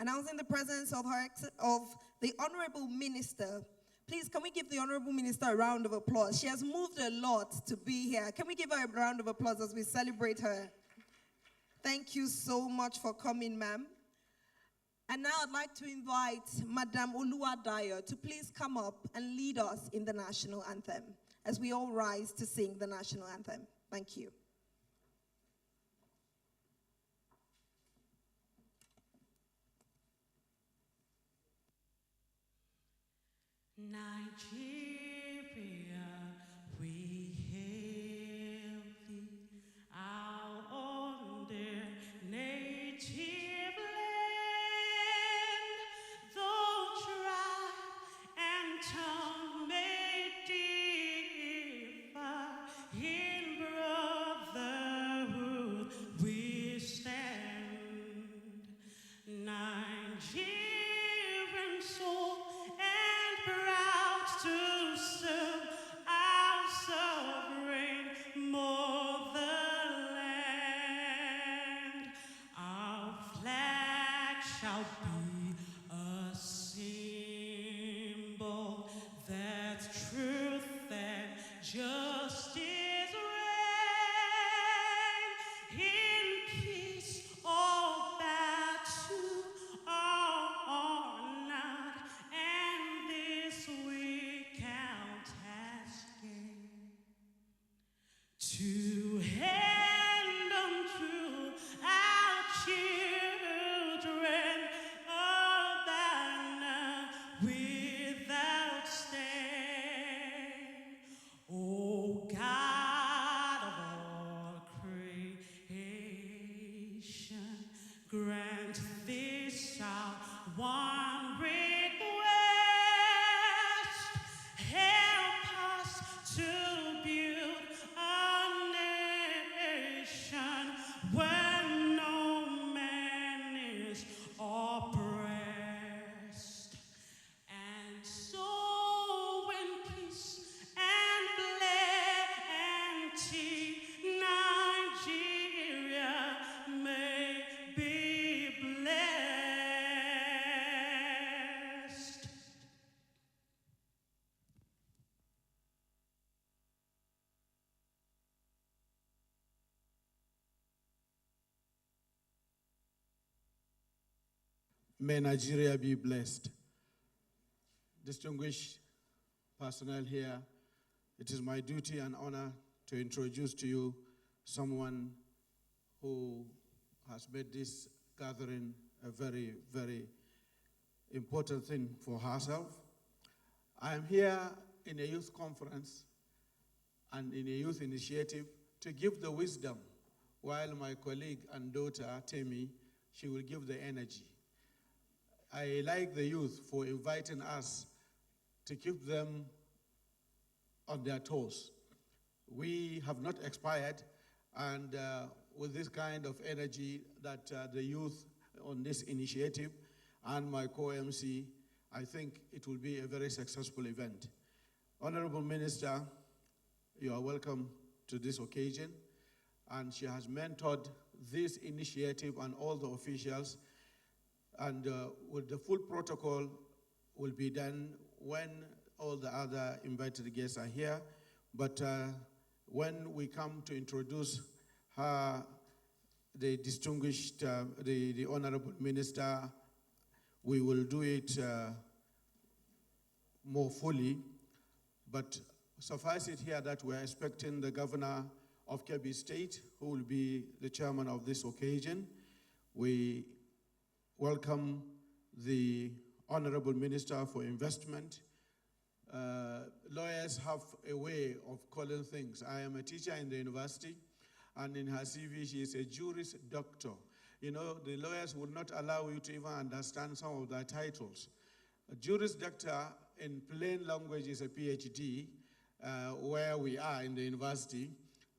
Announcing the presence of of the Honorable Minister. Please, can we give the Honorable Minister a round of applause? She has moved a lot to be here. Can we give her a round of applause as we celebrate her? Thank you so much for coming, ma'am. And now I'd like to invite Madam Oluwadayo to please come up and lead us in the national anthem as we all rise to sing the national anthem. Thank you. Nigeria, we hail thee, our own dear native land, though tribe and tongue may differ, in brotherhood we stand. Nigerian soul and proud to serve our sovereign motherland. Our flag shall be a symbol that truth and justice reign in peace. All battle are not, and this we count as gain. To hand unto our children a banner without stain. O God of all creation, grant this our one request. Help us to build a nation where no man is oppressed. And so in peace and plenty, Nigeria may be blessed. May Nigeria be blessed. Distinguished personnel here, it is my duty and honor to introduce to you someone who has made this gathering a very, very important thing for herself. I am here in a youth conference and in a youth initiative to give the wisdom, while my colleague and daughter, Temi, she will give the energy. I like the youth for inviting us to keep them on their toes. We have not expired, and with this kind of energy that the youth on this initiative and my co-MC, I think it will be a very successful event. Honorable Minister, you are welcome to this occasion, and she has mentored this initiative and all the officials, and with the full protocol will be done when all the other invited guests are here. But when we come to introduce her, the distinguished, the Honorable Minister, we will do it more fully. But suffice it here that we're expecting the Governor of Kebbi State, who will be the chairman of this occasion. We welcome the Honorable Minister for Investment. Lawyers have a way of calling things. I am a teacher in the university, and in her CV, she is a Juris Doctor. You know, the lawyers will not allow you to even understand some of their titles. A Juris Doctor, in plain language, is a PhD, where we are in the university,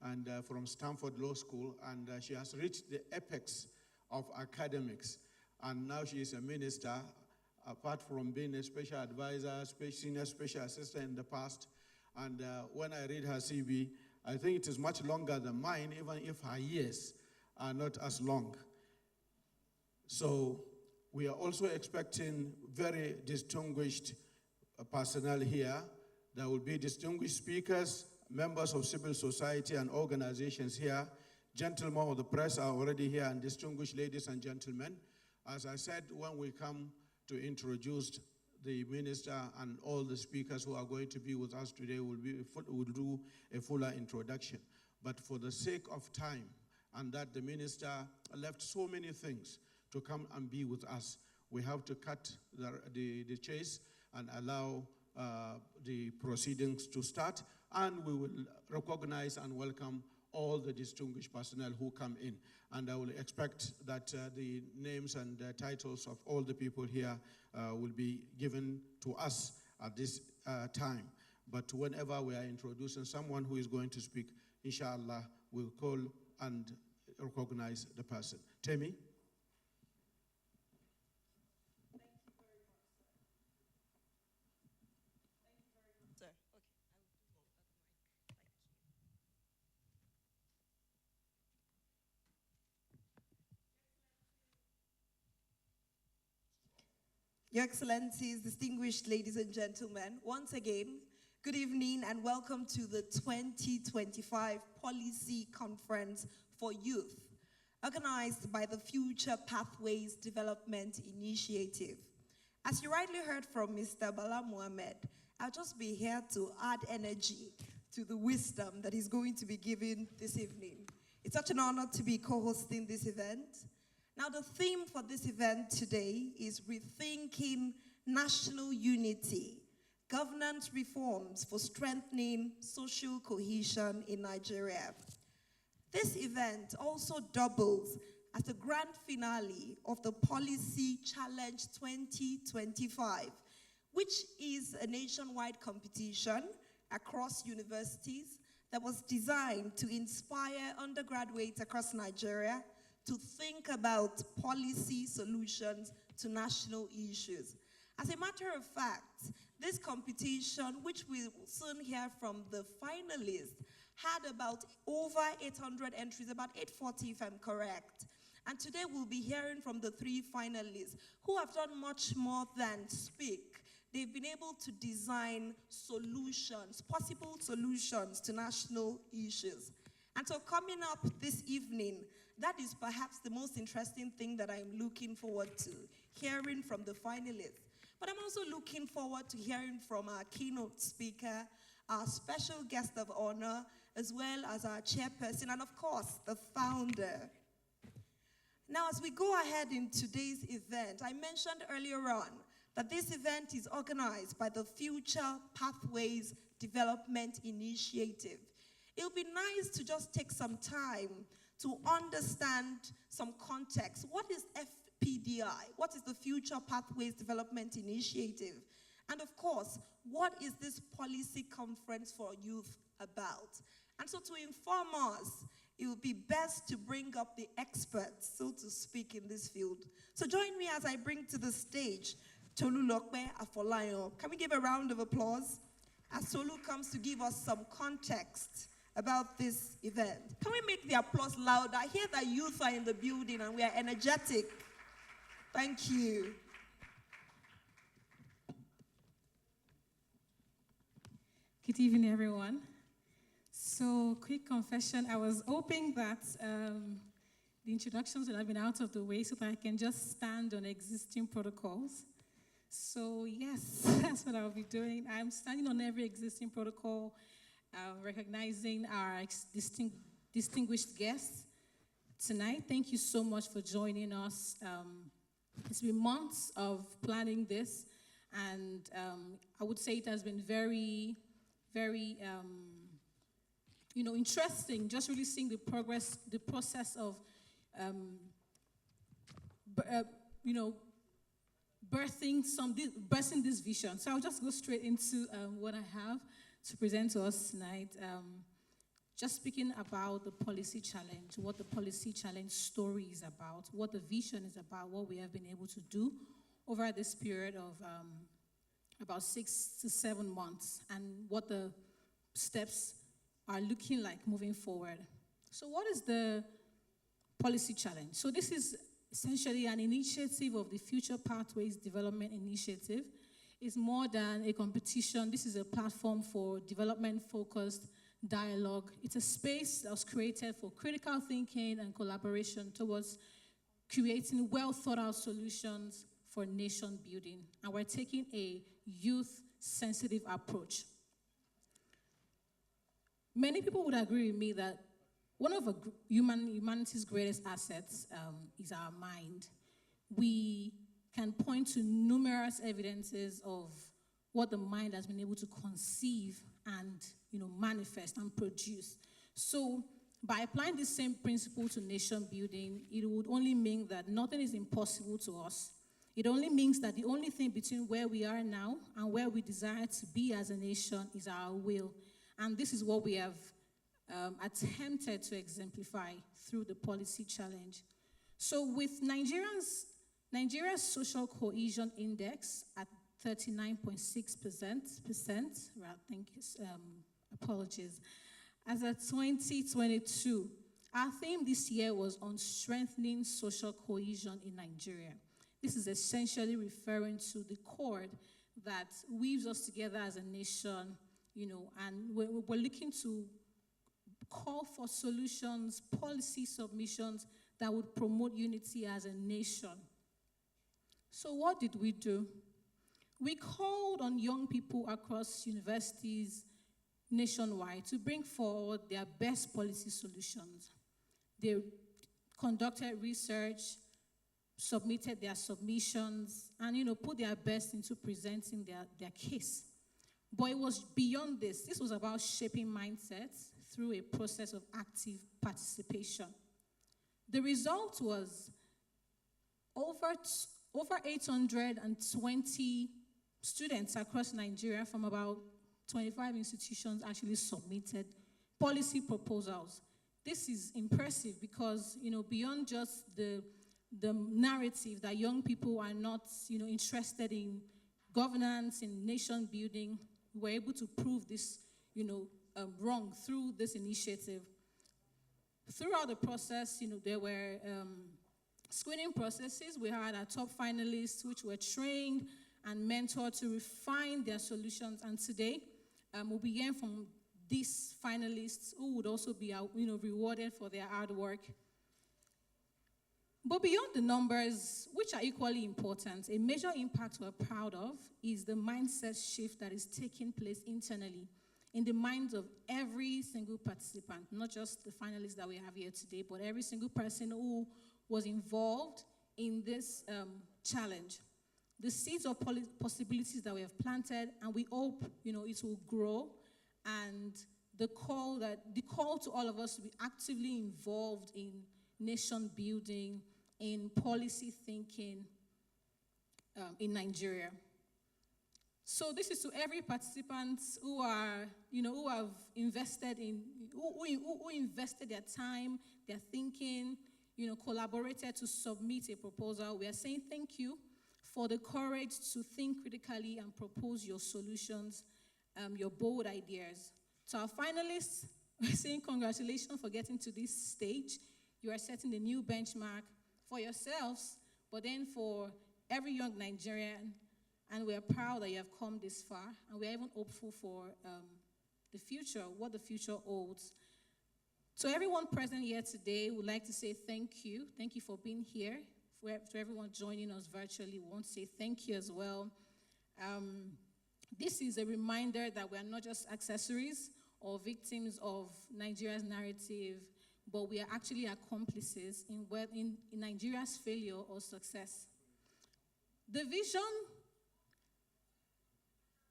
and from Stanford Law School, and she has reached the apex of academics. And now she is a minister, apart from being a special advisor, senior special assistant in the past. And when I read her CV, I think it is much longer than mine, even if her years are not as long. So We are also expecting very distinguished personnel here. There will be distinguished speakers, members of civil society and organizations here. Gentlemen of the press are already here, and distinguished ladies and gentlemen. As I said, when we come to introduce the minister and all the speakers who are going to be with us today, will do a fuller introduction. But for the sake of time, and that the minister left so many things to come and be with us, we have to cut the chase and allow the proceedings to start, and we will recognize and welcome all the distinguished personnel who come in. And I will expect that the names and titles of all the people here will be given to us at this time. But whenever we are introducing someone who is going to speak, inshallah, we'll call and recognize the person. Temi? Your Excellencies, distinguished ladies and gentlemen, once again, good evening and welcome to the 2025 Policy Conference for Youth, organized by the Future Pathways Development Initiative. As you rightly heard from Mr. Bala Mohammed, I'll just be here to add energy to the wisdom that he's going to be giving this evening. It's such an honor to be co-hosting this event. Now, the theme for this event today is Rethinking National Unity, Governance Reforms for Strengthening Social Cohesion in Nigeria. This event also doubles as the grand finale of the Policy Challenge 2025, which is a nationwide competition across universities that was designed to inspire undergraduates across Nigeria to think about policy solutions to national issues. As a matter of fact, this competition, which we will soon hear from the finalists, had about over 800 entries, about 840 if I'm correct. And today we'll be hearing from the three finalists who have done much more than speak. They've been able to design solutions, possible solutions to national issues. And so coming up this evening, that is perhaps the most interesting thing that I'm looking forward to, hearing from the finalists. But I'm also looking forward to hearing from our keynote speaker, our special guest of honor, as well as our chairperson, and of course, the founder. Now, as we go ahead in today's event, I mentioned earlier on that this event is organized by the Future Pathways Development Initiative. It would be nice to just take some time to understand some context. What is FPDI? What is the Future Pathways Development Initiative? And of course, what is this policy conference for youth about? And so to inform us, it would be best to bring up the experts, so to speak, in this field. So join me as I bring to the stage Tolulokpe Afolayan. Can we give a round of applause as Tolu comes to give us some context about this event? Can we make the applause louder? I hear that youth are in the building and we are energetic. Thank you. Good evening, everyone. So, quick confession, I was hoping that the introductions would have been out of the way so that I can just stand on existing protocols. So, yes, that's what I'll be doing. I'm standing on every existing protocol, recognizing our distinguished guests tonight. Thank you so much for joining us. It's been months of planning this, and I would say it has been very, very, interesting, just really seeing the process of, birthing this vision. So I'll just go straight into what I have to present to us tonight. Just speaking about the policy challenge, what the policy challenge story is about, what the vision is about, what we have been able to do over this period of about 6 to 7 months, and what the steps are looking like moving forward. So what is the policy challenge? So this is essentially an initiative of the Future Pathways Development Initiative. It's more than a competition. This is a platform for development-focused dialogue. It's a space that was created for critical thinking and collaboration towards creating well-thought-out solutions for nation building. And we're taking a youth-sensitive approach. Many people would agree with me that one of humanity's greatest assets is our mind. We can point to numerous evidences of what the mind has been able to conceive and manifest and produce. So by applying this same principle to nation building, it would only mean that nothing is impossible to us. It only means that the only thing between where we are now and where we desire to be as a nation is our will. And this is what we have attempted to exemplify through the policy challenge. So with Nigeria's social cohesion index at 39.6%, apologies, as of 2022, our theme this year was on strengthening social cohesion in Nigeria. This is essentially referring to the cord that weaves us together as a nation, and we're looking to call for solutions, policy submissions that would promote unity as a nation. So what did we do? We called on young people across universities nationwide to bring forward their best policy solutions. They conducted research, submitted their submissions, and put their best into presenting their case. But it was beyond this. This was about shaping mindsets through a process of active participation. The result was over 820 students across Nigeria from about 25 institutions actually submitted policy proposals. This is impressive because, beyond just the narrative that young people are not, interested in governance, in nation building, we were able to prove this, wrong through this initiative. Throughout the process, there were screening processes. We had our top finalists, which were trained and mentored to refine their solutions. And today, we'll be hearing from these finalists who would also be, rewarded for their hard work. But beyond the numbers, which are equally important, a major impact we're proud of is the mindset shift that is taking place internally in the minds of every single participant, not just the finalists that we have here today, but every single person who was involved in this challenge. The seeds of possibilities that we have planted, and we hope, it will grow, and the call to all of us to be actively involved in nation building, in policy thinking in Nigeria. So this is to every participant who are, who have invested in, who invested their time, their thinking, collaborated to submit a proposal. We are saying thank you for the courage to think critically and propose your solutions, your bold ideas. To our finalists, we're saying congratulations for getting to this stage. You are setting a new benchmark for yourselves, but then for every young Nigerian, and we are proud that you have come this far, and we are even hopeful for the future, what the future holds. To everyone present here today, we would like to say thank you. Thank you for being here. To everyone joining us virtually, we want to say thank you as well. This is a reminder that we are not just accessories or victims of Nigeria's narrative, but we are actually accomplices in Nigeria's failure or success. The vision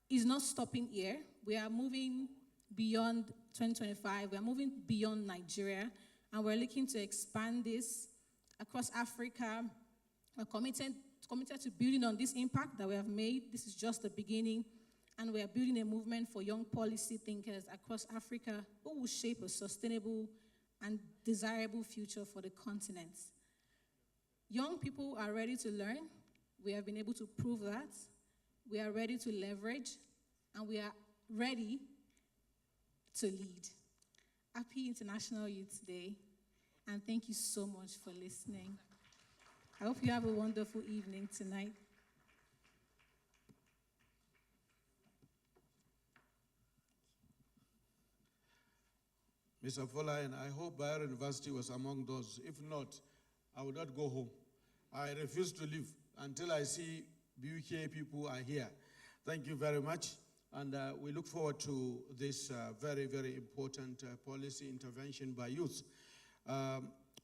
is not stopping here. We are moving beyond 2025. We are moving beyond Nigeria, and we're looking to expand this across Africa. We're committed to building on this impact that we have made. This is just the beginning, and we are building a movement for young policy thinkers across Africa who will shape a sustainable and desirable future for the continent. Young people are ready to learn. We have been able to prove that. We are ready to leverage, and we are ready to lead. Happy International Youth Day, and thank you so much for listening. I hope you have a wonderful evening tonight. Mr. Fola, and I hope Bayero University was among those. If not, I will not go home. I refuse to leave until I see BUK people are here. Thank you very much. And we look forward to this very, very important policy intervention by youth.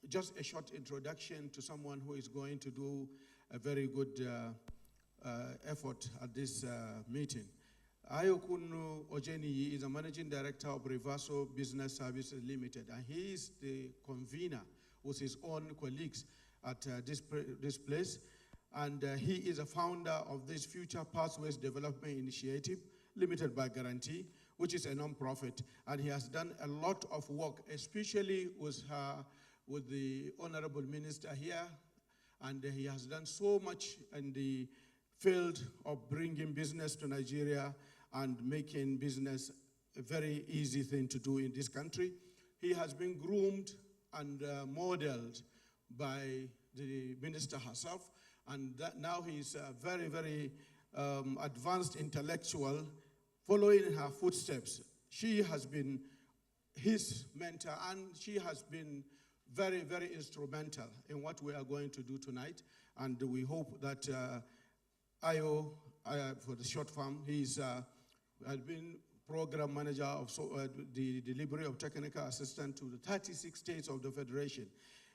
Just a short introduction to someone who is going to do a very good effort at this meeting. Ayokunu Ojeni is a managing director of Reverso Business Services Limited, and he is the convener with his own colleagues at this place. And he is a founder of this Future Pathways Development Initiative, Limited by Guarantee, which is a non-profit. And he has done a lot of work, especially with the Honorable Minister here. And he has done so much in the field of bringing business to Nigeria and making business a very easy thing to do in this country. He has been groomed and modeled by the minister herself, and now he's a very, very advanced intellectual following in her footsteps. She has been his mentor, and she has been very, very instrumental in what we are going to do tonight. And we hope that Ayo, for the short form, he's has been program manager of the delivery of technical assistance to the 36 states of the Federation.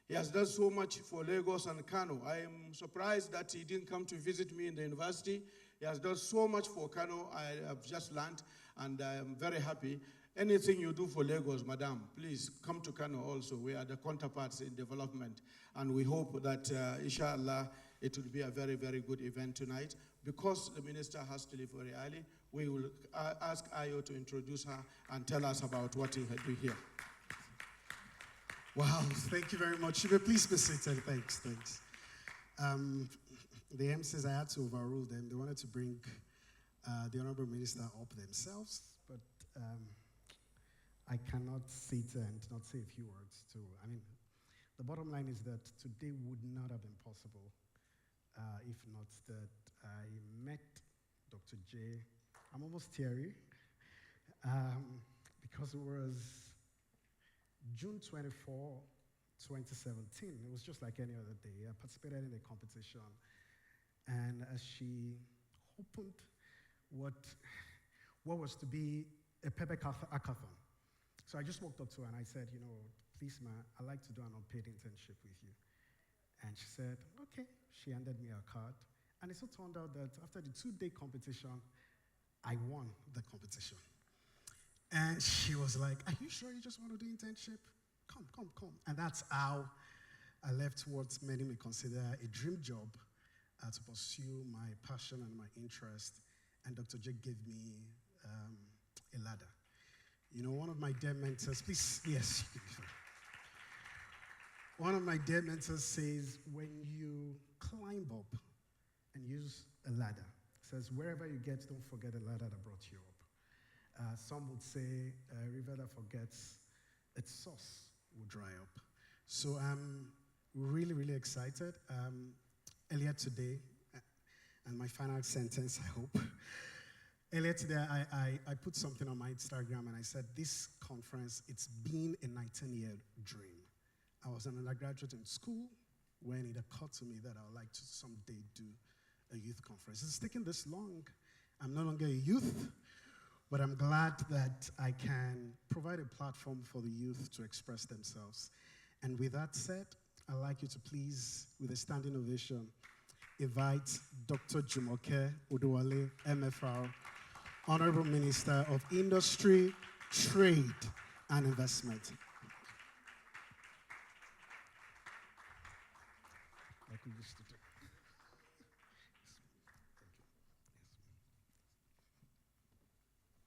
He has done so much for Lagos and Kano. I am surprised that he didn't come to visit me in the university. He has done so much for Kano. I have just learned, and I am very happy. Anything you do for Lagos, madam, please come to Kano also. We are the counterparts in development, and we hope that, inshallah, it will be a very, very good event tonight. Because the minister has to leave very early, we will ask Ayo to introduce her and tell us about what he had do here. Wow, thank you very much. You may please be seated. Thanks. The MCs, I had to overrule them. They wanted to bring the Honorable Minister up themselves, but I cannot sit and not say a few words too. I mean, the bottom line is that today would not have been possible if not that I met Dr. J. I'm almost teary because it was June 24, 2017. It was just like any other day. I participated in a competition, and as she opened what was to be a Pebble hackathon. So I just walked up to her and I said, please, ma, I'd like to do an unpaid internship with you. And she said, okay. She handed me a card. And it so turned out that after the 2-day competition, I won the competition. And she was like, are you sure you just want to do internship? Come. And that's how I left what many may consider a dream job to pursue my passion and my interest. And Dr. J gave me a ladder. One of my dear mentors, please, yes. One of my dear mentors says, when you climb up and use a ladder, says, wherever you get, don't forget the ladder that brought you up. Some would say, a river that forgets its source will dry up. So I'm really, really excited. Earlier today, and my final sentence, I hope. Earlier today, I put something on my Instagram, and I said, this conference, it's been a 19-year dream. I was an undergraduate in school when it occurred to me that I would like to someday do a youth conference. It's taken this long. I'm no longer a youth, but I'm glad that I can provide a platform for the youth to express themselves. And with that said, I'd like you to please, with a standing ovation, invite Dr. Jumoke Odowale, MFR, Honorable Minister of Industry, Trade, and Investment. Like we used to do.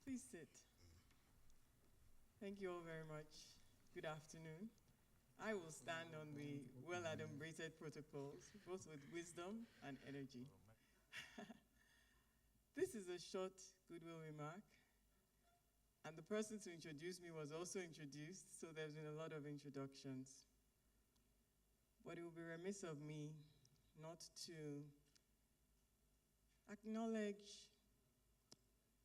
Please sit. Thank you all very much. Good afternoon. I will stand on the well-adumbrated protocols, both with wisdom and energy. This is a short goodwill remark, and the person to introduce me was also introduced, so there's been a lot of introductions. But it would be remiss of me not to acknowledge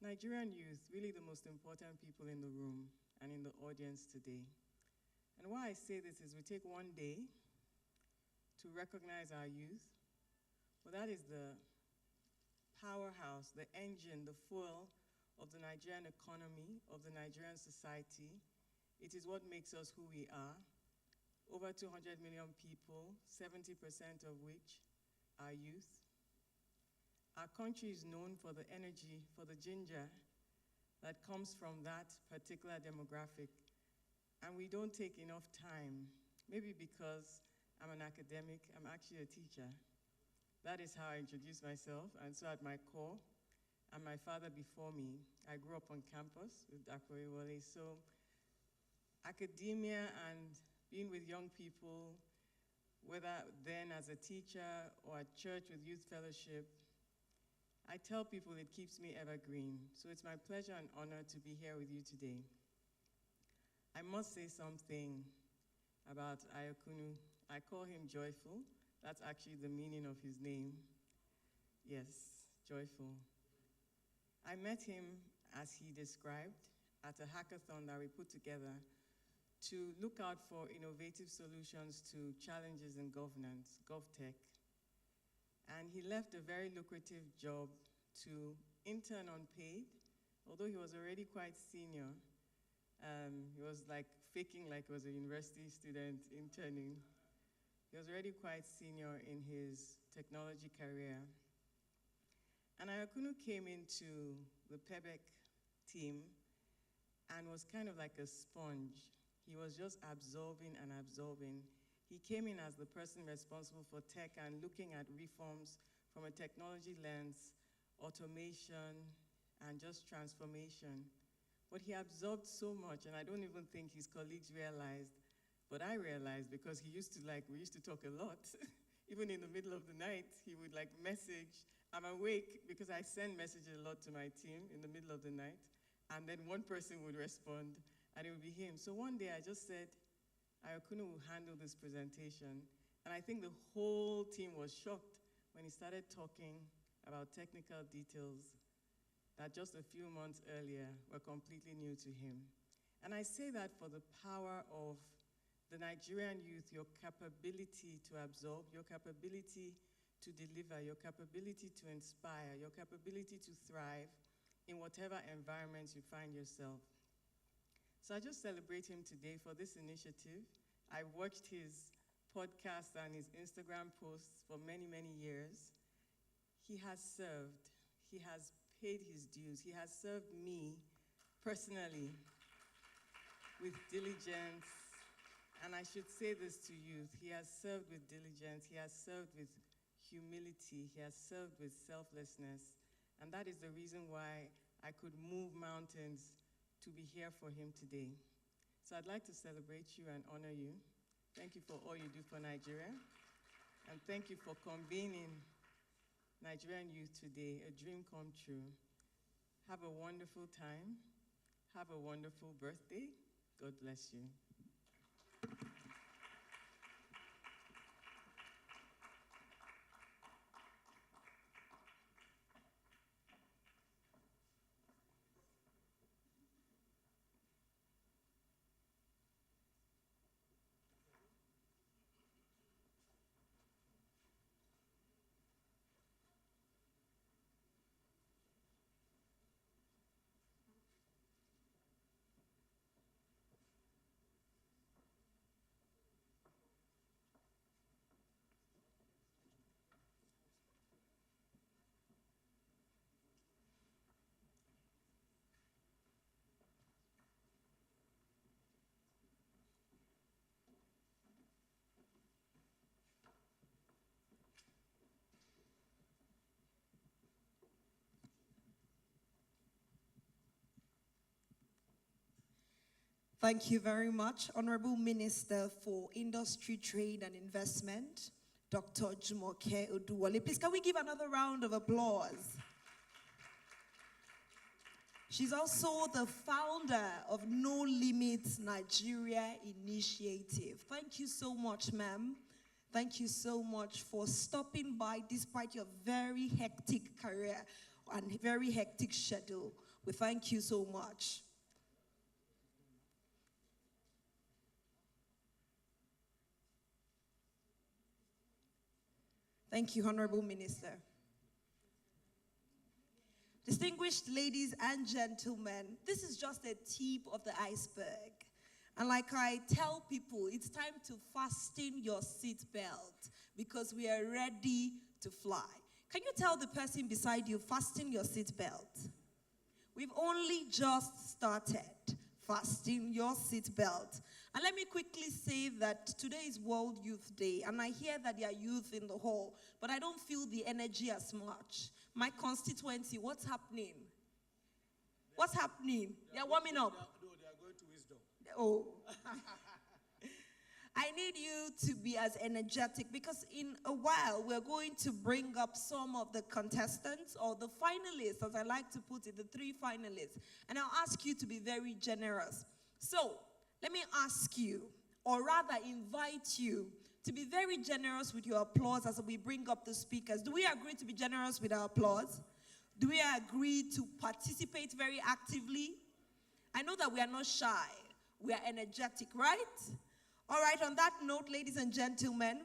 Nigerian youth, really the most important people in the room and in the audience today. And why I say this is we take one day to recognize our youth, but that is the powerhouse, the engine, the fuel of the Nigerian economy, of the Nigerian society. It is what makes us who we are. Over 200 million people, 70% of which are youth. Our country is known for the energy, for the ginger that comes from that particular demographic. And we don't take enough time, maybe because I'm an academic, I'm actually a teacher. That is how I introduce myself. And so at my core, and my father before me, I grew up on campus with Dr. Ewole. So academia and being with young people, whether then as a teacher or at church with youth fellowship, I tell people it keeps me evergreen. So it's my pleasure and honor to be here with you today. I must say something about Ayokunu. I call him Joyful. That's actually the meaning of his name. Yes, Joyful. I met him, as he described, at a hackathon that we put together to look out for innovative solutions to challenges in governance, GovTech. And he left a very lucrative job to intern unpaid, although he was already quite senior. He was like faking like he was a university student interning. He was already quite senior in his technology career. And Ayokunu came into the PEBEC team and was kind of like a sponge. He was just absorbing and absorbing. He came in as the person responsible for tech and looking at reforms from a technology lens, automation, and just transformation. But he absorbed so much, and I don't even think his colleagues realized, but I realized because we used to talk a lot. Even in the middle of the night, he would like message, I'm awake, because I send messages a lot to my team in the middle of the night, and then one person would respond, and it would be him. So one day I just said, Ayokunu will handle this presentation. And I think the whole team was shocked when he started talking about technical details that just a few months earlier were completely new to him. And I say that for the power of the Nigerian youth, your capability to absorb, your capability to deliver, your capability to inspire, your capability to thrive in whatever environment you find yourself. So I just celebrate him today for this initiative. I watched his podcast and his Instagram posts for many, many years. He has served. He has paid his dues. He has served me personally with diligence. And I should say this to youth. He has served with diligence. He has served with humility. He has served with selflessness. And that is the reason why I could move mountains to be here for him today. So I'd like to celebrate you and honor you. Thank you for all you do for Nigeria. And thank you for convening Nigerian youth today, a dream come true. Have a wonderful time. Have a wonderful birthday. God bless you. Thank you very much, Honorable Minister for Industry, Trade and Investment, Dr. Jumoke Oduwole. Please, can we give another round of applause? She's also the founder of No Limits Nigeria Initiative. Thank you so much, ma'am. Thank you so much for stopping by despite your very hectic career and very hectic schedule. We thank you so much. Thank you, Honorable Minister. Distinguished ladies and gentlemen, this is just a tip of the iceberg. And like I tell people, it's time to fasten your seatbelt because we are ready to fly. Can you tell the person beside you, fasten your seatbelt? We've only just started. Fasten your seatbelt. And let me quickly say that today is World Youth Day, and I hear that there are youth in the hall, but I don't feel the energy as much. My constituency, what's happening? What's happening? They're warming up. No, they are going to wisdom. Oh. I need you to be as energetic because in a while we're going to bring up some of the contestants or the finalists, as I like to put it, the 3 finalists. And I'll ask you to be very generous. So let me ask you, or rather invite you, to be very generous with your applause as we bring up the speakers. Do we agree to be generous with our applause? Do we agree to participate very actively? I know that we are not shy. We are energetic, right? All right, on that note, ladies and gentlemen,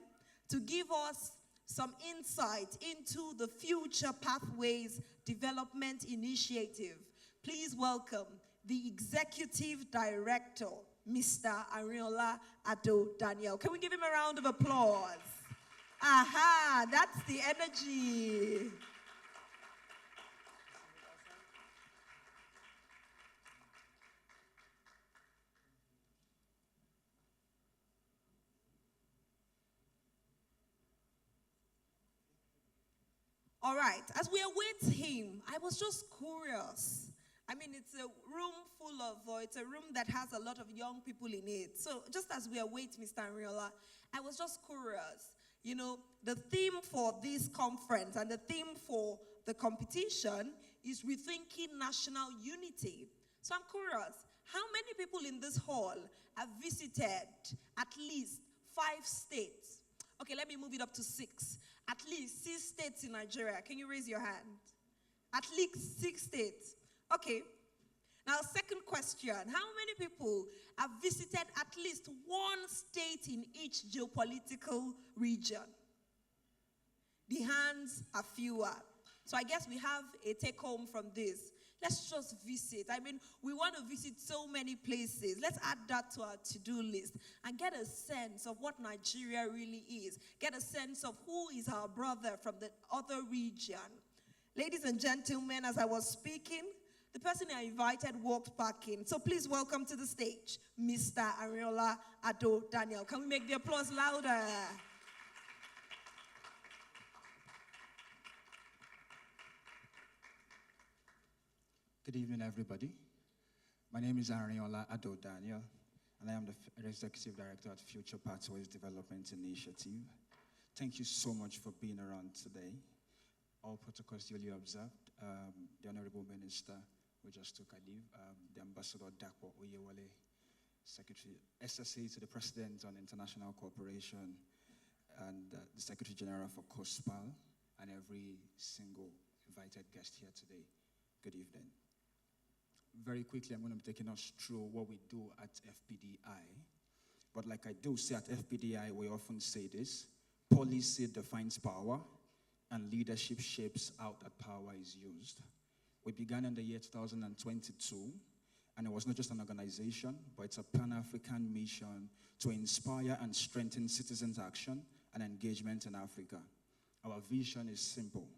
to give us some insight into the Future Pathways Development Initiative, please welcome the Executive Director, Mr. Arinola Ado Daniel. Can we give him a round of applause? Aha, that's the energy. All right, as we await him, I was just curious. I mean, it's a room full of, it's a room that has a lot of young people in it. So just as we await Mr. Arinola, I was just curious. You know, the theme for this conference and the theme for the competition is Rethinking National Unity. So I'm curious, how many people in this hall have visited at least 5 states? Okay, let me move it up to 6. At least 6 states in Nigeria. Can you raise your hand? At least 6 states. Okay. Now, second question. How many people have visited at least 1 state in each geopolitical region? The hands are fewer. So I guess we have a take-home from this. Let's just visit. I mean, we want to visit so many places. Let's add that to our to-do list and get a sense of what Nigeria really is. Get a sense of who is our brother from the other region. Ladies and gentlemen, as I was speaking, the person I invited walked back in. So please welcome to the stage, Mr. Arinola Ado Daniel. Can we make the applause louder? Good evening, everybody. My name is Arinola Ado Daniel, and I am the Executive Director at Future Pathways Development Initiative. Thank you so much for being around today. All protocols duly observed. The Honorable Minister, who just took a leave, the Ambassador Dapo Oyewale, Secretary SSA to the President on International Cooperation, and the Secretary General for COSPAL, and every single invited guest here today. Good evening. Very quickly, I'm going to be taking us through what we do at FPDI. But like I do say at FPDI, we often say this: policy defines power, and leadership shapes how that power is used. We began in the year 2022, and it was not just an organization, but it's a Pan-African mission to inspire and strengthen citizens' action and engagement in Africa. Our vision is simple.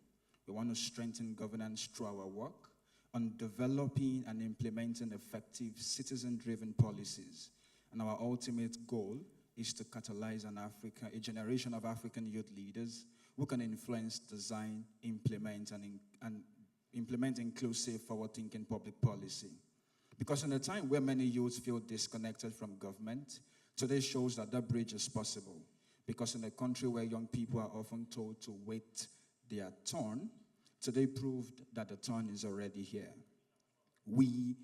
We want to strengthen governance through our work on developing and implementing effective citizen-driven policies. And our ultimate goal is to catalyze a generation of African youth leaders who can influence, design, implement, and implement inclusive, forward-thinking public policy. Because in a time where many youths feel disconnected from government, today shows that that bridge is possible. Because in a country where young people are often told to wait their turn, today proved that the turn is already here. We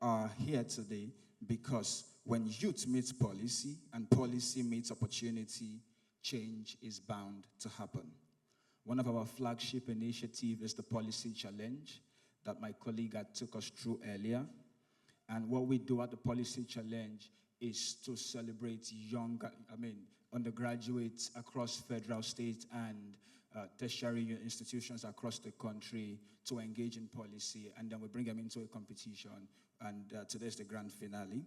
are here today because when youth meets policy and policy meets opportunity, change is bound to happen. One of our flagship initiatives is the Policy Challenge that my colleague had took us through earlier. And what we do at the Policy Challenge is to celebrate undergraduates across federal, state, and tertiary institutions across the country to engage in policy, and then we bring them into a competition, and today's the grand finale.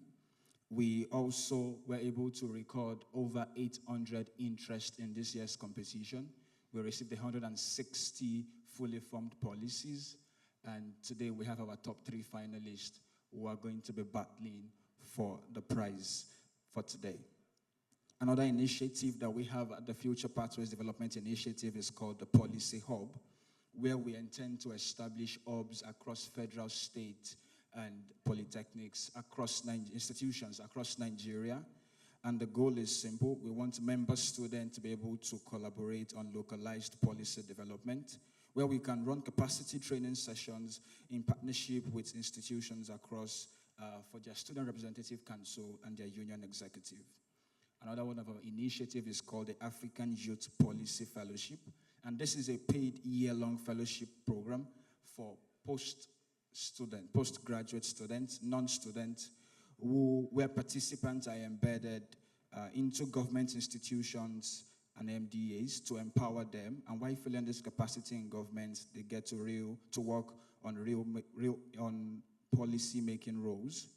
We also were able to record over 800 interest in this year's competition. We received 160 fully formed policies, and today we have our top 3 finalists who are going to be battling for the prize for today. Another initiative that we have at the Future Pathways Development Initiative is called the Policy Hub, where we intend to establish hubs across federal, state, and polytechnics, across institutions across Nigeria. And the goal is simple. We want member students to be able to collaborate on localized policy development, where we can run capacity training sessions in partnership with institutions across for their student representative council and their union executive. Another one of our initiatives is called the African Youth Policy Fellowship. And this is a paid year-long fellowship program for postgraduate students, non-students, where participants are embedded into government institutions and MDAs to empower them. And while filling this capacity in government, they get to work on policy-making roles.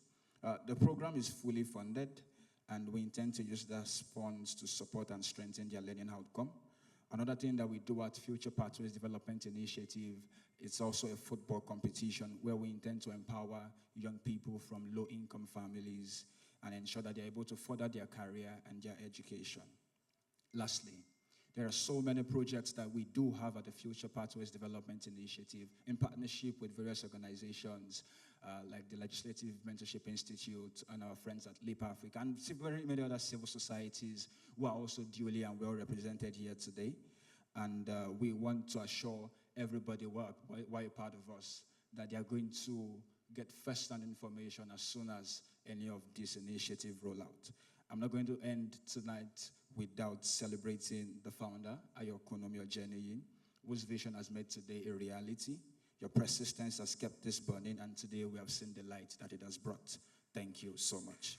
The program is fully funded, and we intend to use those funds to support and strengthen their learning outcome. Another thing that we do at Future Pathways Development Initiative is also a football competition where we intend to empower young people from low-income families and ensure that they're able to further their career and their education. Lastly, there are so many projects that we do have at the Future Pathways Development Initiative in partnership with various organizations like the Legislative Mentorship Institute and our friends at LEAP Africa and very many other civil societies who are also duly and well represented here today. And we want to assure everybody who are a part of us that they are going to get first-hand information as soon as any of this initiative roll out. I'm not going to end tonight without celebrating the founder, Ayo Kunomi Ojeneyin, whose vision has made today a reality. Your persistence has kept this burning, and today we have seen the light that it has brought. Thank you so much.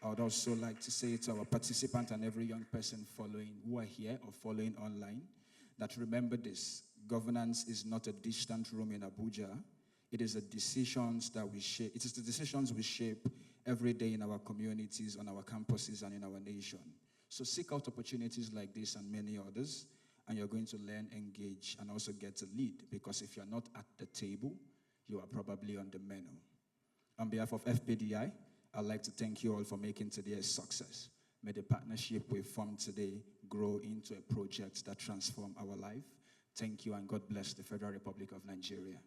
I would also like to say to our participant and every young person following who are here or following online, that remember this: governance is not a distant room in Abuja. It is the decisions that we shape. It is the decisions we shape every day in our communities, on our campuses, and in our nation. So seek out opportunities like this and many others, and you're going to learn, engage, and also get to lead. Because if you're not at the table, you are probably on the menu. On behalf of FPDI, I'd like to thank you all for making today a success. May the partnership we formed today grow into a project that transforms our life. Thank you, and God bless the Federal Republic of Nigeria.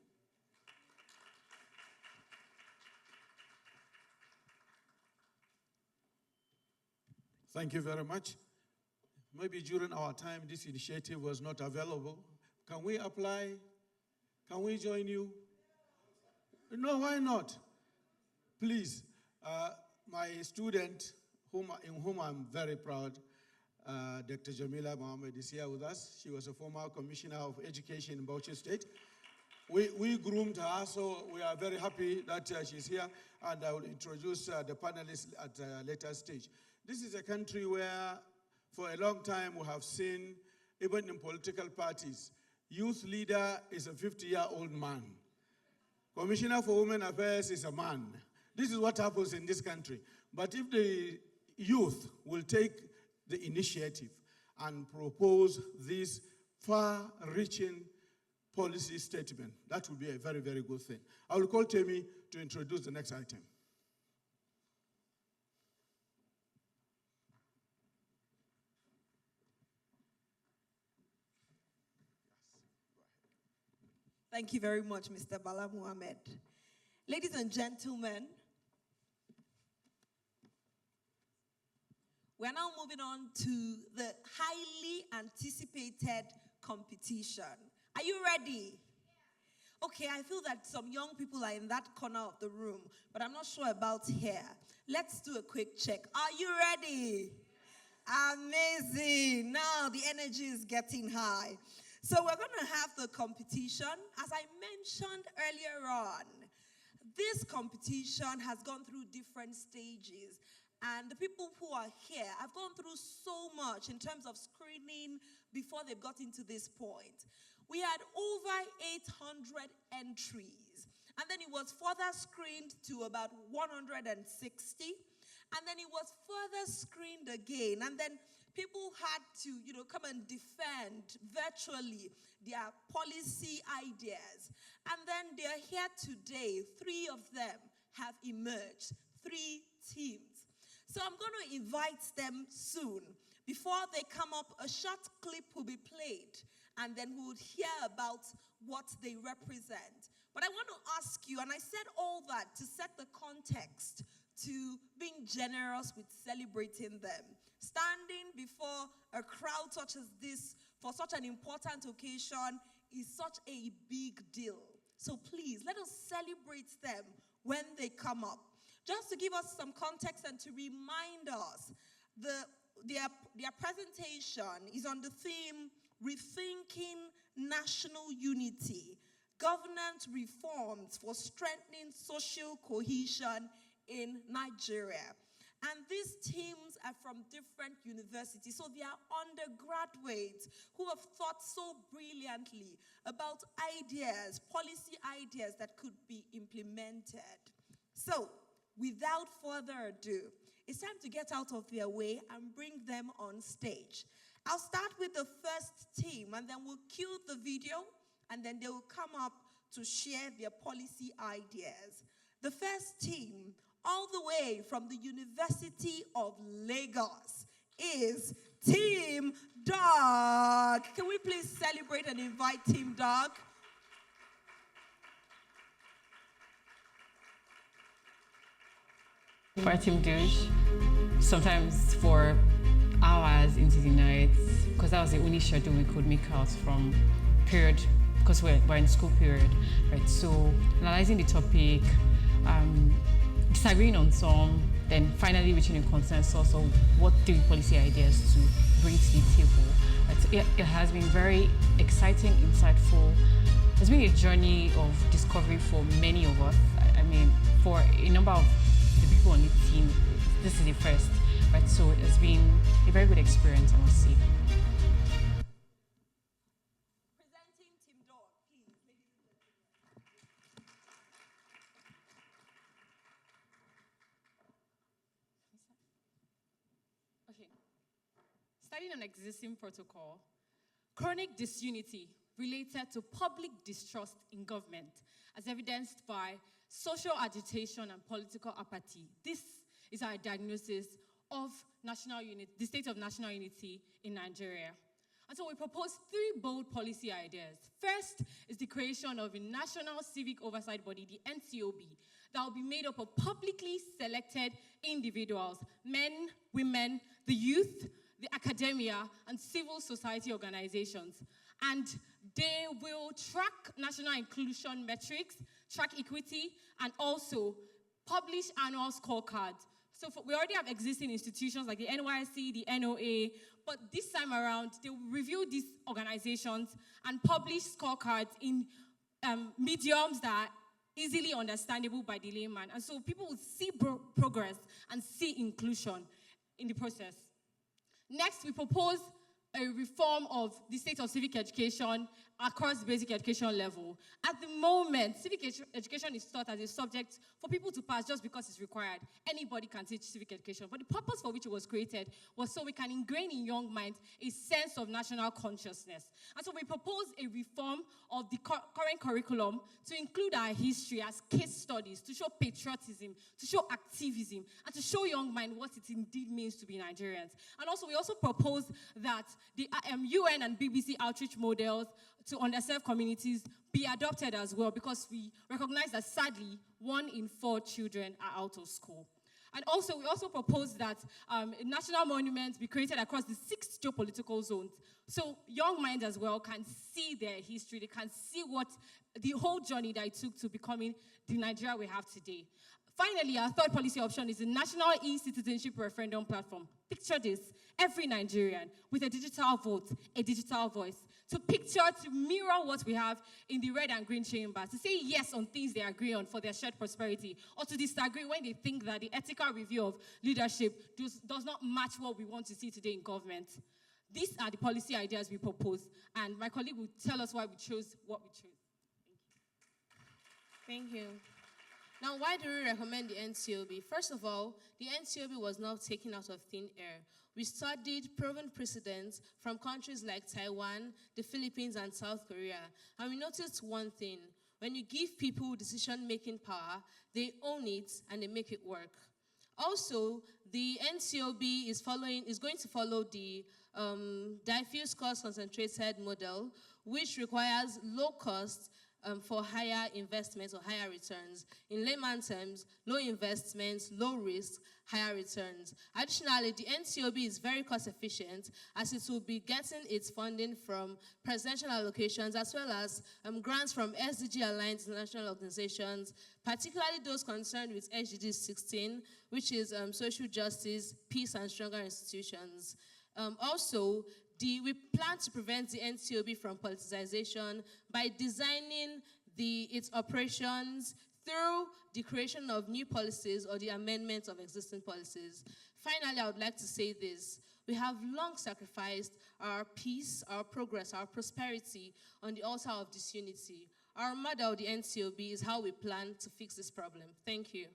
Thank you very much. Maybe during our time, this initiative was not available. Can we apply? Can we join you? No, why not? Please, my student, in whom I'm very proud, Dr. Jamila Mohammed is here with us. She was a former commissioner of education in Bauchi State. We groomed her, so we are very happy that she's here, and I will introduce the panelists at a later stage. This is a country where, for a long time, we have seen, even in political parties, youth leader is a 50-year-old man. Commissioner for Women Affairs is a man. This is what happens in this country. But if the youth will take the initiative and propose this far-reaching policy statement, that would be a very, very good thing. I will call Temi to introduce the next item. Thank you very much, Mr. Bala Muhammad. Ladies and gentlemen, we're now moving on to the highly anticipated competition. Are you ready? Okay, I feel that some young people are in that corner of the room, but I'm not sure about here. Let's do a quick check. Are you ready? Amazing. Now the energy is getting high. So we're going to have the competition. As I mentioned earlier on, this competition has gone through different stages. And the people who are here have gone through so much in terms of screening before they've got into this point. We had over 800 entries. And then it was further screened to about 160. And then it was further screened again. And then people had to, come and defend virtually their policy ideas. And then they're here today. 3 of them have emerged. 3 teams. So I'm going to invite them soon. Before they come up, a short clip will be played. And then we would hear about what they represent. But I want to ask you, and I said all that to set the context to being generous with celebrating them. Standing before a crowd such as this for such an important occasion is such a big deal. So please, let us celebrate them when they come up. Just to give us some context and to remind us, their presentation is on the theme, Rethinking National Unity, Governance Reforms for Strengthening Social Cohesion in Nigeria. And these teams are from different universities. So they are undergraduates who have thought so brilliantly about ideas, policy ideas that could be implemented. So, without further ado, it's time to get out of their way and bring them on stage. I'll start with the first team, and then we'll cue the video, and then they will come up to share their policy ideas. The first team, all the way from the University of Lagos, is Team Dog. Can we please celebrate and invite Team Dog? For Team Douche, sometimes for hours into the night, because that was the only schedule we could make out from period, because we're in school period, right? So analyzing the topic, disagreeing on some, then finally reaching a consensus of what 3 policy ideas to bring to the table. It has been very exciting, insightful. It's been a journey of discovery for many of us. I mean, for a number of the people on the team, this is the first, right? So it's been a very good experience, I must say. Presenting Team Dog, please, ladies and gentlemen. Okay. Studying on existing protocol, chronic disunity related to public distrust in government, as evidenced by social agitation and political apathy. This is our diagnosis of the state of national unity in Nigeria. And so we propose 3 bold policy ideas. First is the creation of a national civic oversight body, the NCOB, that will be made up of publicly selected individuals, men, women, the youth, the academia, and civil society organizations. And they will track national inclusion metrics, track equity, and also publish annual scorecards. So we already have existing institutions like the NYSC, the NOA, but this time around, they will review these organizations and publish scorecards in mediums that are easily understandable by the layman. And so people will see progress and see inclusion in the process. Next, we propose a reform of the state of civic education across the basic education level. At the moment, civic education is taught as a subject for people to pass just because it's required. Anybody can teach civic education. But the purpose for which it was created was so we can ingrain in young minds a sense of national consciousness. And so we propose a reform of the current curriculum to include our history as case studies, to show patriotism, to show activism, and to show young minds what it indeed means to be Nigerians. And also, we also propose that the UN and BBC outreach models to underserved communities be adopted as well, because we recognize that sadly 1 in 4 children are out of school. And also, we also propose that a national monument be created across the 6 geopolitical zones, so young minds as well can see their history, they can see what the whole journey that it took to becoming the Nigeria we have today. Finally, our third policy option is the National E-Citizenship Referendum Platform. Picture this, every Nigerian with a digital vote, a digital voice, to mirror what we have in the red and green chamber, to say yes on things they agree on for their shared prosperity, or to disagree when they think that the ethical review of leadership does not match what we want to see today in government. These are the policy ideas we propose, and my colleague will tell us why we chose what we chose. Thank you. Now, why do we recommend the NCOB? First of all, the NCOB was not taken out of thin air. We studied proven precedents from countries like Taiwan, the Philippines, and South Korea. And we noticed one thing. When you give people decision-making power, they own it and they make it work. Also, the NCOB is going to follow the diffuse cost concentrated model, which requires low cost for higher investments or higher returns. In layman terms, low investments, low risk, higher returns. Additionally, the NCOB is very cost efficient as it will be getting its funding from presidential allocations as well as grants from SDG-aligned international organizations, particularly those concerned with SDG 16, which is social justice, peace, and stronger institutions. Also, we plan to prevent the NCOB from politicization by designing its operations through the creation of new policies or the amendment of existing policies. Finally, I would like to say this. We have long sacrificed our peace, our progress, our prosperity on the altar of disunity. Our model, the NCOB, is how we plan to fix this problem. Thank you.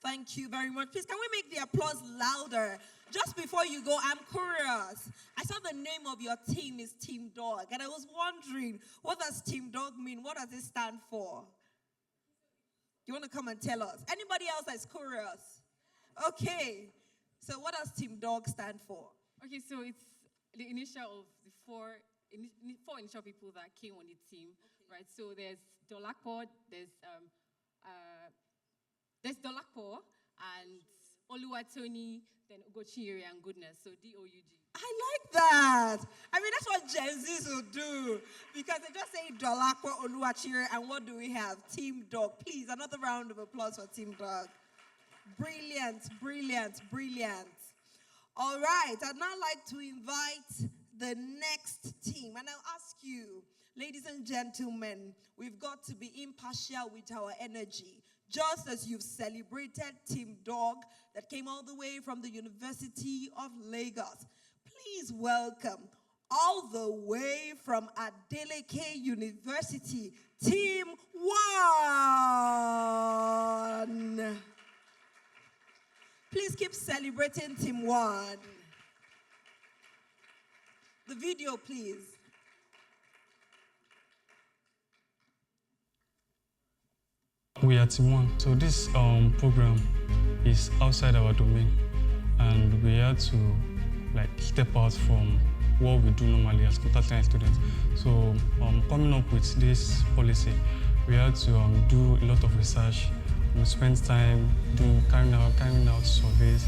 Thank you very much. Please, can we make the applause louder? Just before you go, I'm curious. I saw the name of your team is Team Dog, and I was wondering, what does Team Dog mean? What does it stand for? You want to come and tell us? Anybody else that's curious? Okay. So what does Team Dog stand for? Okay, so it's the initial of the four initial people that came on the team, right? So there's Dolapo, there's Dolapo and Oluwatoni, then Ugochinyere and Goodness, so DOUG. I like that. I mean, that's what Gen Zs will do. Because they just say Dolapo, Oluwatiri, and what do we have? Team Dog. Please, another round of applause for Team Dog. Brilliant, brilliant, brilliant. All right, I'd now like to invite the next team. And I'll ask you, ladies and gentlemen, we've got to be impartial with our energy. Just as you've celebrated Team Dog that came all the way from the University of Lagos, please welcome all the way from Adeleke University, Team 1. Please keep celebrating Team 1. The video, please. We are Team 1. So this program is outside our domain, and we had to step out from what we do normally as contact science students. So coming up with this policy, we had to do a lot of research. We spent time carrying out surveys,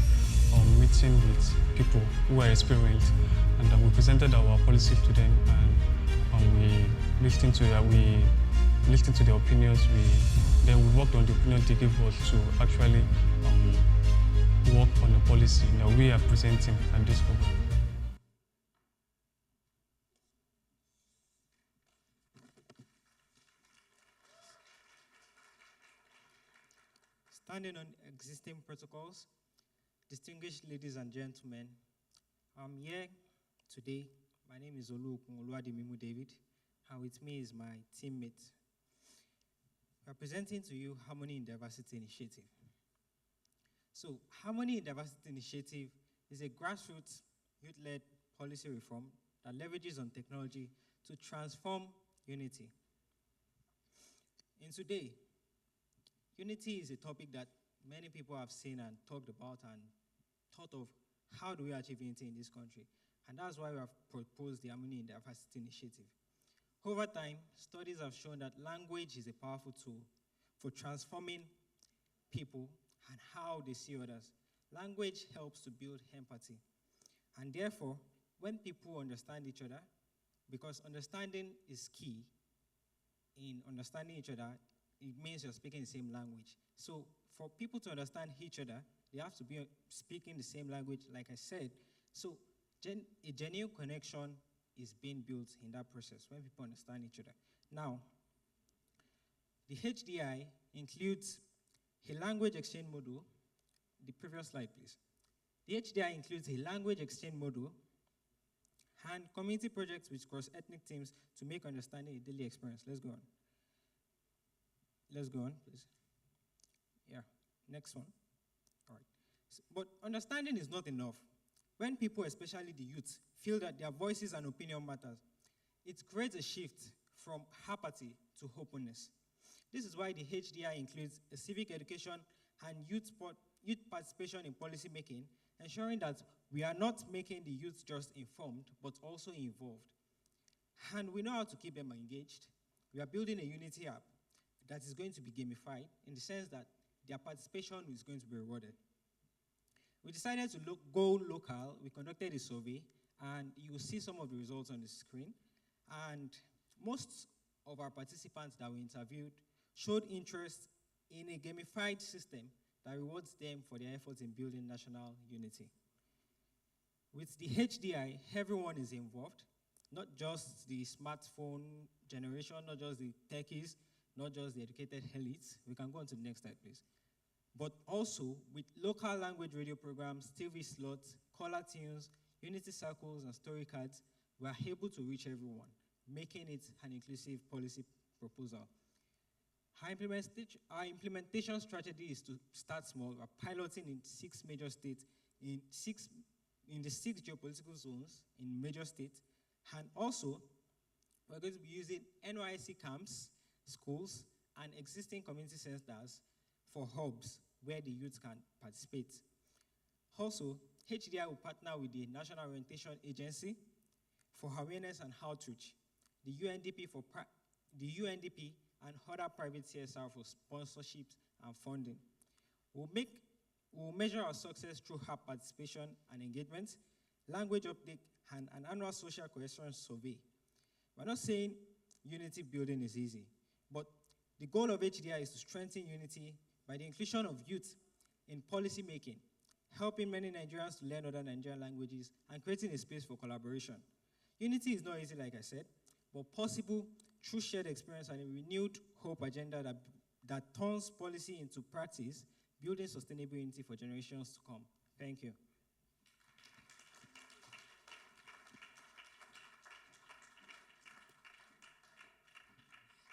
meeting with people who are experienced, and we presented our policy to them, and we listened to their opinions. Then we worked on the opinions they gave us to actually work on the policy that we are presenting at this program. Standing on existing protocols, distinguished ladies and gentlemen, I'm here today. My name is Oluwadimimu David, and with me is my teammate. We are presenting to you Harmony in Diversity Initiative. So, Harmony in Diversity Initiative is a grassroots youth-led policy reform that leverages on technology to transform unity. In today, unity is a topic that many people have seen and talked about and thought of how do we achieve unity in this country. And that's why we have proposed the Harmony in Diversity Initiative. Over time, studies have shown that language is a powerful tool for transforming people and how they see others. Language helps to build empathy. And therefore, when people understand each other, because understanding is key. In understanding each other, it means you're speaking the same language. So for people to understand each other, they have to be speaking the same language, like I said. So a genuine connection is being built in that process when people understand each other. Now, the HDI includes a language exchange module. The previous slide, please. The HDI includes a language exchange module and community projects with cross-ethnic teams to make understanding a daily experience. Let's go on. Let's go on, please. Yeah, next one. All right. But understanding is not enough. When people, especially the youth, feel that their voices and opinion matters, it creates a shift from apathy to openness. This is why the HDI includes a civic education and youth participation in policy making, ensuring that we are not making the youth just informed, but also involved. And we know how to keep them engaged. We are building a Unity app that is going to be gamified in the sense that their participation is going to be rewarded. We decided to go local. We conducted a survey, and you will see some of the results on the screen. And most of our participants that we interviewed showed interest in a gamified system that rewards them for their efforts in building national unity. With the HDI, everyone is involved, not just the smartphone generation, not just the techies, not just the educated elites. We can go on to the next slide, please. But also with local language radio programs, TV slots, caller tunes, unity circles, and story cards, we are able to reach everyone, making it an inclusive policy proposal. Our implementation strategy is to start small. We're piloting in 6 major states, in the 6 geopolitical zones in major states. And also, we're going to be using NYSC camps, schools, and existing community centers for hubs where the youth can participate. Also, HDI will partner with the National Orientation Agency for awareness and outreach, the UNDP and other private CSR for sponsorships and funding. We'll measure our success through app participation and engagement, language uptake, and an annual social cohesion survey. We're not saying unity building is easy, but the goal of HDI is to strengthen unity by the inclusion of youth in policy making, helping many Nigerians to learn other Nigerian languages, and creating a space for collaboration. Unity is not easy, like I said, but possible through shared experience and a renewed hope agenda that turns policy into practice, building sustainable unity for generations to come. Thank you.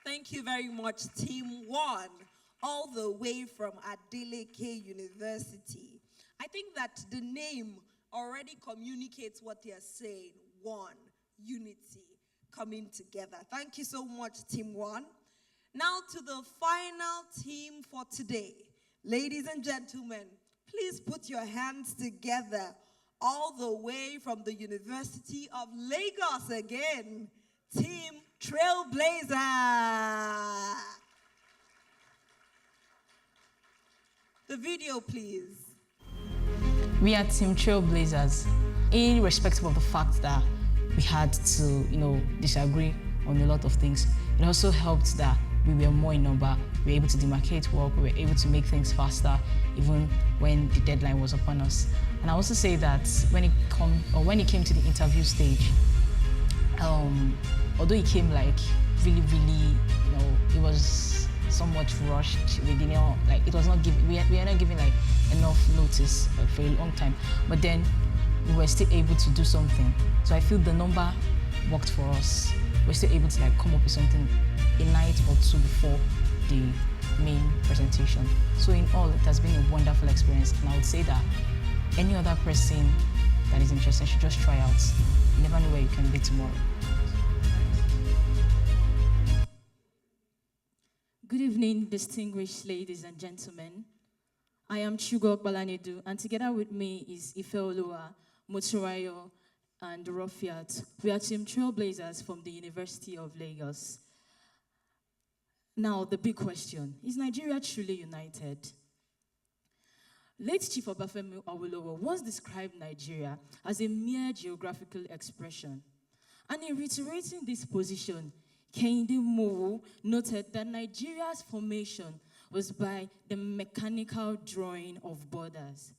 Thank you very much, Team 1, all the way from Adeleke University. I think that the name already communicates what they are saying. One, unity, coming together. Thank you so much, Team 1. Now to the final team for today. Ladies and gentlemen, please put your hands together all the way from the University of Lagos again. Team Trailblazer. The video, please. We are Team Trailblazers, irrespective of the fact that we had to, disagree on a lot of things. It also helped that we were more in number. We were able to demarcate work. We were able to make things faster, even when the deadline was upon us. And I also say that when it came to the interview stage, although it came really, it was somewhat rushed. We didn't it was not given. We were not given enough notice for a long time. But then we were still able to do something. So I feel the number worked for us. We're still able to come up with something a night or two before the main presentation. So in all, it has been a wonderful experience. And I would say that any other person that is interested should just try out. You never know where you can be tomorrow. Good evening, distinguished ladies and gentlemen. I am Chugo Balanedu, and together with me is Ifeoluwa, Moturayo, and Rofiat. We are Team Trailblazers from the University of Lagos. Now, the big question, is Nigeria truly united? Late Chief Obafemi Awolowo once described Nigeria as a mere geographical expression. And in reiterating this position, Kehinde Mowo noted that Nigeria's formation was by the mechanical drawing of borders.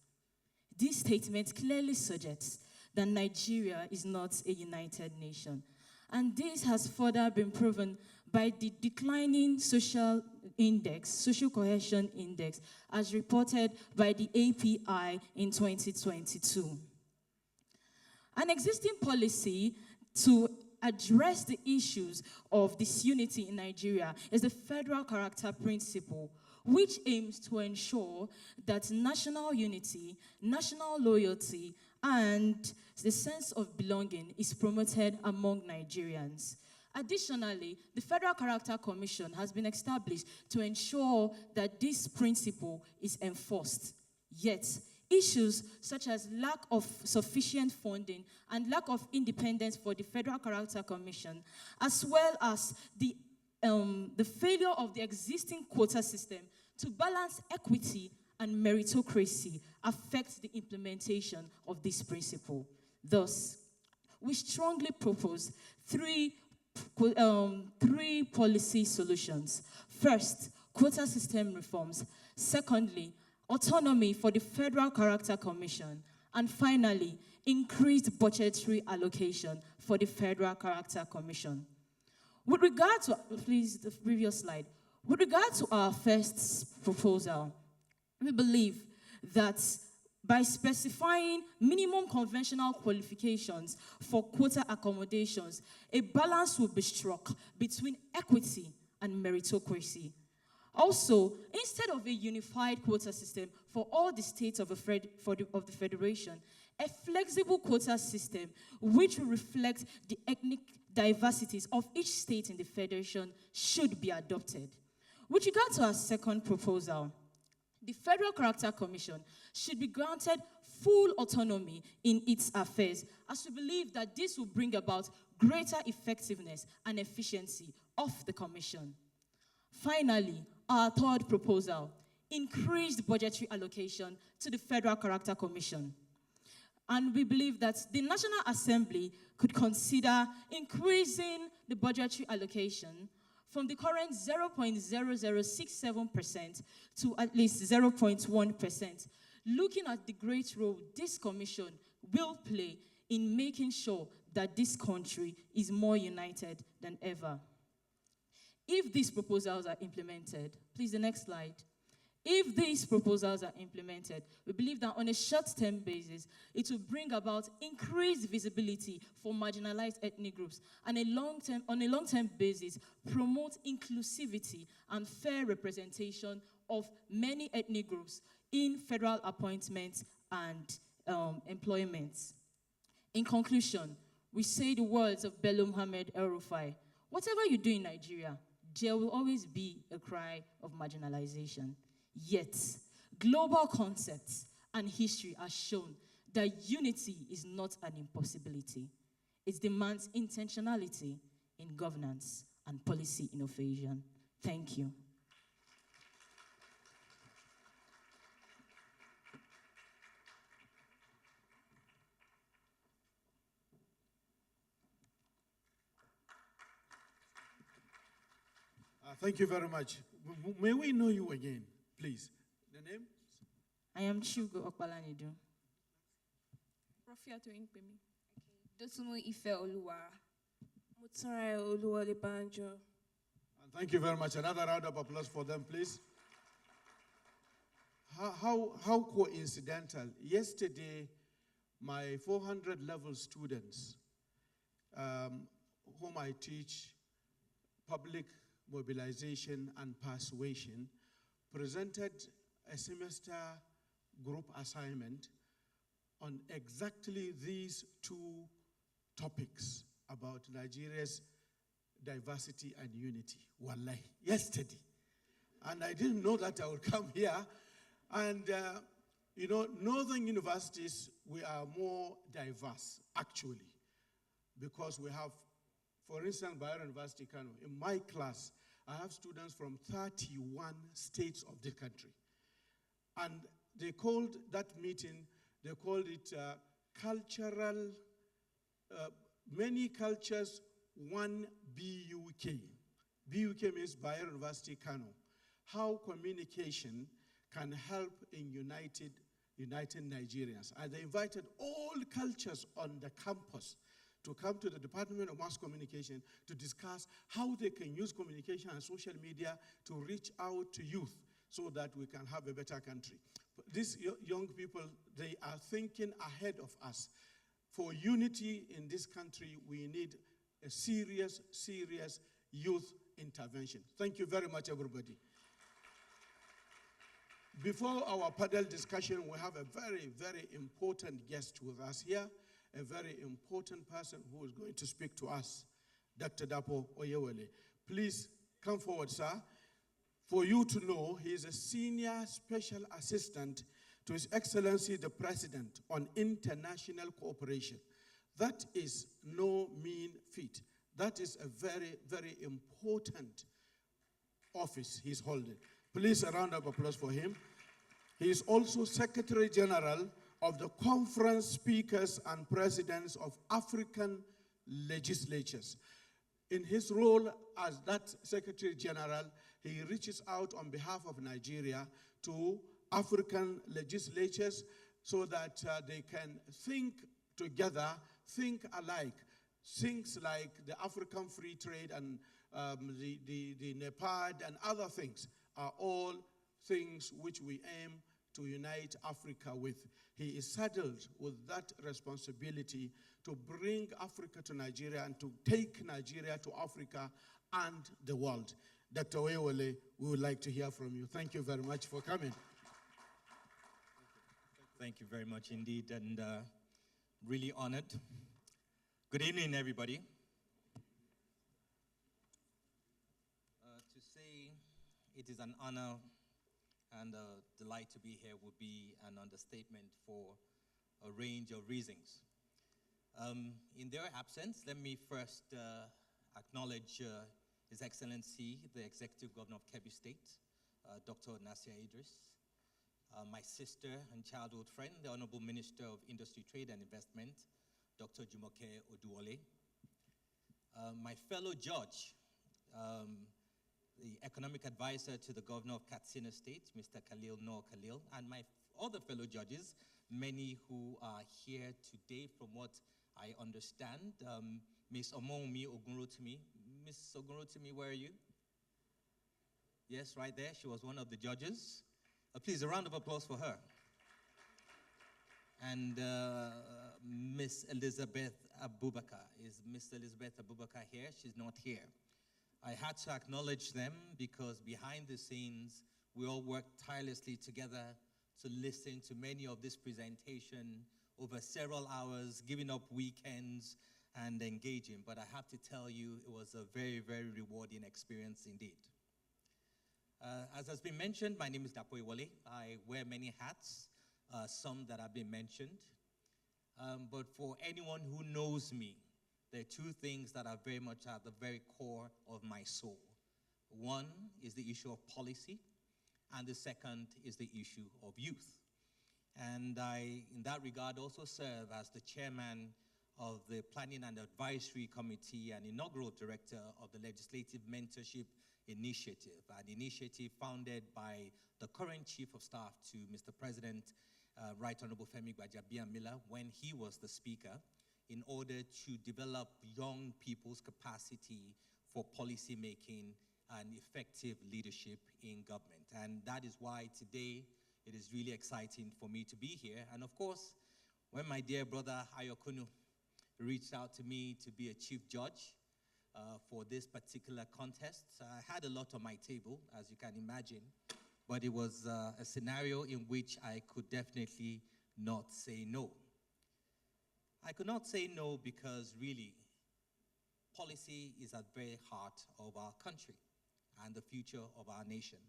This statement clearly suggests that Nigeria is not a united nation. And this has further been proven by the declining social cohesion index, as reported by the API in 2022. An existing policy to address the issues of disunity in Nigeria is the federal character principle, which aims to ensure that national unity, national loyalty, and the sense of belonging is promoted among Nigerians. Additionally, the Federal Character Commission has been established to ensure that this principle is enforced. Yet, issues such as lack of sufficient funding and lack of independence for the Federal Character Commission, as well as the failure of the existing quota system to balance equity and meritocracy, affect the implementation of this principle. Thus, we strongly propose three policy solutions. First, quota system reforms. Secondly, autonomy for the Federal Character Commission. And finally, increased budgetary allocation for the Federal Character Commission. With regard to, please, the previous slide. With regard to our first proposal, we believe that by specifying minimum conventional qualifications for quota accommodations, a balance will be struck between equity and meritocracy. Also, instead of a unified quota system for all the states of the Federation, a flexible quota system which will reflect the ethnic diversities of each state in the Federation should be adopted. With regard to our second proposal, the Federal Character Commission should be granted full autonomy in its affairs, as we believe that this will bring about greater effectiveness and efficiency of the Commission. Finally, our third proposal, increased budgetary allocation to the Federal Character Commission. And we believe that the National Assembly could consider increasing the budgetary allocation from the current 0.0067% to at least 0.1%, looking at the great role this commission will play in making sure that this country is more united than ever. If these proposals are implemented, please, the next slide. If these proposals are implemented, we believe that on a short-term basis, it will bring about increased visibility for marginalized ethnic groups, and on a long-term basis, promote inclusivity and fair representation of many ethnic groups in federal appointments and employments. In conclusion, we say the words of Bello Muhammad El-Rufai: whatever you do in Nigeria, there will always be a cry of marginalization. Yet, global concepts and history have shown that unity is not an impossibility. It demands intentionality in governance and policy innovation. Thank you. Thank you very much. May we know you again, please? The name? I am Chugo Okbalanidu. Rofia Toinkpemi. Dosumu Ife Oluwa. Mutsarai Oluwale Banjo. And thank you very much. Another round of applause for them, please. How coincidental. Yesterday, my 400 level students, whom I teach public mobilization and persuasion, presented a semester group assignment on exactly these two topics about Nigeria's diversity and unity. Wallahi, yesterday. And I didn't know that I would come here. And, northern universities, we are more diverse, actually, because we have, for instance, Bayero University, Kano. In my class, I have students from 31 states of the country. And they called that meeting, they called it cultural Many cultures, one BUK. BUK means Bayer University Kano. How communication can help in uniting Nigerians. And they invited all cultures on the campus to come to the Department of Mass Communication to discuss how they can use communication and social media to reach out to youth so that we can have a better country. These young people, they are thinking ahead of us. For unity in this country, we need a serious, serious youth intervention. Thank you very much, everybody. Before our panel discussion, we have a very, very important guest with us here, a very important person who is going to speak to us, Dr. Dapo Oyewole. Please come forward, sir. For you to know, he is a senior special assistant to His Excellency the President on international cooperation. That is no mean feat. That is a very, very important office he's holding. Please, a round of applause for him. He is also Secretary General of the Conference Speakers and Presidents of African Legislatures. In his role as that Secretary General, he reaches out on behalf of Nigeria to African legislatures so that they can think together, think alike. Things like the African Free Trade and the NEPAD and other things are all things which we aim to unite Africa with. He is saddled with that responsibility to bring Africa to Nigeria and to take Nigeria to Africa and the world. Dr. Oyewole, we would like to hear from you. Thank you very much for coming. Thank you very much indeed, and really honored. Good evening, everybody. To say it is an honor and a delight to be here would be an understatement for a range of reasons. In their absence, let me first acknowledge His Excellency, the Executive Governor of Kebbi State, Dr. Nasir Idris, my sister and childhood friend, the Honorable Minister of Industry, Trade and Investment, Dr. Jumoke Oduwole, my fellow judge, the economic advisor to the governor of Katsina State, Mr. Khalil Noor Khalil, and my other fellow judges, many who are here today from what I understand. Ms. Omomi Ogunrotimi. Ms. Ogunrotimi, where are you? Yes, right there. She was one of the judges. Please, a round of applause for her. And Miss Elizabeth Abubakar. Is Miss Elizabeth Abubakar here? She's not here. I had to acknowledge them because behind the scenes, we all worked tirelessly together to listen to many of this presentation over several hours, giving up weekends and engaging. But I have to tell you, it was a very, very rewarding experience indeed. As has been mentioned, my name is Dapo Oyewole. I wear many hats, some that have been mentioned. But for anyone who knows me, there are two things that are very much at the very core of my soul. One is the issue of policy, and the second is the issue of youth. And I, in that regard, also serve as the chairman of the Planning and Advisory Committee and inaugural director of the Legislative Mentorship Initiative, an initiative founded by the current Chief of Staff to Mr. President, Right Honorable Femi Gbajabiamila, when he was the Speaker, in order to develop young people's capacity for policy making and effective leadership in government. And that is why today it is really exciting for me to be here. And of course, when my dear brother Ayokunu reached out to me to be a chief judge for this particular contest, I had a lot on my table, as you can imagine, but it was a scenario in which I could definitely not say no. I could not say no because really, policy is at the very heart of our country and the future of our nation.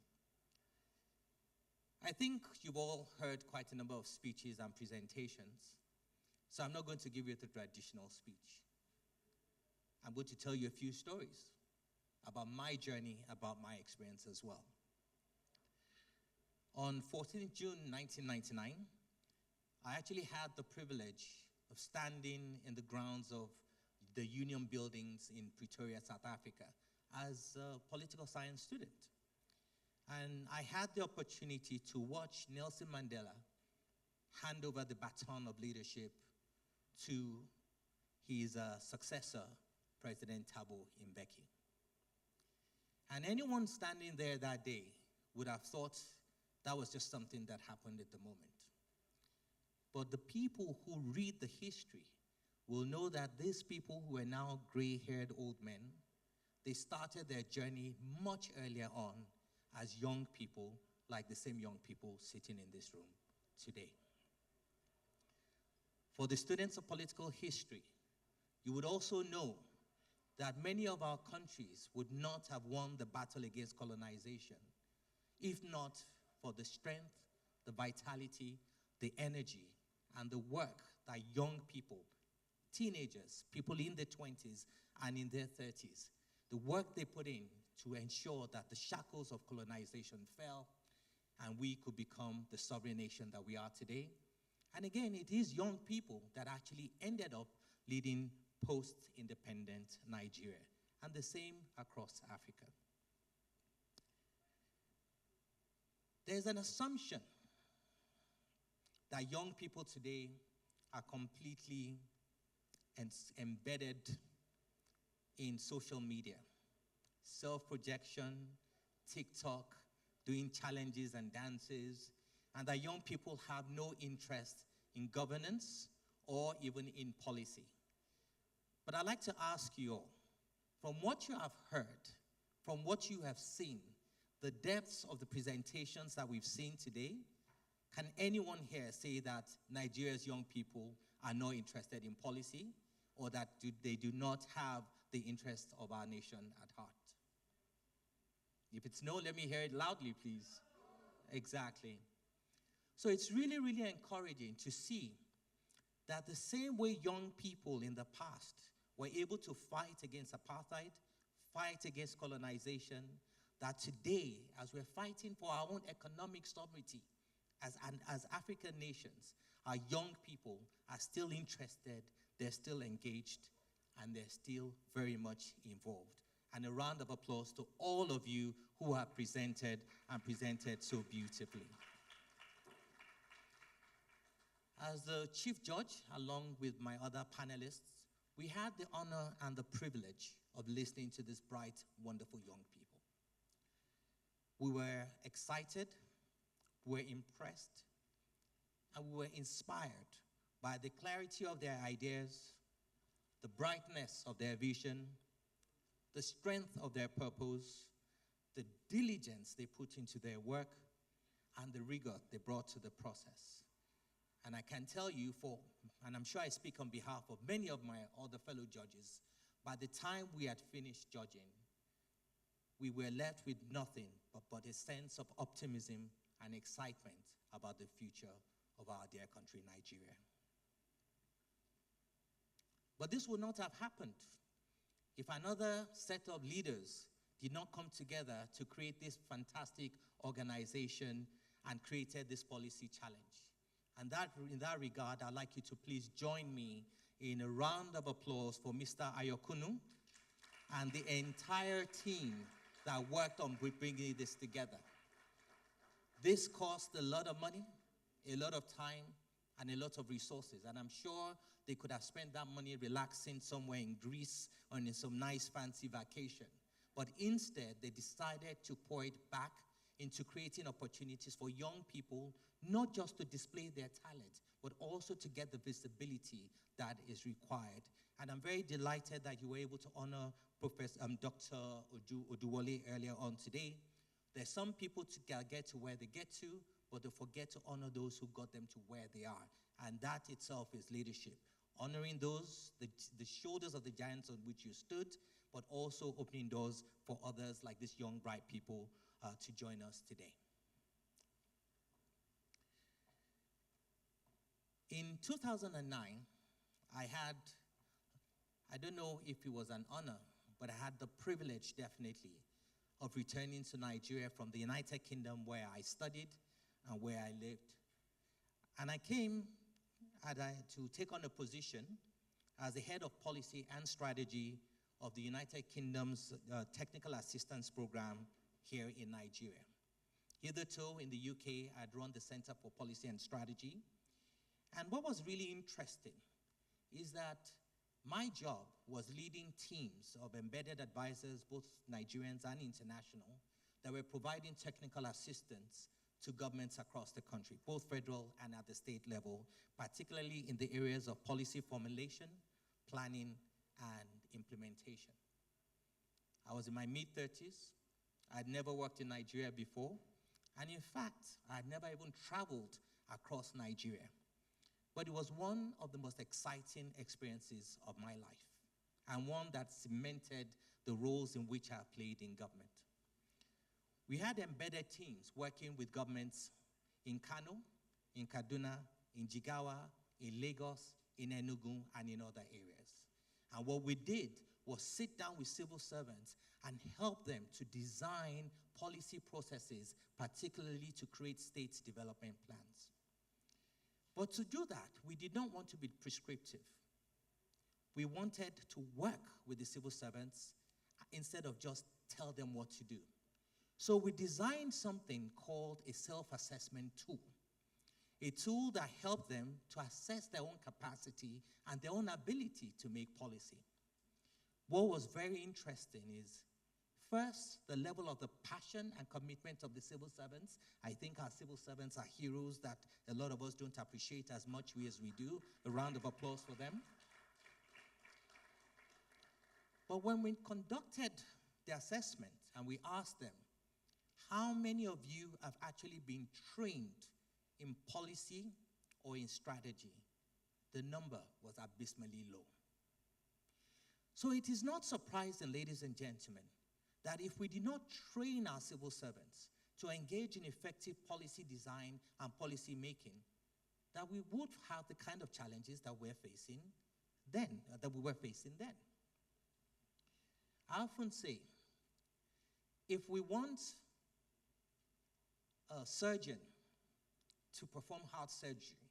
I think you've all heard quite a number of speeches and presentations, so I'm not going to give you the traditional speech. I'm going to tell you a few stories about my journey, about my experience as well. On 14th June 1999, I actually had the privilege of standing in the grounds of the union buildings in Pretoria, South Africa, as a political science student. And I had the opportunity to watch Nelson Mandela hand over the baton of leadership to his successor, President Thabo Mbeki. And anyone standing there that day would have thought that was just something that happened at the moment. But the people who read the history will know that these people who are now gray-haired old men, they started their journey much earlier on as young people, like the same young people sitting in this room today. For the students of political history, you would also know that many of our countries would not have won the battle against colonization if not for the strength, the vitality, the energy, and the work that young people, teenagers, people in their 20s and in their 30s, the work they put in to ensure that the shackles of colonization fell and we could become the sovereign nation that we are today. And again, it is young people that actually ended up leading post-independent Nigeria, and the same across Africa. There's an assumption that young people today are completely embedded in social media, self-projection, TikTok, doing challenges and dances, and that young people have no interest in governance or even in policy. But I'd like to ask you all, from what you have heard, from what you have seen, the depths of the presentations that we've seen today, can anyone here say that Nigeria's young people are not interested in policy, or that they do not have the interest of our nation at heart? If it's no, let me hear it loudly, please. Exactly. So it's really, really encouraging to see that the same way young people in the past were able to fight against apartheid, fight against colonization, that today, as we're fighting for our own economic sovereignty as African nations, our young people are still interested, they're still engaged, and they're still very much involved. And a round of applause to all of you who have presented and presented so beautifully. As the Chief Judge, along with my other panelists, we had the honor and the privilege of listening to these bright, wonderful young people. We were excited, we were impressed, and we were inspired by the clarity of their ideas, the brightness of their vision, the strength of their purpose, the diligence they put into their work, and the rigor they brought to the process. And I can tell you and I'm sure I speak on behalf of many of my other fellow judges, by the time we had finished judging, we were left with nothing but a sense of optimism and excitement about the future of our dear country, Nigeria. But this would not have happened if another set of leaders did not come together to create this fantastic organization and created this policy challenge. And in that regard, I'd like you to please join me in a round of applause for Mr. Ayokunu and the entire team that worked on bringing this together. This cost a lot of money, a lot of time, and a lot of resources. And I'm sure they could have spent that money relaxing somewhere in Greece or in some nice fancy vacation. But instead, they decided to pour it back into creating opportunities for young people, not just to display their talent, but also to get the visibility that is required. And I'm very delighted that you were able to honor Dr. Oduwole earlier on today. There's some people to get to where they get to, but they forget to honor those who got them to where they are. And that itself is leadership. Honoring those, the shoulders of the giants on which you stood, but also opening doors for others like these young, bright people to join us today. In 2009, I don't know if it was an honor, but I had the privilege, definitely, of returning to Nigeria from the United Kingdom, where I studied and where I lived. And I came to take on a position as the head of policy and strategy of the United Kingdom's Technical Assistance Program here in Nigeria. Hitherto, in the UK, I'd run the Center for Policy and Strategy. And what was really interesting is that my job was leading teams of embedded advisors, both Nigerians and international, that were providing technical assistance to governments across the country, both federal and at the state level, particularly in the areas of policy formulation, planning, and implementation. I was in my mid-30s. I'd never worked in Nigeria before. And in fact, I'd never even traveled across Nigeria. But it was one of the most exciting experiences of my life, and one that cemented the roles in which I played in government. We had embedded teams working with governments in Kano, in Kaduna, in Jigawa, in Lagos, in Enugu, and in other areas. And what we did was sit down with civil servants and help them to design policy processes, particularly to create state development plans. But to do that, we did not want to be prescriptive. We wanted to work with the civil servants instead of just tell them what to do. So we designed something called a self-assessment tool, a tool that helped them to assess their own capacity and their own ability to make policy. What was very interesting is, first, the level of the passion and commitment of the civil servants. I think our civil servants are heroes that a lot of us don't appreciate as much as we do. A round of applause for them. But when we conducted the assessment and we asked them, how many of you have actually been trained in policy or in strategy? The number was abysmally low. So it is not surprising, ladies and gentlemen, that if we did not train our civil servants to engage in effective policy design and policy making, that we would have the kind of challenges that we were facing then. I often say, if we want a surgeon to perform heart surgery,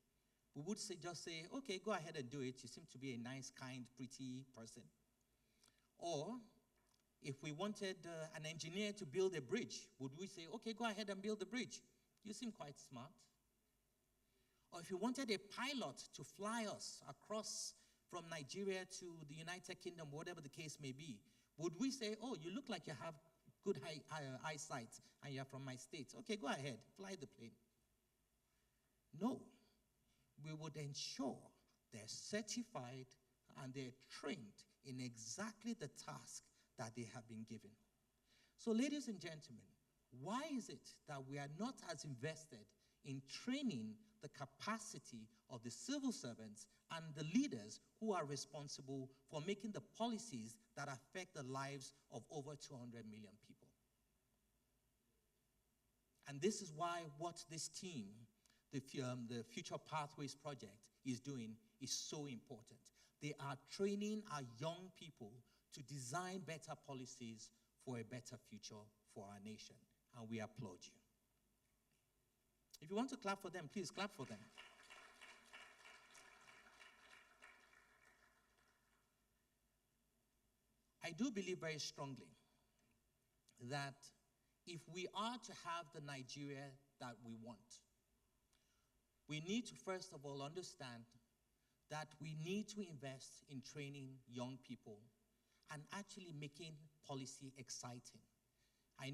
we would just say, okay, go ahead and do it. You seem to be a nice, kind, pretty person. Or if we wanted an engineer to build a bridge, would we say, okay, go ahead and build the bridge? You seem quite smart. Or if you wanted a pilot to fly us across from Nigeria to the United Kingdom, whatever the case may be, would we say, oh, you look like you have good eyesight and you're from my state. Okay, go ahead, fly the plane. No. We would ensure they're certified and they're trained in exactly the task that they have been given. So, ladies and gentlemen, why is it that we are not as invested in training the capacity of the civil servants and the leaders who are responsible for making the policies that affect the lives of over 200 million people? And this is why what this team, the Future Pathways Project, is doing is so important. They are training our young people to design better policies for a better future for our nation. And we applaud you. If you want to clap for them, please clap for them. I do believe very strongly that if we are to have the Nigeria that we want, we need to first of all understand that we need to invest in training young people and actually making policy exciting. I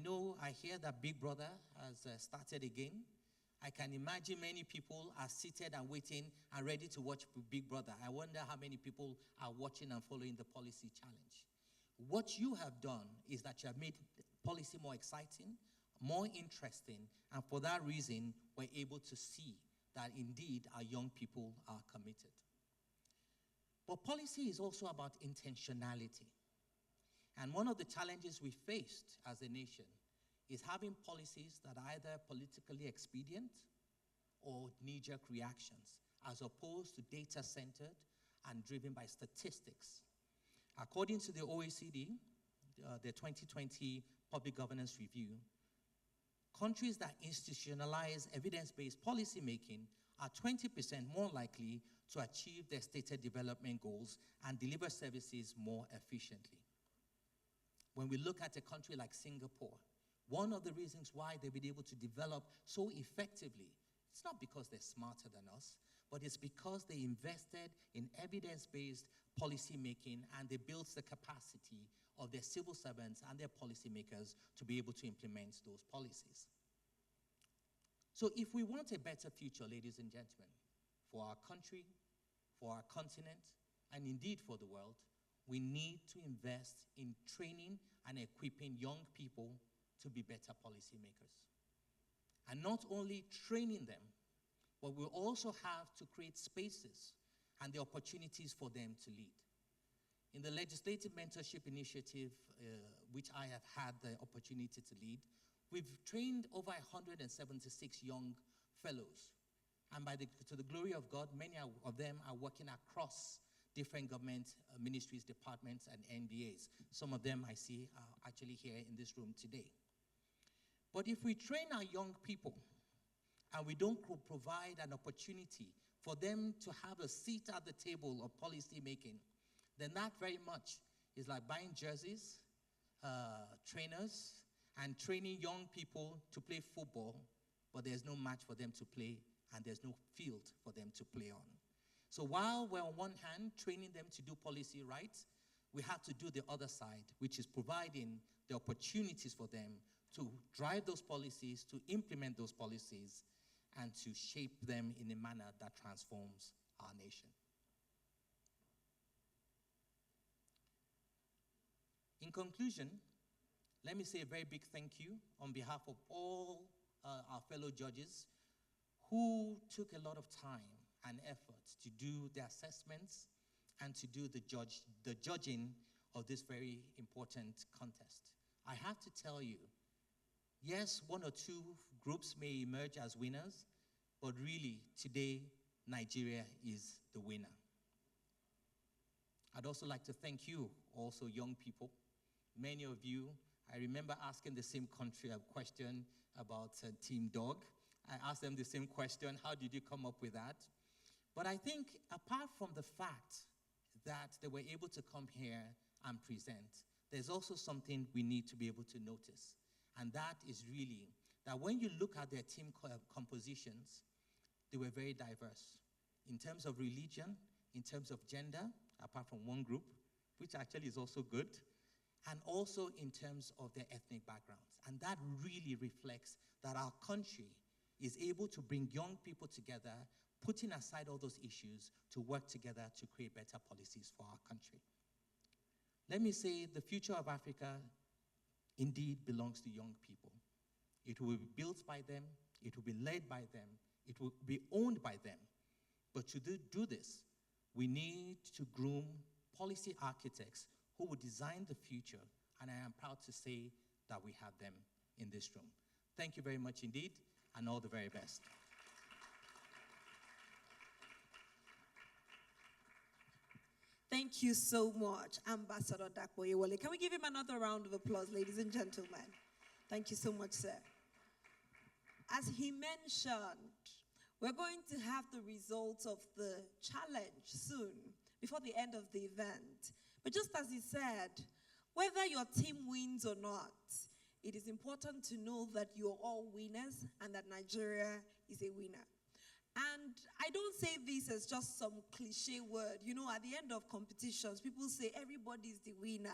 hear that Big Brother has started again. I can imagine many people are seated and waiting and ready to watch Big Brother. I wonder how many people are watching and following the policy challenge. What you have done is that you have made policy more exciting, more interesting, and for that reason, we're able to see that indeed our young people are committed. But policy is also about intentionality. And one of the challenges we faced as a nation is having policies that are either politically expedient or knee-jerk reactions, as opposed to data-centered and driven by statistics. According to the OECD, the 2020 Public Governance Review, countries that institutionalize evidence-based policymaking are 20% more likely to achieve their stated development goals and deliver services more efficiently. When we look at a country like Singapore, one of the reasons why they've been able to develop so effectively, it's not because they're smarter than us, but it's because they invested in evidence-based policy making, and they built the capacity of their civil servants and their policymakers to be able to implement those policies. So if we want a better future, ladies and gentlemen, for our country, for our continent, and indeed for the world, we need to invest in training and equipping young people to be better policymakers. And not only training them, but we also have to create spaces and the opportunities for them to lead. In the Legislative Mentorship Initiative, which I have had the opportunity to lead, we've trained over 176 young fellows. And to the glory of God, many of them are working across different government ministries, departments, and NDAs. Some of them I see are actually here in this room today. But if we train our young people and we don't provide an opportunity for them to have a seat at the table of policy making, then that very much is like buying jerseys, trainers, and training young people to play football, but there's no match for them to play and there's no field for them to play on. So while we're on one hand training them to do policy right, we have to do the other side, which is providing the opportunities for them to drive those policies, to implement those policies, and to shape them in a manner that transforms our nation. In conclusion, let me say a very big thank you on behalf of all our fellow judges who took a lot of time and effort to do the assessments and to do the judging of this very important contest. I have to tell you, yes, one or two groups may emerge as winners, but really today, Nigeria is the winner. I'd also like to thank you, also young people. Many of you, I remember asking the same country a question about Team Dog. I asked them the same question, how did you come up with that? But I think apart from the fact that they were able to come here and present, there's also something we need to be able to notice. And that is really that when you look at their team compositions, they were very diverse in terms of religion, in terms of gender, apart from one group, which actually is also good, and also in terms of their ethnic backgrounds. And that really reflects that our country is able to bring young people together, putting aside all those issues to work together to create better policies for our country. Let me say the future of Africa indeed belongs to young people. It will be built by them, it will be led by them, it will be owned by them. But to do this, we need to groom policy architects who will design the future, and I am proud to say that we have them in this room. Thank you very much indeed, and all the very best. Thank you so much, Ambassador Dakboyewole. Can we give him another round of applause, ladies and gentlemen? Thank you so much, sir. As he mentioned, we're going to have the results of the challenge soon, before the end of the event. But just as he said, whether your team wins or not, it is important to know that you're all winners and that Nigeria is a winner. And I don't say this as just some cliche word. You know, at the end of competitions, people say everybody's the winner.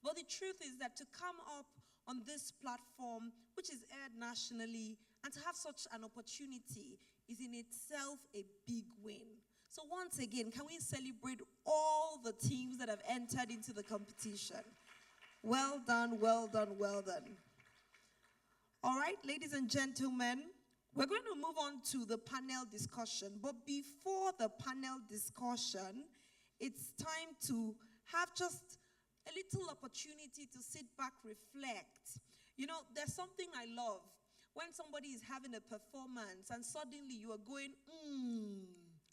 But the truth is that to come up on this platform, which is aired nationally, and to have such an opportunity is in itself a big win. So once again, can we celebrate all the teams that have entered into the competition? Well done, well done, well done. All right, ladies and gentlemen, we're going to move on to the panel discussion. But before the panel discussion, it's time to have just a little opportunity to sit back, reflect. You know, there's something I love when somebody is having a performance and suddenly you are going,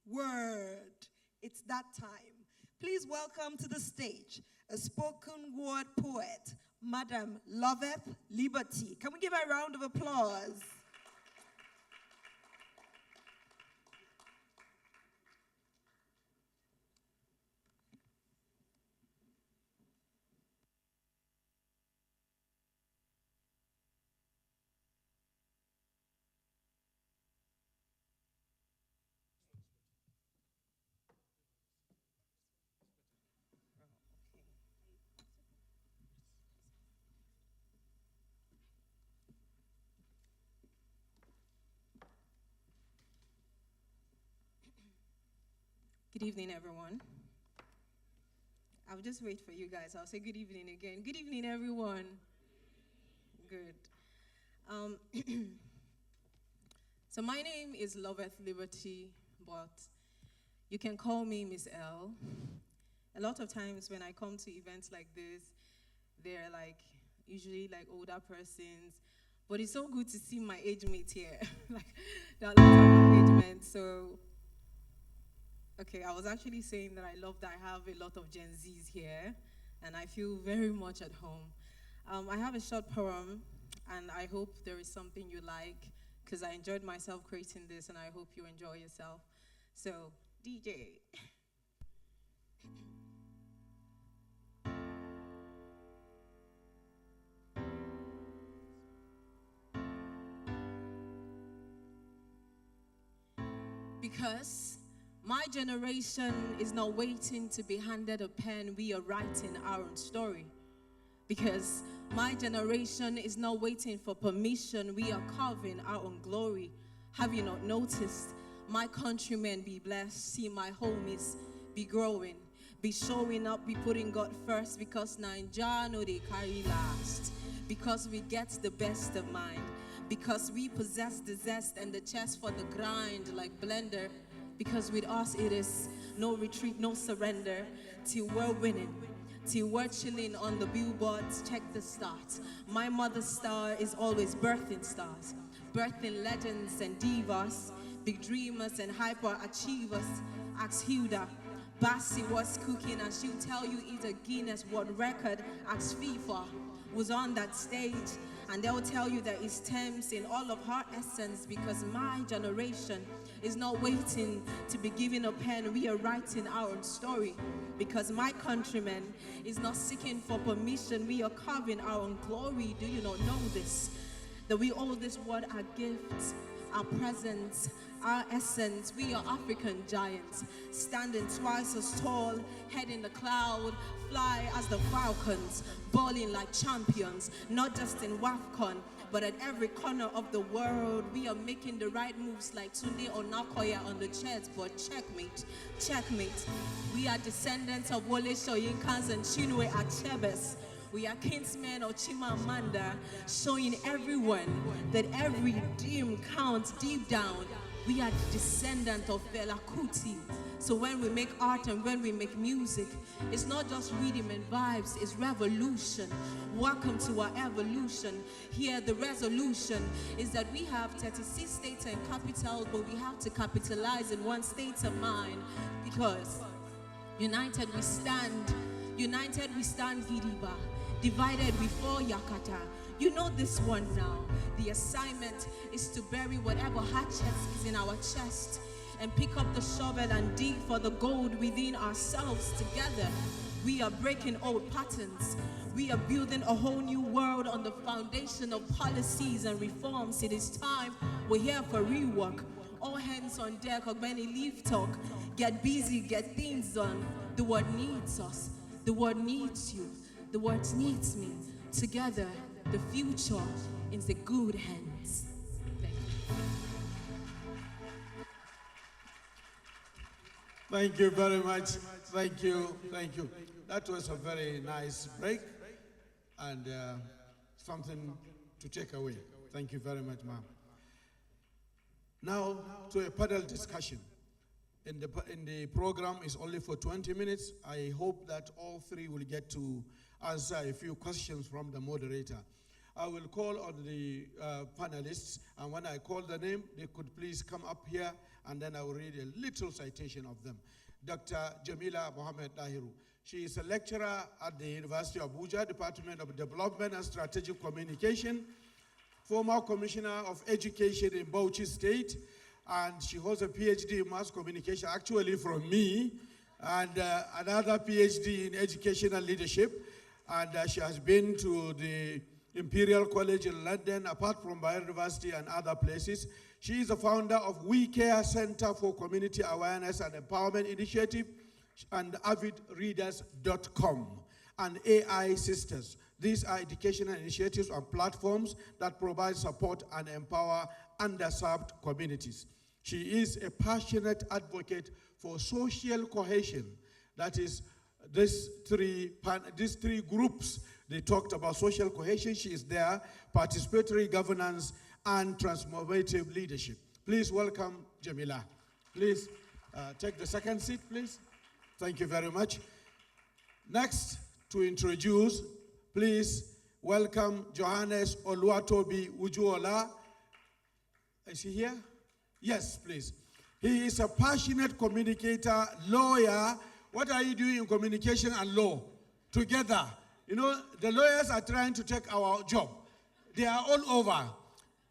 word. It's that time. Please welcome to the stage a spoken word poet, Madam Loveth Liberty. Can we give her a round of applause? Good evening, everyone. I'll just wait for you guys. I'll say good evening again. Good evening, everyone. Good. So my name is Loveth Liberty, but you can call me Miss L. A lot of times when I come to events like this, they're like usually like older persons, but it's so good to see my age mates here. Like there are lots of my age mates. So okay, I was actually saying that I love that I have a lot of Gen Zs here, and I feel very much at home. I have a short poem, and I hope there is something you like, because I enjoyed myself creating this, and I hope you enjoy yourself. So, DJ. Because my generation is not waiting to be handed a pen, we are writing our own story. Because my generation is not waiting for permission, we are carving our own glory. Have you not noticed? My countrymen be blessed, see my homies be growing, be showing up, be putting God first, because Naija no they carry last. Because we get the best of mind. Because we possess the zest and the chest for the grind like blender. Because with us it is no retreat, no surrender, till we're winning, till we're chilling on the billboards. Check the stats. My mother's star is always birthing stars, birthing legends and divas, big dreamers and hyper achievers. Ask Hilda, Bassi was cooking and she'll tell you it's a Guinness World Record. Ask FIFA, was on that stage, and they'll tell you that it's Thames in all of her essence. Because my generation is not waiting to be given a pen, we are writing our own story. Because my countrymen is not seeking for permission, we are carving our own glory. Do you not know this? That we owe this world our gifts, our presence, our essence. We are African giants, standing twice as tall, head in the cloud, fly as the falcons, balling like champions, not just in WAFCON, but at every corner of the world. We are making the right moves like Tunde Onakoya on the chessboard. Checkmate, checkmate. We are descendants of Wole Soyinkans and Chinwe Achebes. We are kinsmen of Chimamanda, showing everyone that every dream counts deep down. We are the descendant of Fela Kuti. So when we make art and when we make music, it's not just rhythm and vibes, it's revolution. Welcome to our evolution. Here the resolution is that we have 36 states and capitals, but we have to capitalize in one state of mind. Because united we stand Gidiba. Divided we fall Yakata. You know this one now. The assignment is to bury whatever hatchet is in our chest and pick up the shovel and dig for the gold within ourselves. Together, we are breaking old patterns. We are building a whole new world on the foundation of policies and reforms. It is time. We're here for rework. All hands on deck. Ogbeni, leave talk. Get busy, get things done. The world needs us. The world needs you. The world needs me. Together, the future is in good hands. Thank you. Thank you very much. Thank you. Thank you. That was a very nice break and something to take away. Thank you very much, ma'am. Now to a panel discussion. In the program is only for 20 minutes. I hope that all three will get to answer a few questions from the moderator. I will call on the panelists, and when I call the name, they could please come up here, and then I will read a little citation of them. Dr. Jamila Mohammed Dahiru. She is a lecturer at the University of Abuja, Department of Development and Strategic Communication, former Commissioner of Education in Bauchi State, and she holds a PhD in Mass Communication, actually from me, and another PhD in Educational Leadership. And she has been to the Imperial College in London, apart from Bayero University and other places. She is the founder of We Care Center for Community Awareness and Empowerment Initiative and avidreaders.com and AI Sisters. These are educational initiatives and platforms that provide support and empower underserved communities. She is a passionate advocate for social cohesion. That is, these three groups, they talked about social cohesion. She is there, participatory governance, and transformative leadership. Please welcome Jamila. Please take the second seat, please. Thank you very much. Next, to introduce, please welcome Johannes Oluwatobi Ujuola. Is he here? Yes, please. He is a passionate communicator, lawyer. What are you doing in communication and law together? You know, the lawyers are trying to take our job. They are all over.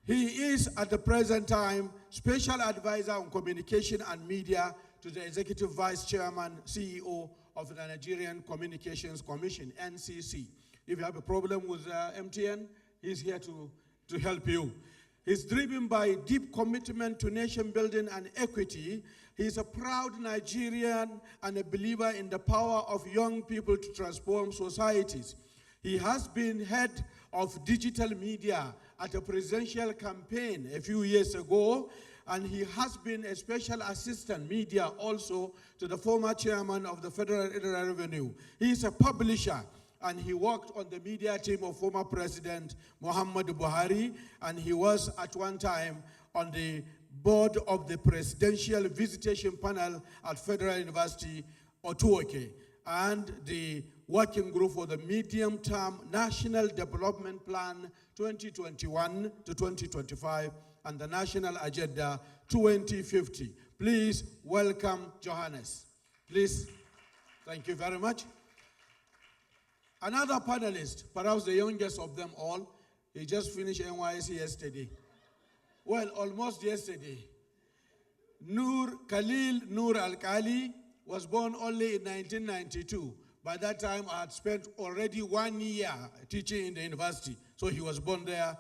He is, at the present time, special advisor on communication and media to the Executive Vice Chairman, CEO of the Nigerian Communications Commission, NCC. If you have a problem with MTN, he's here to help you. He's driven by deep commitment to nation building and equity. He's a proud Nigerian and a believer in the power of young people to transform societies. He has been head of digital media at a presidential campaign a few years ago, and he has been a special assistant media also to the former chairman of the Federal Inland Revenue. He is a publisher, and he worked on the media team of former President Muhammadu Buhari, and he was at one time on the board of the Presidential Visitation Panel at Federal University, Otuoke, and the working group for the medium-term National Development Plan 2021 to 2025 and the National Agenda 2050. Please welcome Johannes. Please. Thank you very much. Another panelist, perhaps the youngest of them all, he just finished NYSC yesterday. Well, almost yesterday. Khalil Nur Al-Kali was born only in 1992. By that time, I had spent already 1 year teaching in the university. So he was born there.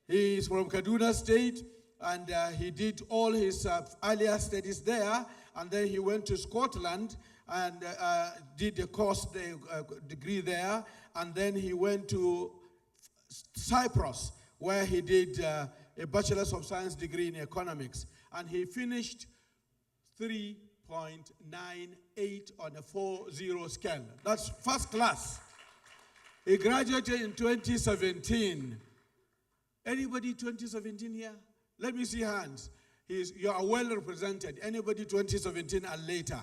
He is from Kaduna State, and he did all his earlier studies there. And then he went to Scotland and did a course, degree there. And then he went to Cyprus, where he did a Bachelor's of Science degree in economics. And he finished 3.98 on a 4.0 scale. That's first class. He graduated in 2017. Anybody 2017 here? Let me see hands. You are well represented. Anybody 2017 and later?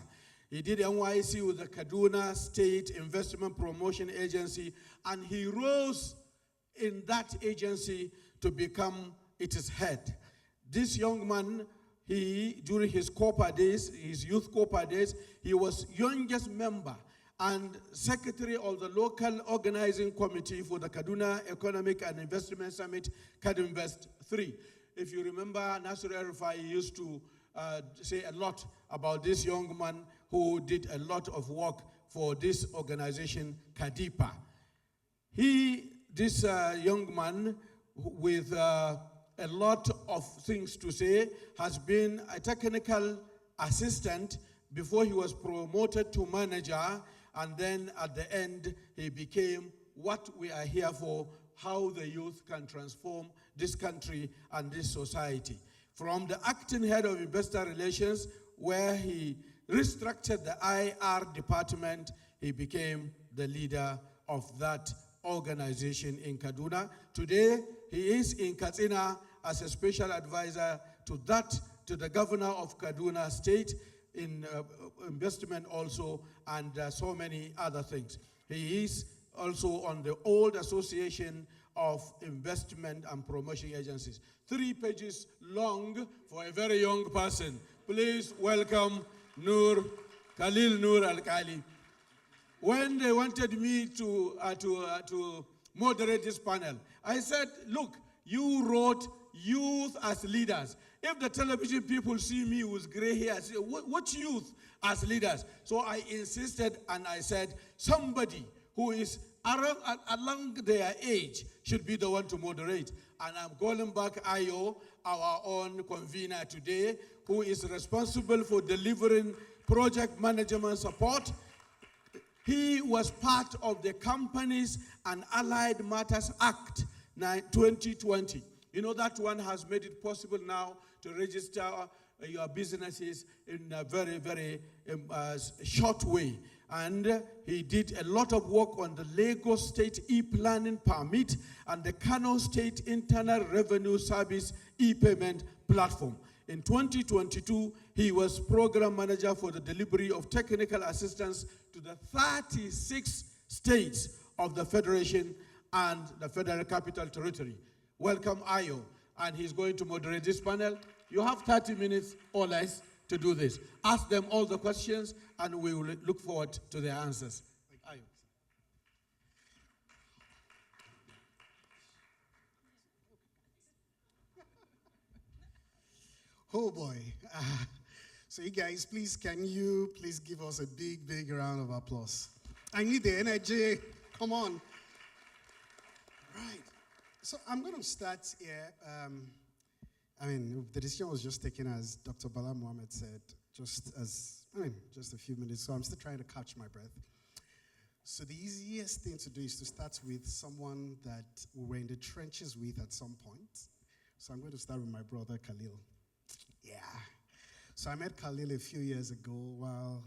He did NYSC with the Kaduna State Investment Promotion Agency, and he rose in that agency to become its head. This young man, during his Copa days, his youth Copa days, he was youngest member and secretary of the local organizing committee for the Kaduna Economic and Investment Summit, Kadinvest 3. If you remember, Nasir El-Rufai used to say a lot about this young man who did a lot of work for this organization, Kadipa. This young man with a lot of things to say, has been a technical assistant before he was promoted to manager, and then at the end, he became what we are here for, how the youth can transform this country and this society. From the acting head of investor relations, where he restructured the IR department, he became the leader of that organization in Kaduna. Today, he is in Katsina as a special advisor to the governor of Kaduna State in investment also, and so many other things. He is also on the old Association of Investment and Promotion Agencies. 3 pages long for a very young person. Please welcome Khalil Nur Al-Kali. When they wanted me to moderate this panel, I said, look, you wrote youth as leaders. If the television people see me with gray hair, say, what youth as leaders? So I insisted and I said, somebody who is along their age should be the one to moderate. And I'm calling back Ayo, our own convener today, who is responsible for delivering project management support. He was part of the Companies and Allied Matters Act 2020. You know, that one has made it possible now to register your businesses in a very, very short way. And he did a lot of work on the Lagos State e-planning permit and the Kano State Internal Revenue Service e-payment platform. In 2022, he was program manager for the delivery of technical assistance to the 36 states of the Federation and the Federal Capital Territory. Welcome, Ayo, and he's going to moderate this panel. You have 30 minutes or less to do this. Ask them all the questions, and we will look forward to their answers. Ayo. Oh boy. So you guys, please, can you please give us a big, big round of applause? I need the energy. Come on. Right. So I'm going to start here. The decision was just taken, as Dr. Bala Mohammed said, just a few minutes. So I'm still trying to catch my breath. So the easiest thing to do is to start with someone that we were in the trenches with at some point. So I'm going to start with my brother Khalil. Yeah. So I met Khalil a few years ago while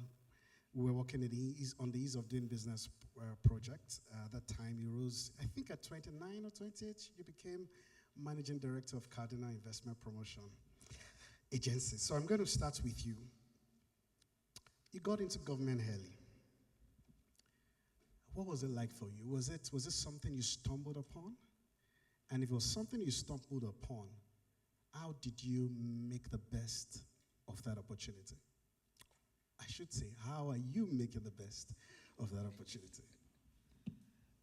we were working on the Ease of Doing Business project. At that time, he rose, I think at 29 or 28, you became Managing Director of Cardinal Investment Promotion Agency. So I'm going to start with you. You got into government early. What was it like for you? Was it something you stumbled upon? And if it was something you stumbled upon, how did you make the best of that opportunity? I should say, how are you making the best of that opportunity?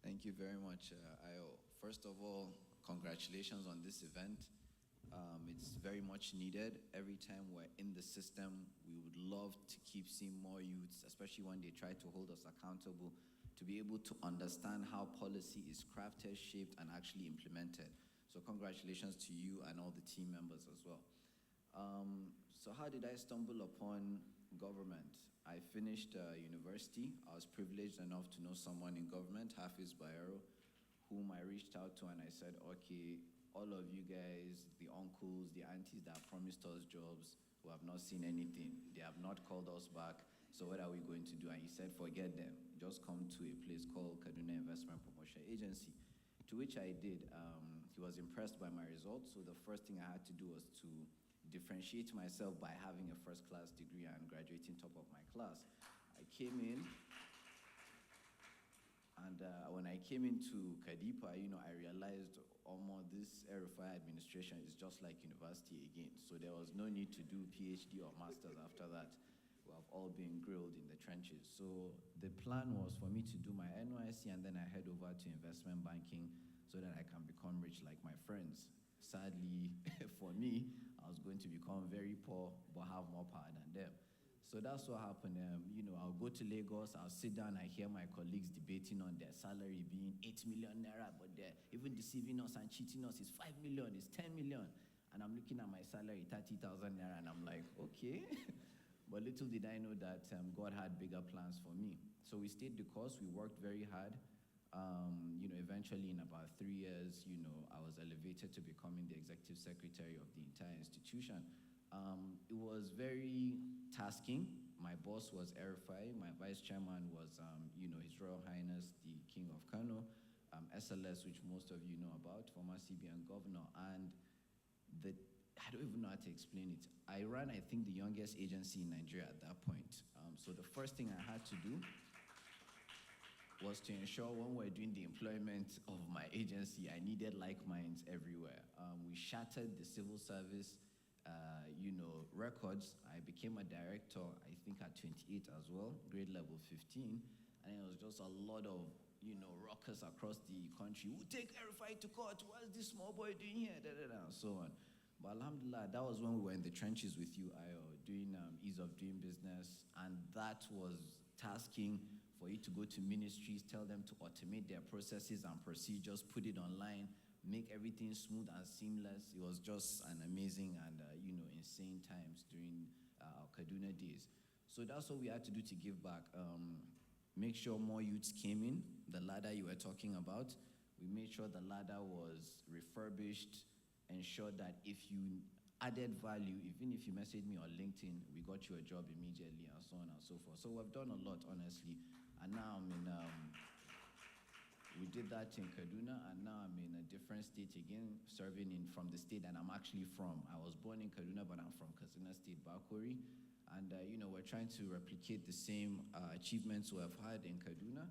Thank you very much, Ayo. First of all, congratulations on this event. It's very much needed. Every time we're in the system, we would love to keep seeing more youths, especially when they try to hold us accountable, to be able to understand how policy is crafted, shaped, and actually implemented. So congratulations to you and all the team members as well. So how did I stumble upon government? I finished university. I was privileged enough to know someone in government, Hafiz Bayero, whom I reached out to, and I said, okay, all of you guys, the uncles, the aunties that promised us jobs, who have not seen anything, they have not called us back, so what are we going to do? And he said, forget them, just come to a place called Kaduna Investment Promotion Agency, to which I did. He was impressed by my results, so the first thing I had to do was to differentiate myself by having a first-class degree and graduating top of my class. I came in, and when I came into Kadipa, I realized almost this RFI administration is just like university again. So there was no need to do PhD or master's after that. We have all been grilled in the trenches. So the plan was for me to do my NYSC and then I head over to investment banking so that I can become rich like my friends. Sadly, for me, I was going to become very poor but have more power than them. So that's what happened. I'll go to Lagos, I'll sit down, I hear my colleagues debating on their salary being 8 million naira, but they're even deceiving us and cheating us. It's 5 million, it's 10 million. And I'm looking at my salary, 30,000 naira, and I'm like, okay. But little did I know that God had bigger plans for me. So we stayed the course, we worked very hard. Eventually in about 3 years, I was elevated to becoming the executive secretary of the entire institution. It was very tasking. My boss was RFI. My vice chairman was, His Royal Highness, the King of Kano, SLS, which most of you know about, former CBN governor. And I don't even know how to explain it. I ran, I think, the youngest agency in Nigeria at that point. So the first thing I had to do was to ensure when we're doing the employment of my agency, I needed like minds everywhere. We shattered the civil service records. I became a director, I think at 28 as well, grade level 15, and it was just a lot of, rockers across the country. We'll take RFI to court, what's this small boy doing here, and so on. But alhamdulillah, that was when we were in the trenches with you, Ayo, doing Ease of Doing Business, and that was tasking for you to go to ministries, tell them to automate their processes and procedures, put it online, make everything smooth and seamless. It was just an amazing and insane times during our Kaduna days. So that's what we had to do to give back. Make sure more youths came in. The ladder you were talking about, we made sure the ladder was refurbished, ensured that if you added value. Even if you message me on LinkedIn, we got you a job immediately, and so on and so forth. So we've done a lot, honestly. And now I'm in, we did that in Kaduna, and now I'm in a different state again, serving from the state that I'm actually from. I was born in Kaduna, but I'm from Katsina State, Bakori. And, we're trying to replicate the same achievements we have had in Kaduna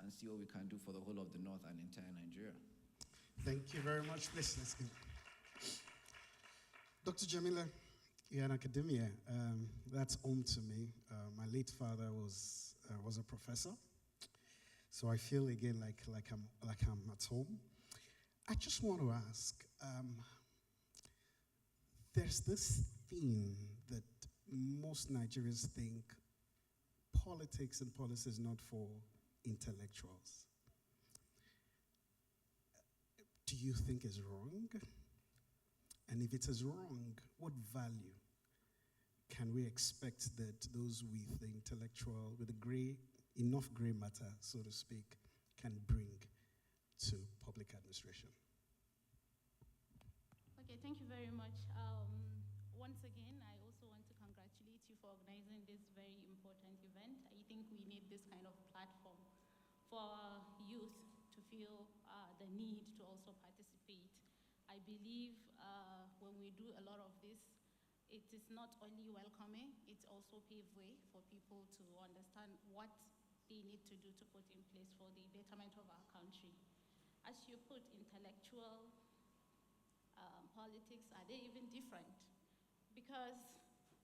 and see what we can do for the whole of the North and entire Nigeria. Thank you very much. Let's go. Dr. Jamila, you're an academia. That's home to me. My late father was a professor. So I feel again like I'm at home. I just want to ask, there's this thing that most Nigerians think politics and policy is not for intellectuals. Do you think it's wrong? And if it is wrong, what value can we expect that those with the intellectual, with the enough gray matter, so to speak, can bring to public administration? Okay, thank you very much. Once again, I also want to congratulate you for organizing this very important event. I think we need this kind of platform for youth to feel the need to also participate. I believe when we do a lot of this, it is not only welcoming, it also paves way for people to understand what they need to do to put in place for the betterment of our country. As you put, intellectual politics, are they even different? Because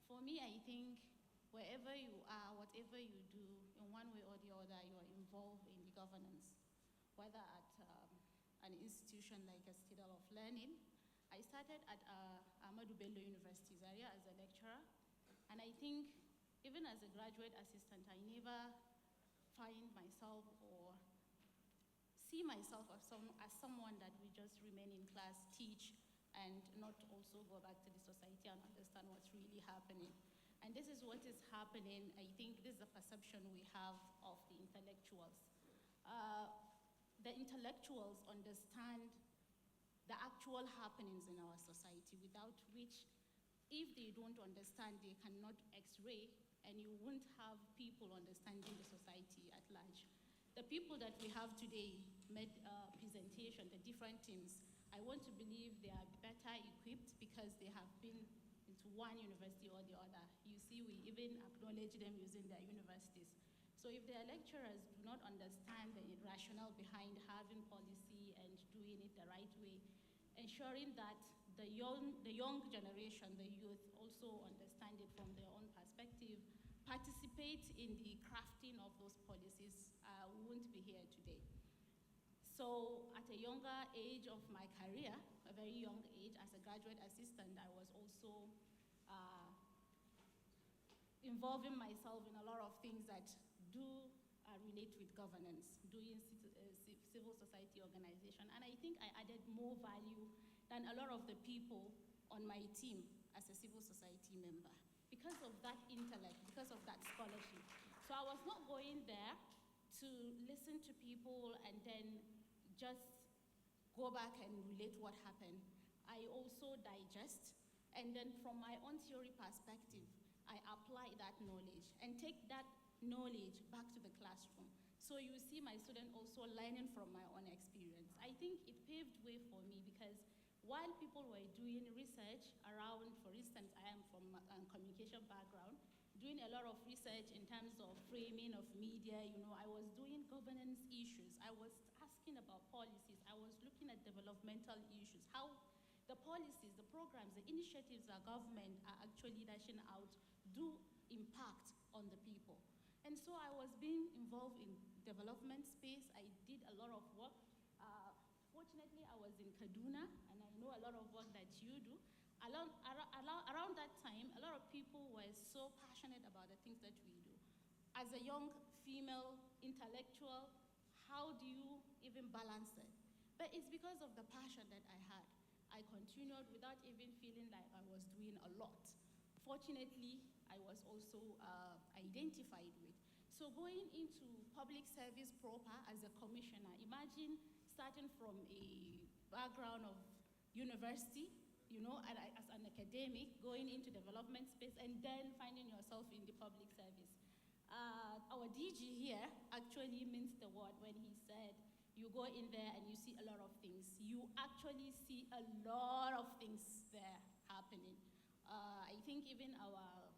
for me, I think wherever you are, whatever you do, in one way or the other, you are involved in the governance, whether at an institution like a Citadel of Learning. I started at Ahmadu Bello University, Zaria, as a lecturer, and I think even as a graduate assistant, I never find myself or see myself as someone that will just remain in class, teach, and not also go back to the society and understand what's really happening. And this is what is happening. I think this is a perception we have of the intellectuals. The intellectuals understand the actual happenings in our society, without which, if they don't understand, they cannot x-ray, and you won't have people understanding the society at large. The people that we have today made a presentation, the different teams, I want to believe they are better equipped because they have been into one university or the other. You see, we even acknowledge them using their universities. So if their lecturers do not understand the rationale behind having policy and doing it the right way, ensuring that the young generation, the youth, also understand it from their own perspective, participate in the crafting of those policies, we won't be here today. So at a younger age of my career, a very young age, as a graduate assistant, I was also involving myself in a lot of things that do relate with governance, doing civil society organization. And I think I added more value than a lot of the people on my team as a civil society member because of that intellect, because of that scholarship. So I was not going there to listen to people and then just go back and relate what happened. I also digest, and then from my own theory perspective, I apply that knowledge and take that knowledge back to the classroom. So you see my student also learning from my own experience. I think it paved way for me because while people were doing research around, for instance, I am from a communication background, doing a lot of research in terms of framing of media, I was doing governance issues. I was asking about policies. I was looking at developmental issues, how the policies, the programs, the initiatives our government are actually dashing out do impact on the people. And so I was being involved in development space. I did a lot of work. Fortunately, I was in Kaduna, and I know a lot of work that you do. Around that time, a lot of people were so passionate about the things that we do. As a young female intellectual, how do you even balance it? But it's because of the passion that I had. I continued without even feeling like I was doing a lot. Fortunately, I was also identified with. So going into public service proper as a commissioner, imagine starting from a background of university, as an academic, going into development space and then finding yourself in the public service. Our DG here actually means the word when he said, you go in there and you see a lot of things. You actually see a lot of things there happening. I think even our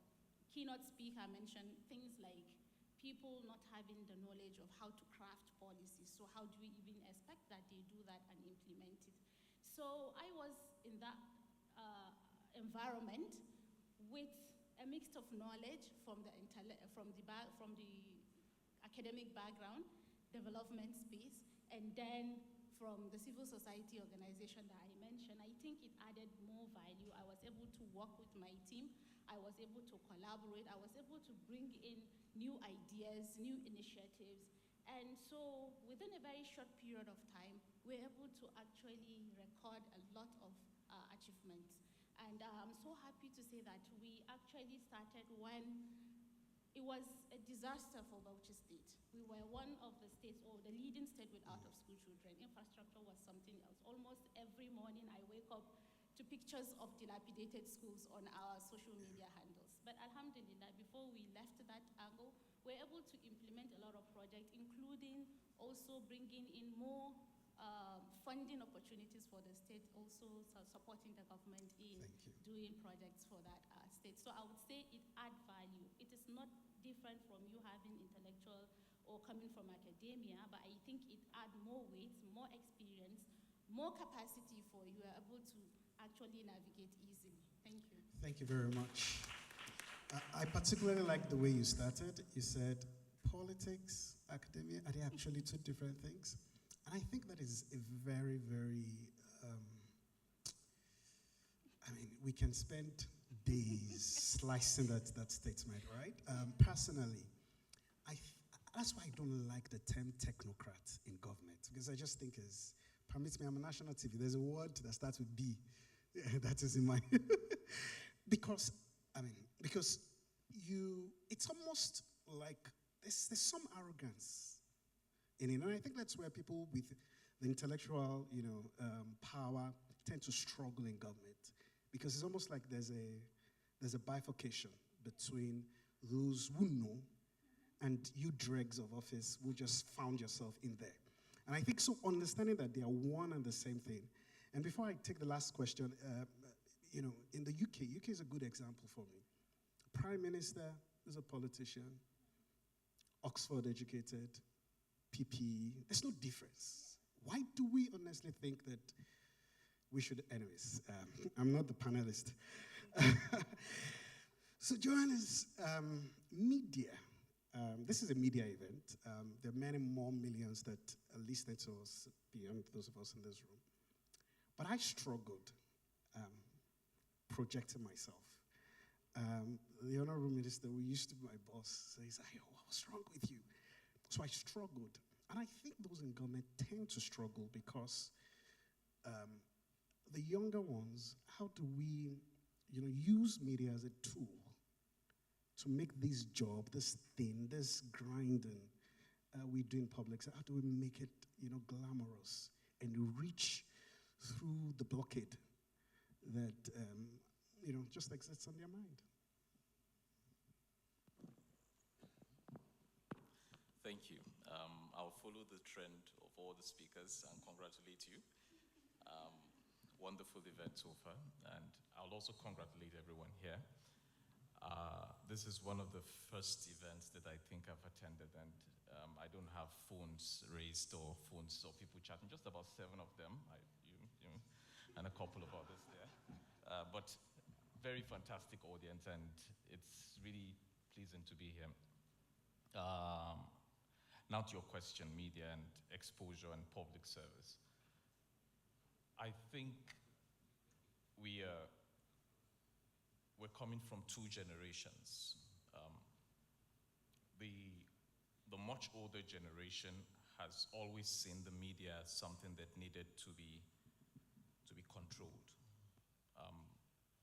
keynote speaker mentioned things like people not having the knowledge of how to craft policies. So how do we even expect that they do that and implement it? So I was in that environment with a mix of knowledge from the academic background, development space, and then from the civil society organization that I mentioned. I think it added more value. I was able to work with my team. I was able to collaborate. I was able to bring in new ideas, new initiatives. And so within a very short period of time, we're able to actually record a lot of achievements. And I'm so happy to say that we actually started when it was a disaster for Bauchi State. We were one of the states, or the leading state with out-of-school children. Infrastructure was something else. Almost every morning I wake up to pictures of dilapidated schools on our social media handles. But alhamdulillah, before we left that angle, we're able to implement a lot of projects, including also bringing in more funding opportunities for the state, also supporting the government in doing projects for that state. So I would say it adds value. It is not different from you having intellectual or coming from academia, but I think it adds more weight, more experience, more capacity for you are able to actually navigate easily. Thank you. Thank you very much. I particularly like the way you started. You said politics, academia, are they actually two different things? And I think that is a very, very, we can spend days slicing that statement, right? Personally, that's why I don't like the term technocrat in government, because I just think permits me, I'm a national TV, there's a word that starts with B, that is in my, because it's almost like there's some arrogance in it, and I think that's where people with the intellectual, power tend to struggle in government, because it's almost like there's a bifurcation between those who know and you dregs of office who just found yourself in there. And I think so understanding that they are one and the same thing. And before I take the last question, in the UK is a good example for me. Prime Minister is a politician, Oxford educated, PPE, there's no difference. Why do we honestly think that we should, anyways, I'm not the panelist. So Joanna's media, this is a media event. There are many more millions that are listening to us beyond those of us in this room. But I struggled projecting myself. The Honorable Minister, who used to be my boss, says, what's wrong with you? So I struggled. And I think those in government tend to struggle because the younger ones, how do we use media as a tool to make this job, this thing, this grinding we do in public, how do we make it glamorous and reach through the blockade that just exists on their mind? Thank you. I'll follow the trend of all the speakers and congratulate you. Wonderful event so far, and I'll also congratulate everyone here. This is one of the first events that I think I've attended, and I don't have phones raised or phones or people chatting, just about 7 of them, and a couple of others there. But very fantastic audience, and it's really pleasing to be here. Now to your question, media and exposure and public service. I think we're coming from 2 generations. The much older generation has always seen the media as something that needed to be controlled.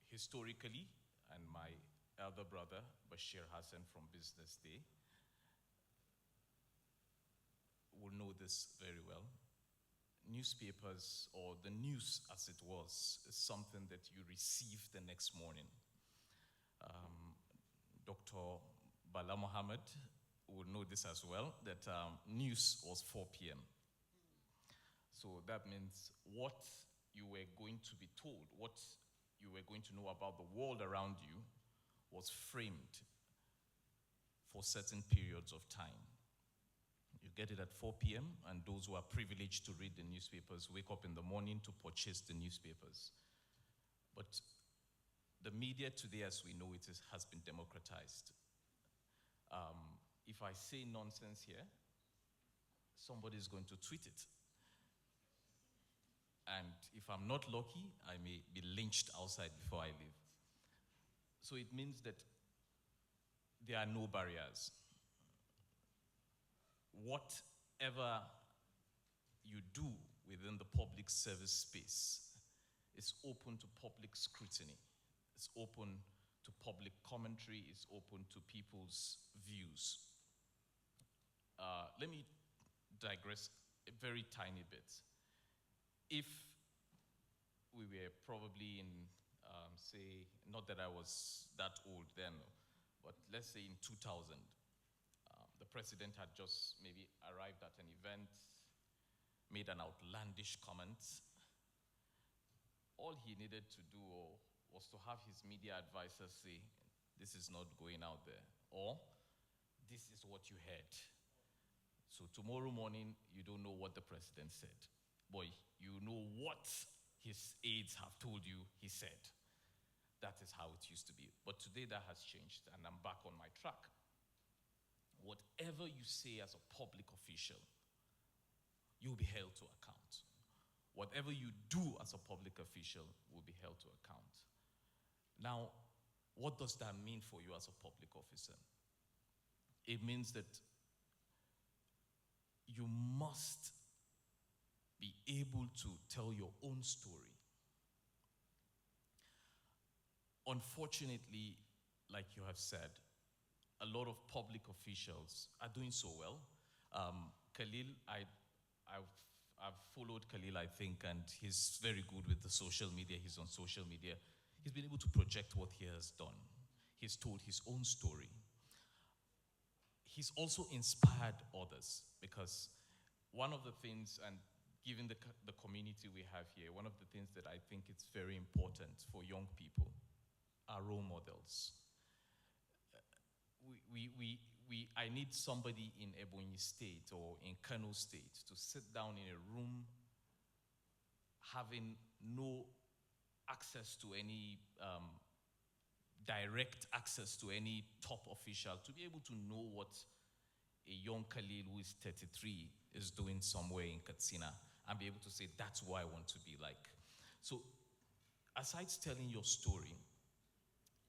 Historically, and my elder brother, Bashir Hassan from Business Day, will know this very well. newspapers, or the news as it was, is something that you receive the next morning. Dr. Bala Mohammed would know this as well, that news was 4 p.m. So that means what you were going to be told, what you were going to know about the world around you was framed for certain periods of time. You get it at 4 p.m., and those who are privileged to read the newspapers wake up in the morning to purchase the newspapers. But the media today, as we know it, has been democratized. If I say nonsense here, somebody is going to tweet it. And if I'm not lucky, I may be lynched outside before I leave. So it means that there are no barriers. Whatever you do within the public service space is open to public scrutiny. It's open to public commentary. It's open to people's views. Let me digress a very tiny bit. If we were probably in, say, not that I was that old then, but let's say in 2000, the president had just maybe arrived at an event, made an outlandish comment. All he needed to do was to have his media advisors say, this is not going out there, or this is what you heard. So tomorrow morning, you don't know what the president said. Boy, you know what his aides have told you he said. That is how it used to be. But today that has changed, and I'm back on my track. Whatever you say as a public official, you'll be held to account. Whatever you do as a public official will be held to account. Now, what does that mean for you as a public officer? It means that you must be able to tell your own story. Unfortunately, like you have said, a lot of public officials are doing so well. Khalil, I've followed Khalil, I think, and he's very good with the social media. He's on social media. He's been able to project what he has done. He's told his own story. He's also inspired others, because one of the things, and given the community we have here, one of the things that I think it's very important for young people are role models. I need somebody in Ebonyi State or in Kano State to sit down in a room having no access to any direct access to any top official, to be able to know what a young Khalil who is 33 is doing somewhere in Katsina, and be able to say, that's what I want to be like. So aside telling your story,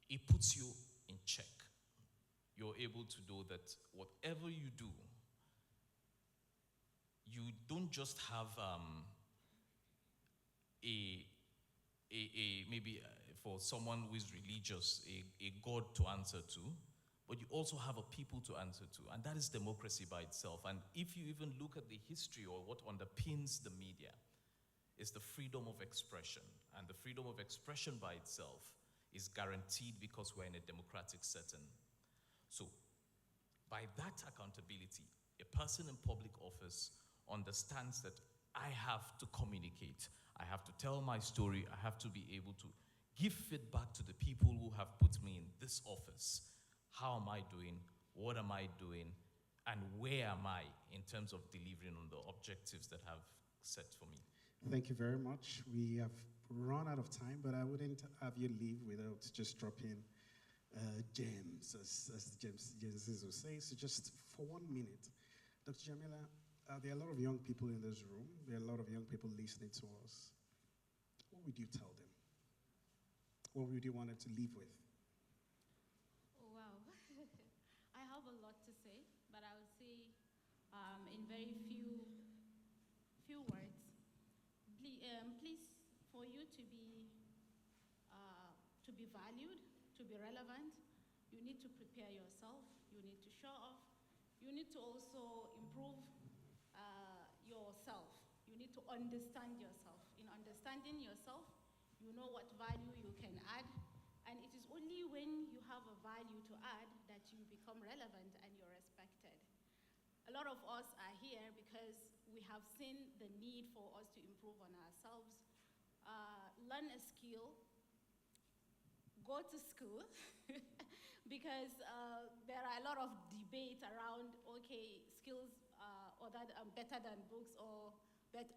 it puts you in check. You're able to know that whatever you do, you don't just have maybe for someone who is religious, a God to answer to, but you also have a people to answer to, and that is democracy by itself. And if you even look at the history or what underpins the media, is the freedom of expression, and the freedom of expression by itself is guaranteed because we're in a democratic setting. So, by that accountability, a person in public office understands that I have to communicate, I have to tell my story, I have to be able to give feedback to the people who have put me in this office. How am I doing? What am I doing? And where am I in terms of delivering on the objectives that have set for me? Thank you very much. We have run out of time, but I wouldn't have you leave without just dropping gems, as James will say. So just for 1 minute, Dr. Jamila, there are a lot of young people in this room. There are a lot of young people listening to us. What would you tell them? What would you want them to leave with? Oh, wow. I have a lot to say, but I would say in very few words. Please, for you to be valued, to be relevant, you need to prepare yourself, you need to show off, you need to also improve yourself. You need to understand yourself. In understanding yourself, you know what value you can add, and it is only when you have a value to add that you become relevant and you're respected. A lot of us are here because we have seen the need for us to improve on ourselves, learn a skill, go to school, because there are a lot of debate around, okay, skills better than books or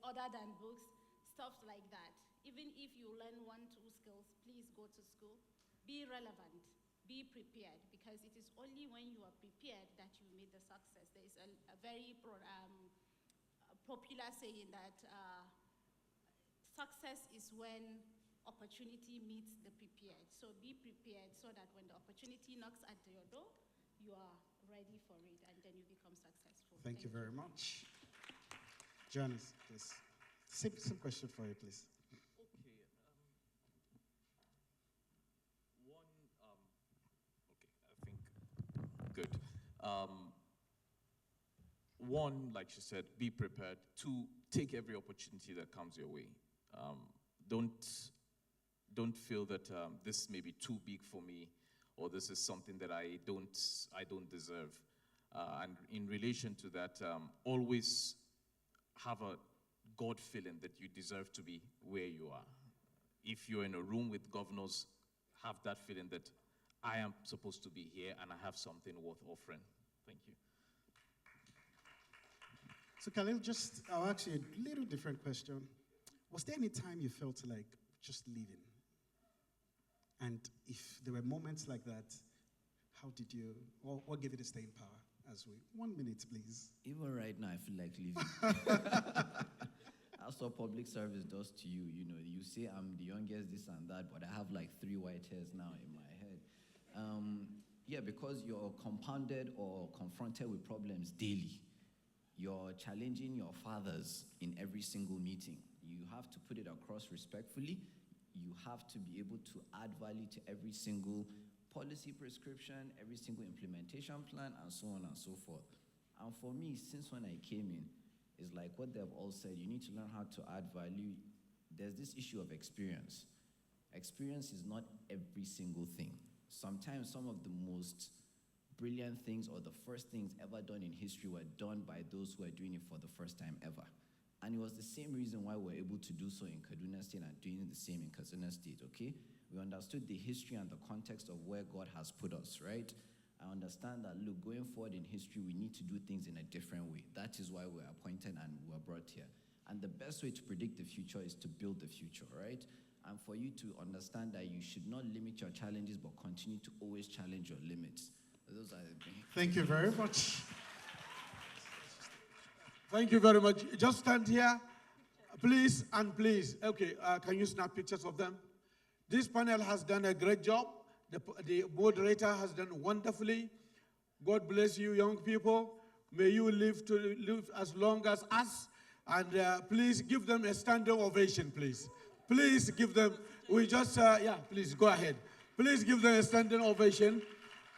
other than books, stuff like that. Even if you learn 1, 2 skills, please go to school. Be relevant, be prepared, because it is only when you are prepared that you meet the success. There is a very popular saying that success is when opportunity meets the prepared. So be prepared so that when the opportunity knocks at your door, you are ready for it, and then you become successful. Thank you very much. Janice, please. Same question for you, please. Good. One, like she said, be prepared. 2, take every opportunity that comes your way. Don't feel that this may be too big for me, or this is something that I don't deserve. And in relation to that, always have a God feeling that you deserve to be where you are. If you're in a room with governors, have that feeling that I am supposed to be here and I have something worth offering. Thank you. So Khalil, I'll ask you a little different question. Was there any time you felt like just leaving? And if there were moments like that, how did you, what gave you the staying power? 1 minute, please. Even right now, I feel like leaving. That's what public service does to you. You know, you say I'm the youngest, this and that, but I have like 3 white hairs now in my head. Yeah, because you're compounded or confronted with problems daily. You're challenging your fathers in every single meeting. You have to put it across respectfully. You have to be able to add value to every single policy prescription, every single implementation plan, and so on and so forth. And for me, since when I came in, it's like what they've all said, you need to learn how to add value. There's this issue of experience. Experience is not every single thing. Sometimes some of the most brilliant things or the first things ever done in history were done by those who are doing it for the first time ever. And it was the same reason why we're able to do so in Kaduna State and doing the same in Katsina State, okay? We understood the history and the context of where God has put us, right? I understand that, look, going forward in history, we need to do things in a different way. That is why we're appointed and we're brought here. And the best way to predict the future is to build the future, right? And for you to understand that you should not limit your challenges, but continue to always challenge your limits. Those are the things. Thank you very much. Thank you very much. Just stand here, please, and please. Okay, can you snap pictures of them? This panel has done a great job. The moderator has done wonderfully. God bless you, young people. May you live as long as us. And please give them a standing ovation, please. Please give them, please go ahead. Please give them a standing ovation.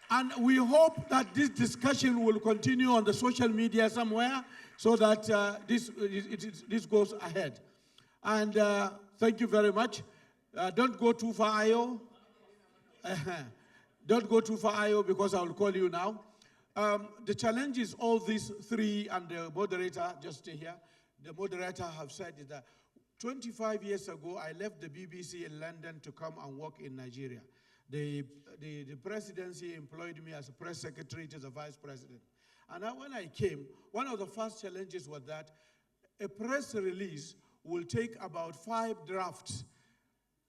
And we hope that this discussion will continue on the social media somewhere so that this goes ahead. And thank you very much. Don't go too far, Ayo. Don't go too far, Ayo, because I will call you now. The challenge is all these 3, and the moderator, just stay here. The moderator have said is that 25 years ago, I left the BBC in London to come and work in Nigeria. The presidency employed me as a press secretary to the vice president. And when I came, one of the first challenges was that a press release will take about 5 drafts,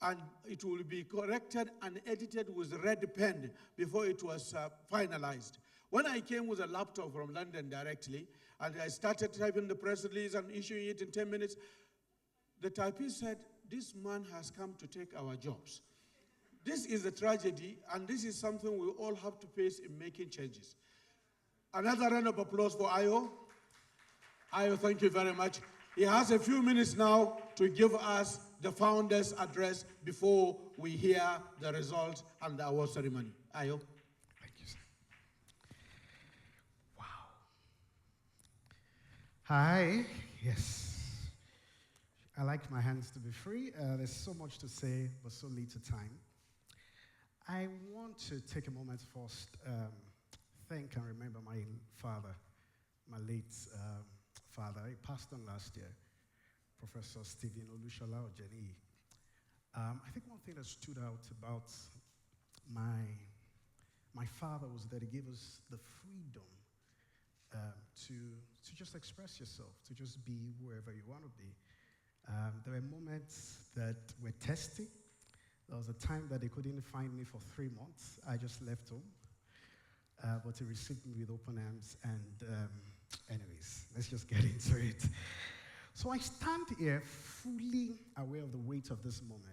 and it will be corrected and edited with red pen before it was finalized. When I came with a laptop from London directly, and I started typing the press release and issuing it in 10 minutes, the typist said, "This man has come to take our jobs." This is a tragedy, and this is something we all have to face in making changes. Another round of applause for Ayo. Ayo, thank you very much. He has a few minutes now to give us the founder's address before we hear the results and the award ceremony. Ayo. Thank you, sir. Wow. Hi. Yes. I like my hands to be free. There's so much to say, but so little time. I want to take a moment first, thank and remember my father, my late father. He passed on last year, Professor Stephen Olushola Ojeni. I think one thing that stood out about my father was that he gave us the freedom to just express yourself, to just be wherever you want to be. There were moments that were testing. There was a time that they couldn't find me for 3 months. I just left home. But he received me with open arms. And anyways, let's just get into it. So I stand here fully aware of the weight of this moment.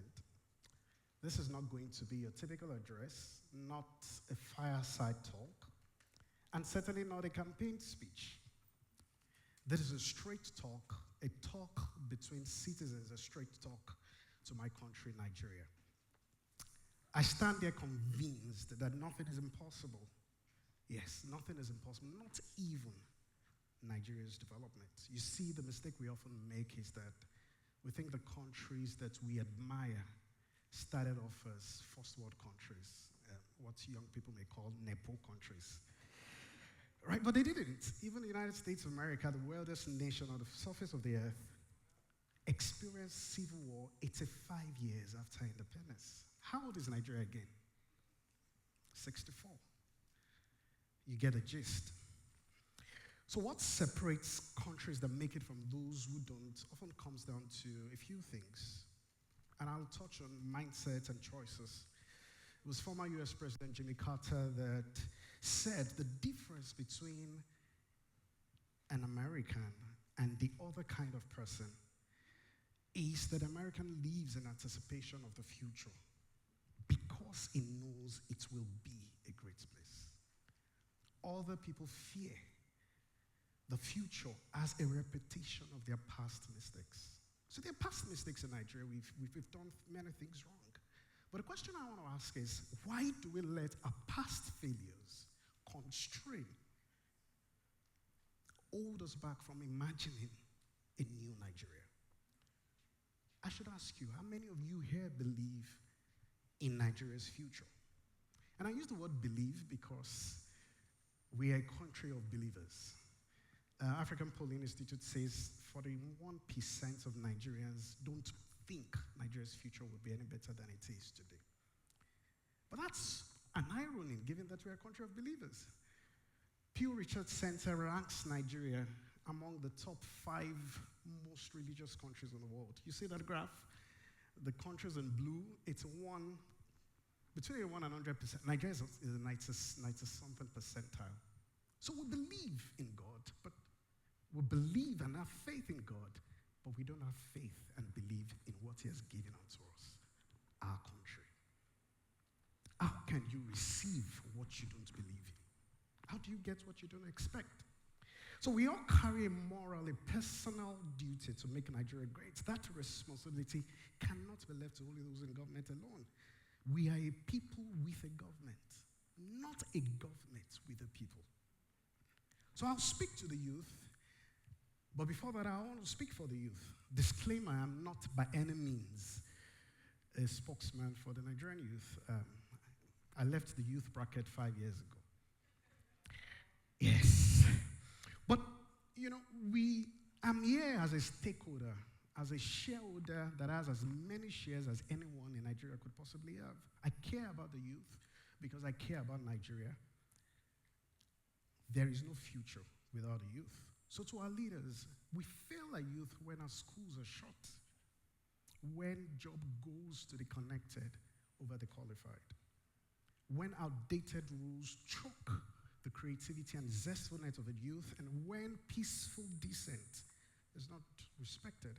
This is not going to be a typical address, not a fireside talk, and certainly not a campaign speech. This is a straight talk, a talk between citizens, a straight talk to my country, Nigeria. I stand there convinced that nothing is impossible. Yes, nothing is impossible, not even Nigeria's development. You see, the mistake we often make is that we think the countries that we admire started off as first world countries, what young people may call Nepo countries. Right, but they didn't. Even the United States of America, the wealthiest nation on the surface of the earth, experienced civil war 85 years after independence. How old is Nigeria again? 64. You get a gist. So what separates countries that make it from those who don't often comes down to a few things. And I'll touch on mindset and choices. It was former US President Jimmy Carter that said the difference between an American and the other kind of person is that American lives in anticipation of the future because he knows it will be a great place. Other people fear the future as a repetition of their past mistakes. So there are past mistakes in Nigeria. We've done many things wrong. But the question I want to ask is, why do we let our past failures constrain, hold us back from imagining a new Nigeria? I should ask you, how many of you here believe in Nigeria's future? And I use the word believe because we are a country of believers. African Polling Institute says 41% of Nigerians don't think Nigeria's future will be any better than it is today. But that's an irony, given that we're a country of believers. Pew Research Center ranks Nigeria among the top 5 most religious countries in the world. You see that graph? The countries in blue, it's between 1 and 100%. Nigeria is a 90-something percentile. So we believe in God, but we believe and have faith in God, but we don't have faith and believe in what He has given unto us, our country. How can you receive what you don't believe in? How do you get what you don't expect? So we all carry a moral, a personal duty to make Nigeria great. That responsibility cannot be left to only those in government alone. We are a people with a government, not a government with a people. So I'll speak to the youth, but before that, I want to speak for the youth. Disclaimer, I'm not by any means a spokesman for the Nigerian youth. I left the youth bracket 5 years ago. Yes. But, you know, I'm here as a stakeholder, as a shareholder that has as many shares as anyone in Nigeria could possibly have. I care about the youth because I care about Nigeria. There is no future without the youth. So to our leaders, we fail our youth when our schools are shut, when job goes to the connected over the qualified, when outdated rules choke the creativity and zestfulness of the youth, and when peaceful dissent is not respected.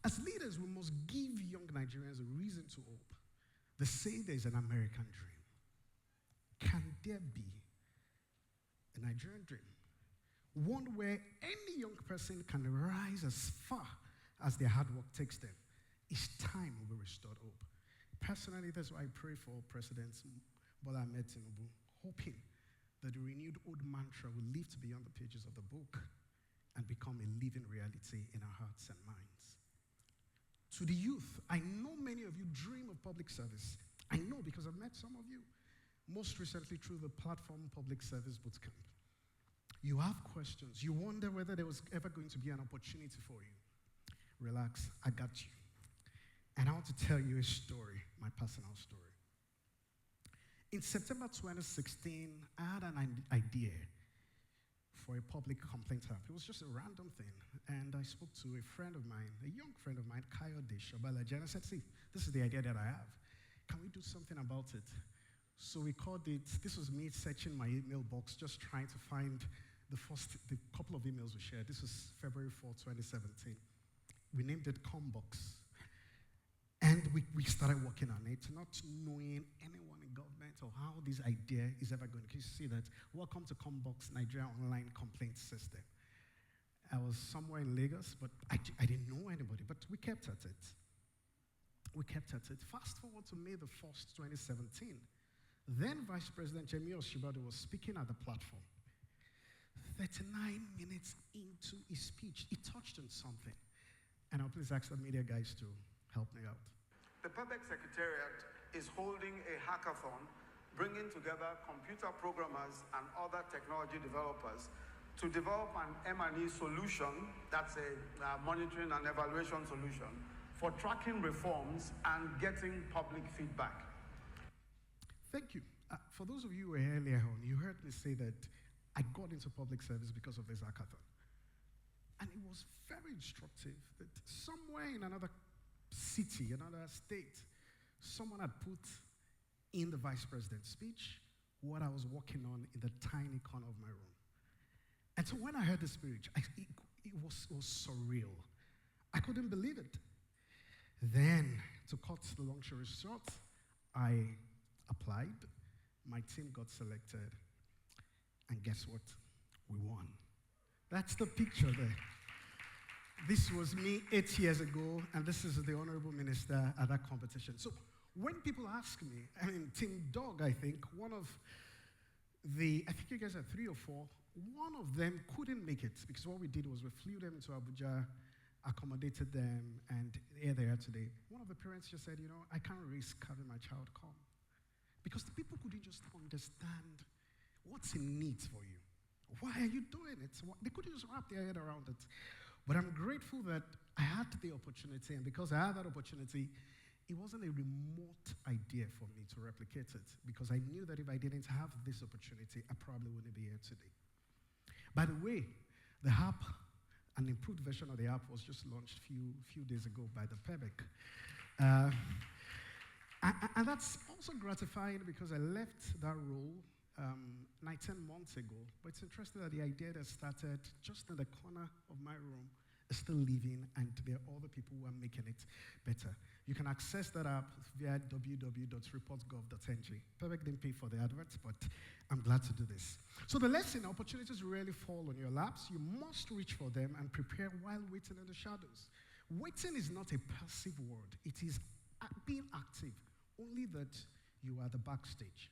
As leaders, we must give young Nigerians a reason to hope. They say there's an American dream. Can there be a Nigerian dream? One where any young person can rise as far as their hard work takes them. It's time we restore hope. Personally, that's why I pray for President Bola Ahmed Tinubu, hoping that the renewed old mantra will live beyond the pages of the book and become a living reality in our hearts and minds. To the youth, I know many of you dream of public service. I know because I've met some of you, most recently through the Platform Public Service Bootcamp. You have questions. You wonder whether there was ever going to be an opportunity for you. Relax, I got you. And I want to tell you a story, my personal story. In September 2016, I had an idea for a public complaint app. It was just a random thing. And I spoke to a friend of mine, a young friend of mine, Kayode Shobalaji, and I said, see, this is the idea that I have. Can we do something about it? So we called it, this was me searching my email box, just trying to find the couple of emails we shared. This was February 4, 2017. We named it Combox. And we started working on it, not knowing anyone in government or how this idea is ever going to. You see that, welcome to Combox, Nigeria Online Complaint System. I was somewhere in Lagos, but I didn't know anybody, but we kept at it. We kept at it. Fast forward to May the 1st, 2017. Then Vice President Yemi Osinbajo was speaking at the platform. 39 minutes into his speech, he touched on something. And I'll please ask the media guys to help me out. The PEBEC Secretariat is holding a hackathon, bringing together computer programmers and other technology developers to develop an M&E solution, that's a monitoring and evaluation solution, for tracking reforms and getting public feedback. Thank you. For those of you who were here earlier on, you heard me say that I got into public service because of this hackathon. And it was very instructive that somewhere in another city, another state, someone had put in the vice president's speech what I was working on in the tiny corner of my room. And so when I heard the speech, it was surreal. I couldn't believe it. Then, to cut the long story short, I applied, my team got selected, and guess what? We won. That's the picture there. This was me 8 years ago, and this is the Honorable Minister at that competition. So when people ask me, I mean, Team Dog, I think, I think you guys are 3 or 4, one of them couldn't make it, because what we did was we flew them to Abuja, accommodated them, and here they are today. One of the parents just said, I can't risk having my child come. Because the people couldn't just understand what's in need for you. Why are you doing it? They couldn't just wrap their head around it. But I'm grateful that I had the opportunity, and because I had that opportunity, it wasn't a remote idea for me to replicate it, because I knew that if I didn't have this opportunity, I probably wouldn't be here today. By the way, the app, an improved version of the app was just launched a few days ago by the PEBEC. And that's also gratifying because I left that role 19 months ago, but it's interesting that the idea that started just in the corner of my room is still living, and there are other people who are making it better. You can access that app via www.reportgov.ng. PEBEC didn't pay for the adverts, but I'm glad to do this. So the lesson, opportunities rarely fall on your laps. You must reach for them and prepare while waiting in the shadows. Waiting is not a passive word. It is being active, only that you are the backstage.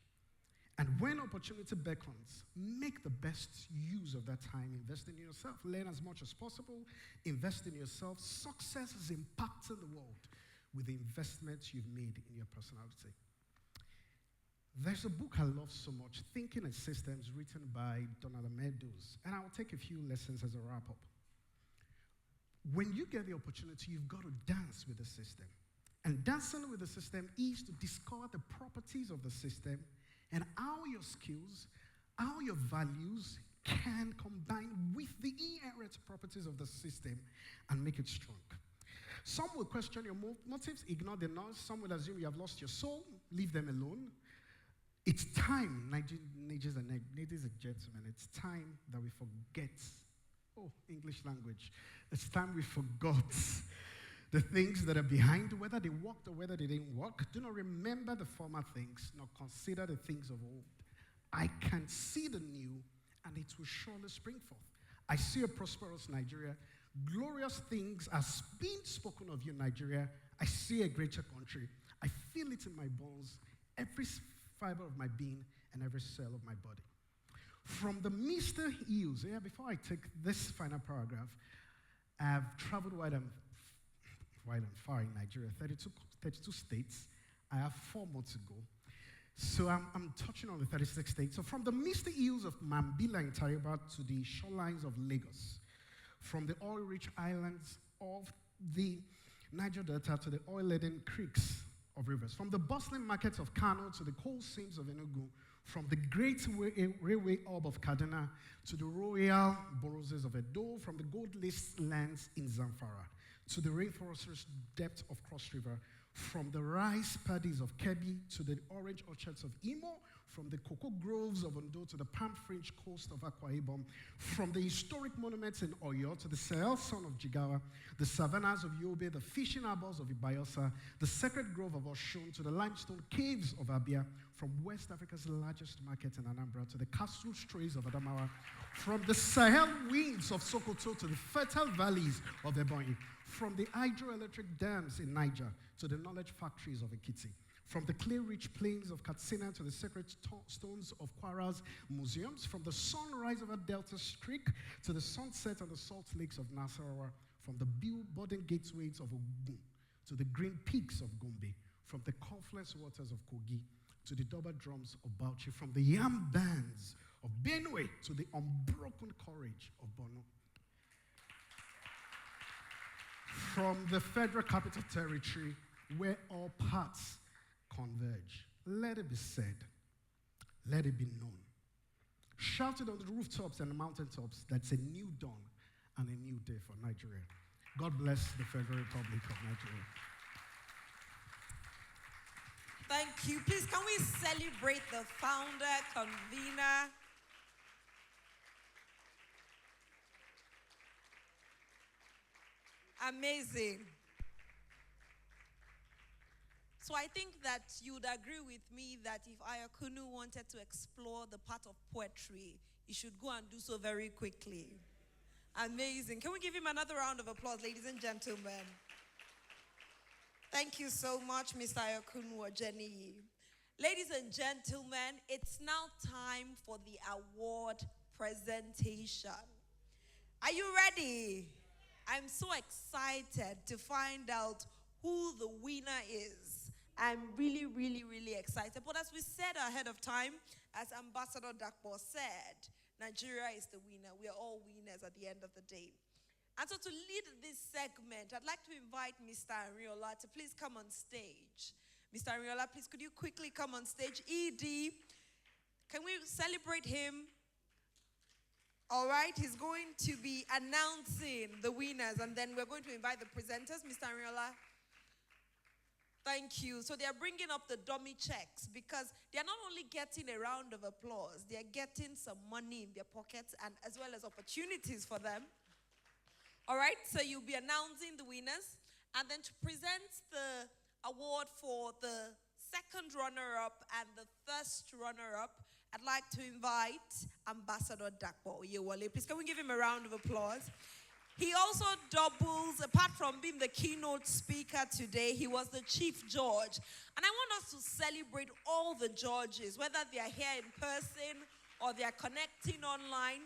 And when opportunity beckons, make the best use of that time. Invest in yourself. Learn as much as possible. Invest in yourself. Success is impacting the world with the investments you've made in your personality. There's a book I love so much, Thinking in Systems, written by Donald Meadows. And I'll take a few lessons as a wrap-up. When you get the opportunity, you've got to dance with the system. And dancing with the system is to discover the properties of the system and how your skills, how your values can combine with the inherent properties of the system and make it strong. Some will question your motives, ignore the noise. Some will assume you have lost your soul, leave them alone. It's time, ladies and gentlemen, it's time that we forget. English language. It's time we forgot the things that are behind, whether they worked or whether they didn't work. Do not remember the former things, nor consider the things of old. I can see the new, and it will surely spring forth. I see a prosperous Nigeria. Glorious things are being spoken of you, Nigeria. I see a greater country. I feel it in my bones, every fiber of my being, and every cell of my body. From the Mr. Hills, before I take this final paragraph, I've traveled wide and wide and far in Nigeria, 32 states. I have 4 more to go. So I'm touching on the 36 states. So from the misty hills of Mambila in Tariba to the shorelines of Lagos, from the oil-rich islands of the Niger Delta to the oil-laden creeks of rivers, from the bustling markets of Kano to the coal seams of Enugu, from the great railway hub of Kaduna to the royal boroughs of Edo, from the gold-laced lands in Zamfara to the rainforest's depth of Cross River, from the rice paddies of Kebbi to the orange orchards of Imo, from the cocoa groves of Ondo to the palm fringe coast of Akwa Ibom, from the historic monuments in Oyo to the Sahel sun of Jigawa, the savannas of Yobe, the fishing harbors of Ibayosa, the sacred grove of Oshun to the limestone caves of Abia, from West Africa's largest market in Anambra to the castle strays of Adamawa, from the Sahel winds of Sokoto to the fertile valleys of Ebonyi, from the hydroelectric dams in Niger to the knowledge factories of Ekiti, from the clay-rich plains of Katsina to the sacred stones of Kwara's museums, from the sunrise of a Delta Creek to the sunset on the salt lakes of Nasarawa, from the budding gateways of Ogun to the green peaks of Gombe, from the confluence waters of Kogi to the double drums of Bauchi, from the yam bands of Benue to the unbroken courage of Bono, from the Federal Capital Territory where all paths converge. Let it be said, let it be known. Shouted on the rooftops and the mountaintops, that's a new dawn and a new day for Nigeria. God bless the Federal Republic of Nigeria. Thank you. Please, can we celebrate the founder, convener? Amazing. So I think that you would agree with me that if Ayakunu wanted to explore the part of poetry, he should go and do so very quickly. Amazing. Can we give him another round of applause, ladies and gentlemen? Thank you so much, Mr. Ayakunu Ojeniyi. Ladies and gentlemen, it's now time for the award presentation. Are you ready? I'm so excited to find out who the winner is. I'm really, really, really excited. But as we said ahead of time, as Ambassador Dakpo said, Nigeria is the winner. We are all winners at the end of the day. And so to lead this segment, I'd like to invite Mr. Ariola to please come on stage. Mr. Ariola, please, could you quickly come on stage? ED, can we celebrate him? All right, he's going to be announcing the winners, and then we're going to invite the presenters. Mr. Ariola, thank you. So they're bringing up the dummy checks because they're not only getting a round of applause, they're getting some money in their pockets and as well as opportunities for them. All right, so you'll be announcing the winners, and then to present the award for the second runner-up and the first runner-up, I'd like to invite Ambassador Dakpo Oyewole. Please, can we give him a round of applause? He also doubles, apart from being the keynote speaker today, he was the chief judge. And I want us to celebrate all the judges, whether they are here in person or they are connecting online,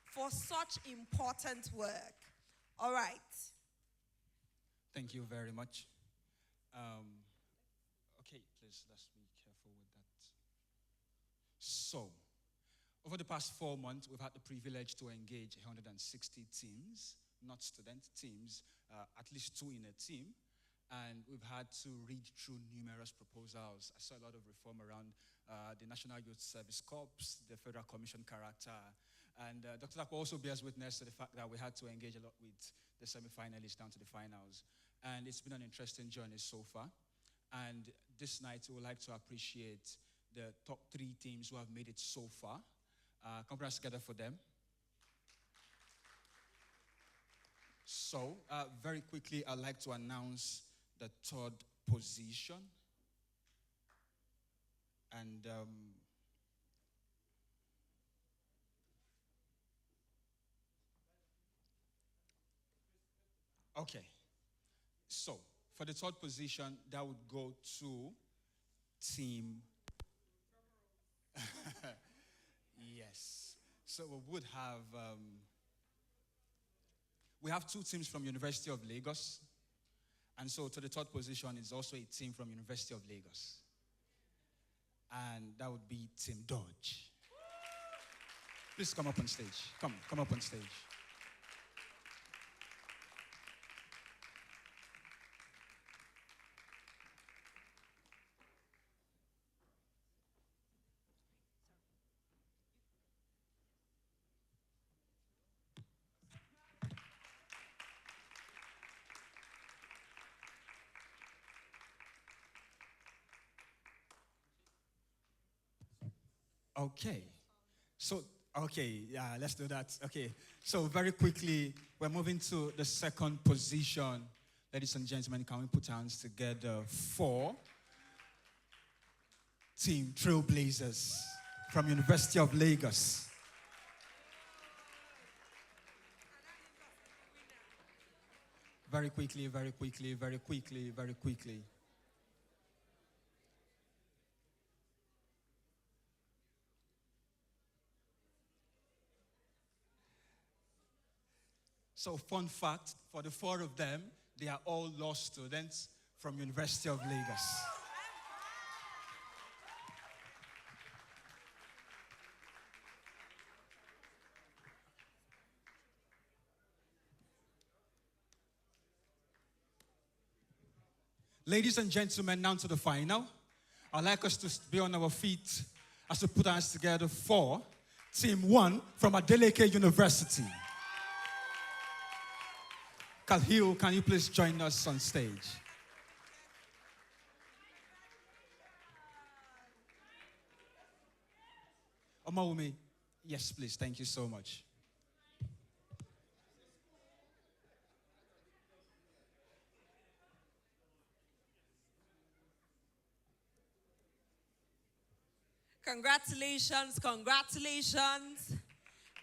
for such important work. All right. Thank you very much. Okay, please, let's be careful with that. So, over the past 4 months, we've had the privilege to engage 160 teams, not student teams, at least 2 in a team. And we've had to read through numerous proposals. I saw a lot of reform around the National Youth Service Corps, the Federal Commission character. And Dr. Dakpo also bears witness to the fact that we had to engage a lot with the semi-finalists down to the finals. And it's been an interesting journey so far. And this night, we would like to appreciate the top 3 teams who have made it so far. Come put us together for them. So, very quickly, I'd like to announce the 3rd position. And okay. So, for the 3rd position, that would go to team. Yes. So we have 2 teams from University of Lagos, And so to the third position is also a team from University of Lagos. And that would be Team Dodge. Please come up on stage. Come up on stage. Okay. Let's do that. Okay. So very quickly, we're moving to the second position. Ladies and gentlemen, can we put our hands together for Team Trailblazers from University of Lagos? Very quickly. So fun fact, for the four of them, they are all law students from University of Lagos. Ladies and gentlemen, now to the final. I'd like us to be on our feet as we put our hands together for Team 1 from Adeleke University. Khalil, can you please join us on stage? Omawumi, yes, please. Thank you so much. Congratulations.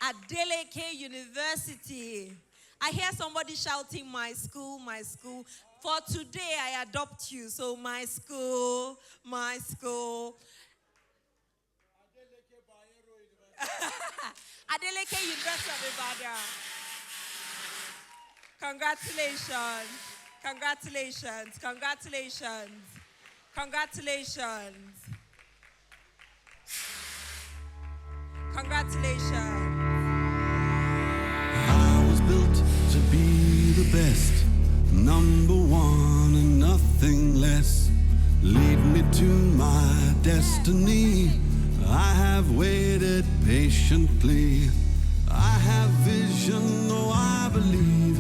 Adeleke University. I hear somebody shouting, my school. For today, I adopt you. So my school. Adeleke University of Ibadan. Congratulations. I was built to be the best, number one and nothing less. Lead me to my destiny. I have waited patiently. I have vision, oh I believe.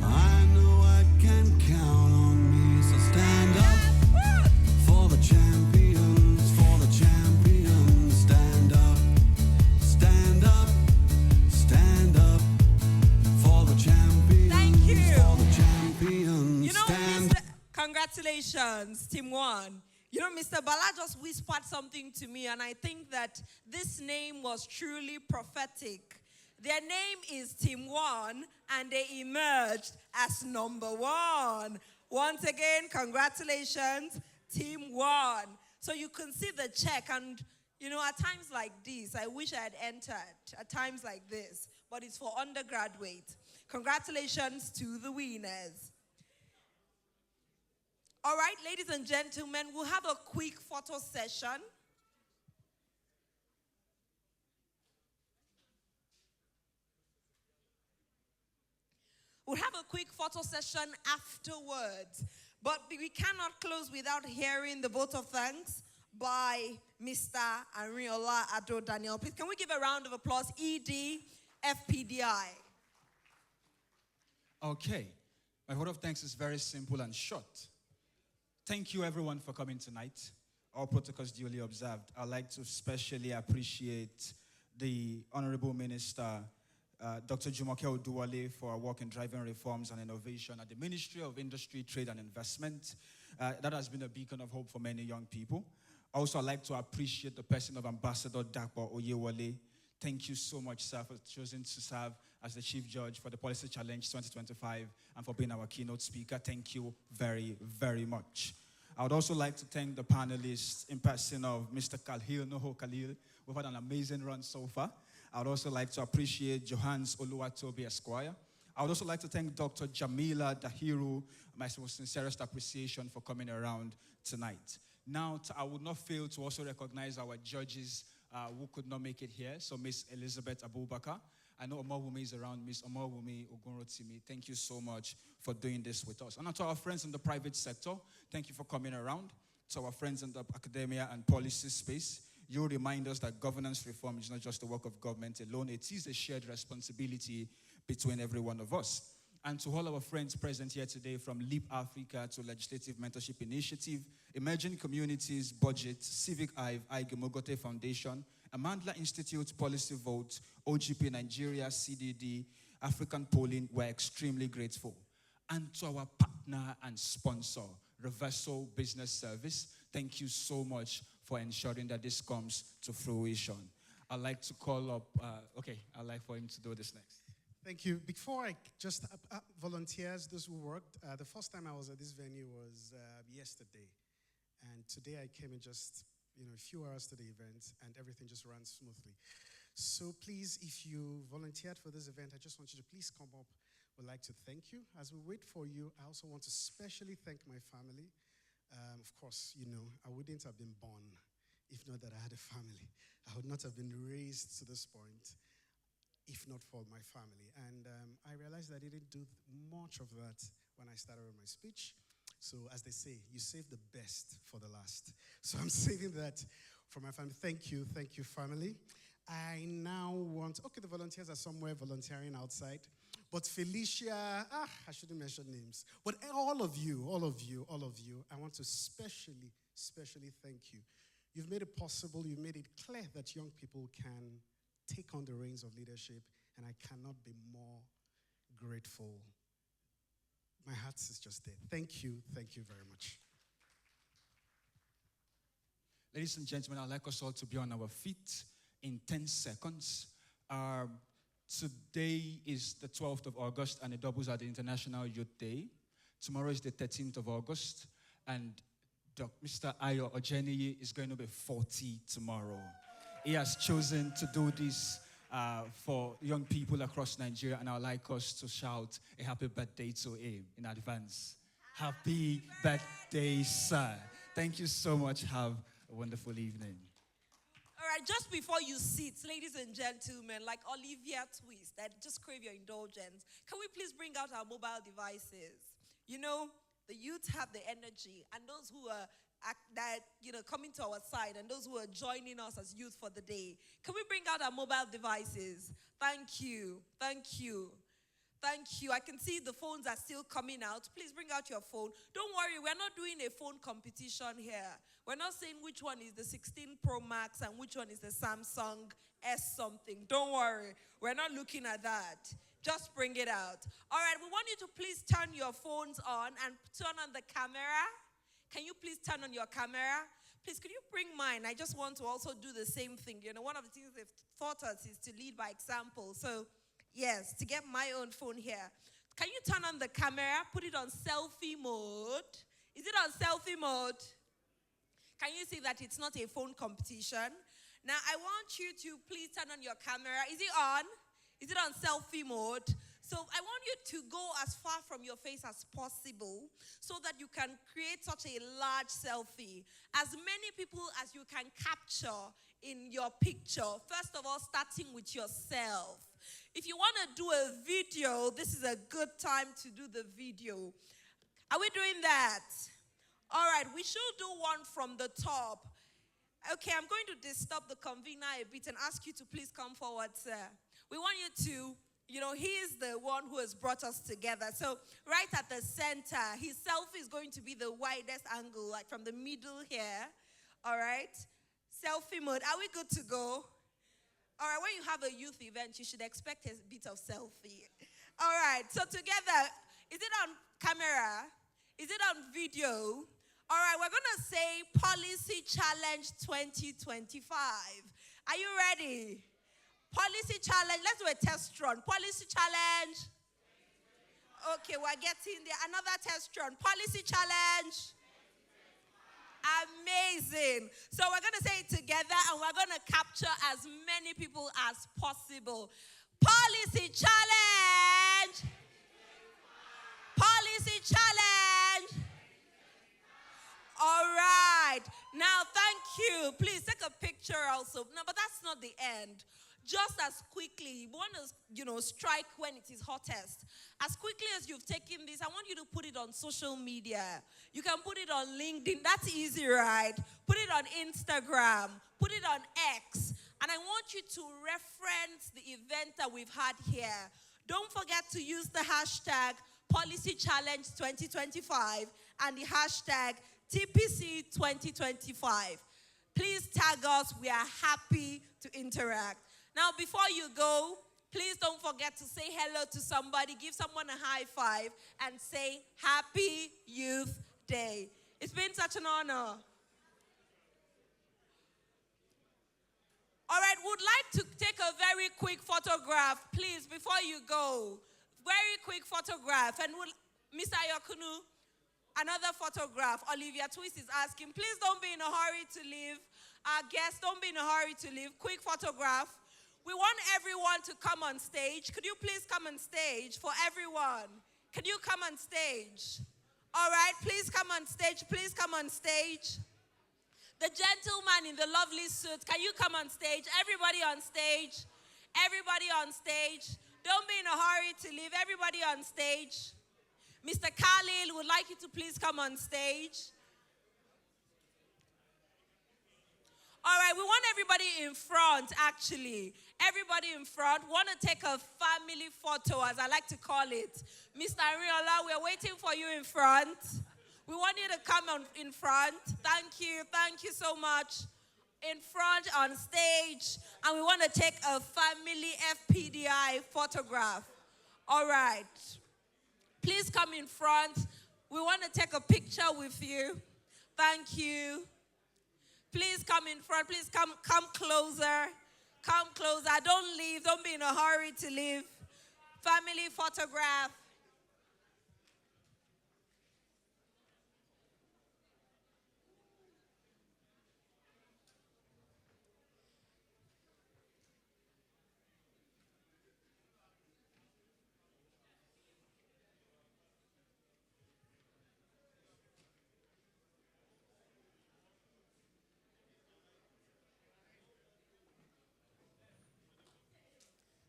I know I can count on me. So stand up for the champions, stand up. Stand up for the champions. Thank you. For the champions. You know, Stand. Congratulations, Team 1. You know, Mr. Bala just whispered something to me, and I think that this name was truly prophetic. Their name is Team 1, and they emerged as number 1. Once again, congratulations, Team 1. So you can see the check, and you know, at times like this, I wish I had entered at times like this, but it's for undergraduates. Congratulations to the winners. All right, ladies and gentlemen, we'll have a quick photo session. We'll have a quick photo session afterwards, but we cannot close without hearing the vote of thanks by Mr. Arinola Ado Daniel. Please, can we give a round of applause? ED, FPDI. Okay. My vote of thanks is very simple and short. Thank you, everyone, for coming tonight. All protocols duly observed. I'd like to especially appreciate the Honorable Minister, Dr. Jumoke Oduwole, for our work in driving reforms and innovation at the Ministry of Industry, Trade and Investment. That has been a beacon of hope for many young people. Also, I'd like to appreciate the person of Ambassador Dapo Oyewole. Thank you so much, sir, for choosing to serve as the Chief Judge for the Policy Challenge 2025 and for being our keynote speaker. Thank you very, very much. I would also like to thank the panelists in person of Mr. Khalil Noho Khalil. We've had an amazing run so far. I would also like to appreciate Johannes Oluwatobi Esquire. I would also like to thank Dr. Jamila Dahiru, my most sincerest appreciation for coming around tonight. Now, I would not fail to also recognize our judges who could not make it here. So Miss Elizabeth Abubakar. I know Omawumi is around. Miss Omawumi Ogunrotimi, thank you so much for doing this with us. And to our friends in the private sector, thank you for coming around. To our friends in the academia and policy space, you remind us that governance reform is not just the work of government alone. It is a shared responsibility between every one of us. And to all our friends present here today, from Leap Africa to Legislative Mentorship Initiative, Emerging Communities Budget, Civic Hive, Ige Mogote Foundation, Amandla Institute, Policy Vote, OGP Nigeria, CDD, African Polling, we're extremely grateful. And to our partner and sponsor, Reversal Business Service, thank you so much for ensuring that this comes to fruition. I'd like to call up, I'd like for him to do this next. Thank you. Before I just, volunteers, those who worked, the first time I was at this venue was yesterday. And today I came in just, a few hours to the event, and everything just ran smoothly. So please, if you volunteered for this event, I just want you to please come up. We'd like to thank you. As we wait for you, I also want to specially thank my family. Of course, I wouldn't have been born if not that I had a family. I would not have been raised to this point if not for my family. And I realized that I didn't do much of that when I started with my speech. So as they say, you save the best for the last. So I'm saving that for my family. Thank you, family. I now want, the volunteers are somewhere volunteering outside. But Felicia, I shouldn't mention names. But all of you, I want to specially thank you. You've made it possible, you've made it clear that young people can take on the reins of leadership, and I cannot be more grateful. My heart is just there. Thank you very much. Ladies and gentlemen, I'd like us all to be on our feet in 10 seconds. Today is the 12th of August, and it doubles as the International Youth Day. Tomorrow is the 13th of August, and Mr. Ayo Ojeniyi is going to be 40 tomorrow. He has chosen to do this for young people across Nigeria, and I'd like us to shout a happy birthday to him in advance. Happy birthday, sir. Thank you so much. Have a wonderful evening. All right, just before you sit, ladies and gentlemen, like Olivia Twist, I just crave your indulgence. Can we please bring out our mobile devices? The youth have the energy, and those who are coming to our side, and those who are joining us as youth for the day. Can we bring out our mobile devices? Thank you. I can see the phones are still coming out. Please bring out your phone. Don't worry, we're not doing a phone competition here. We're not saying which one is the 16 Pro Max and which one is the Samsung S something. Don't worry, we're not looking at that. Just bring it out. All right, we want you to please turn your phones on and turn on the camera. Can you please turn on your camera? Please, could you bring mine? I just want to also do the same thing. One of the things they've taught us is to lead by example. So, yes, to get my own phone here. Can you turn on the camera? Put it on selfie mode. Is it on selfie mode? Can you see that it's not a phone competition? Now, I want you to please turn on your camera. Is it on? Is it on selfie mode? So I want you to go as far from your face as possible so that you can create such a large selfie. As many people as you can capture in your picture. First of all, starting with yourself. If you want to do a video, this is a good time to do the video. Are we doing that? All right, we should do one from the top. Okay, I'm going to disturb the convener a bit and ask you to please come forward, sir. We want you to, he is the one who has brought us together. So right at the center, his selfie is going to be the widest angle, like from the middle here. All right? Selfie mode. Are we good to go? All right, when you have a youth event, you should expect a bit of selfie. All right, so together, is it on camera? Is it on video? All right, we're going to say Policy Challenge 2025. Are you ready? Policy Challenge. Let's do a test run. Policy Challenge. Okay, we're getting there. Another test run. Policy Challenge. Amazing. So we're going to say it together, and we're going to capture as many people as possible. Policy Challenge. natural soap. No, but that's not the end. Just as quickly, you want to, strike when it is hottest. As quickly as you've taken this, I want you to put it on social media. You can put it on LinkedIn. That's easy, right? Put it on Instagram. Put it on X. And I want you to reference the event that we've had here. Don't forget to use the hashtag Policy Challenge 2025 and the hashtag TPC 2025. Please tag us. We are happy to interact. Now, before you go, please don't forget to say hello to somebody. Give someone a high five and say, Happy Youth Day. It's been such an honor. All right, would like to take a very quick photograph, please, before you go. Very quick photograph. And Mr. Ayokunu, another photograph. Olivia Twist is asking, please don't be in a hurry to leave. Our guests, don't be in a hurry to leave. Quick photograph. We want everyone to come on stage. Could you please come on stage for everyone? Can you come on stage? All right, please come on stage. Please come on stage. The gentleman in the lovely suit, can you come on stage? Everybody on stage. Everybody on stage. Don't be in a hurry to leave. Everybody on stage. Mr. Khalil would like you to please come on stage. All right, we want everybody in front, actually. Everybody in front. Want to take a family photo, as I like to call it. Mr. Ariola, we're waiting for you in front. We want you to come in front. Thank you. Thank you so much. In front, on stage. And we want to take a family FPDI photograph. All right. Please come in front. We want to take a picture with you. Thank you. Please come in front. Please come closer. Come closer. Don't leave. Don't be in a hurry to leave. Family photograph.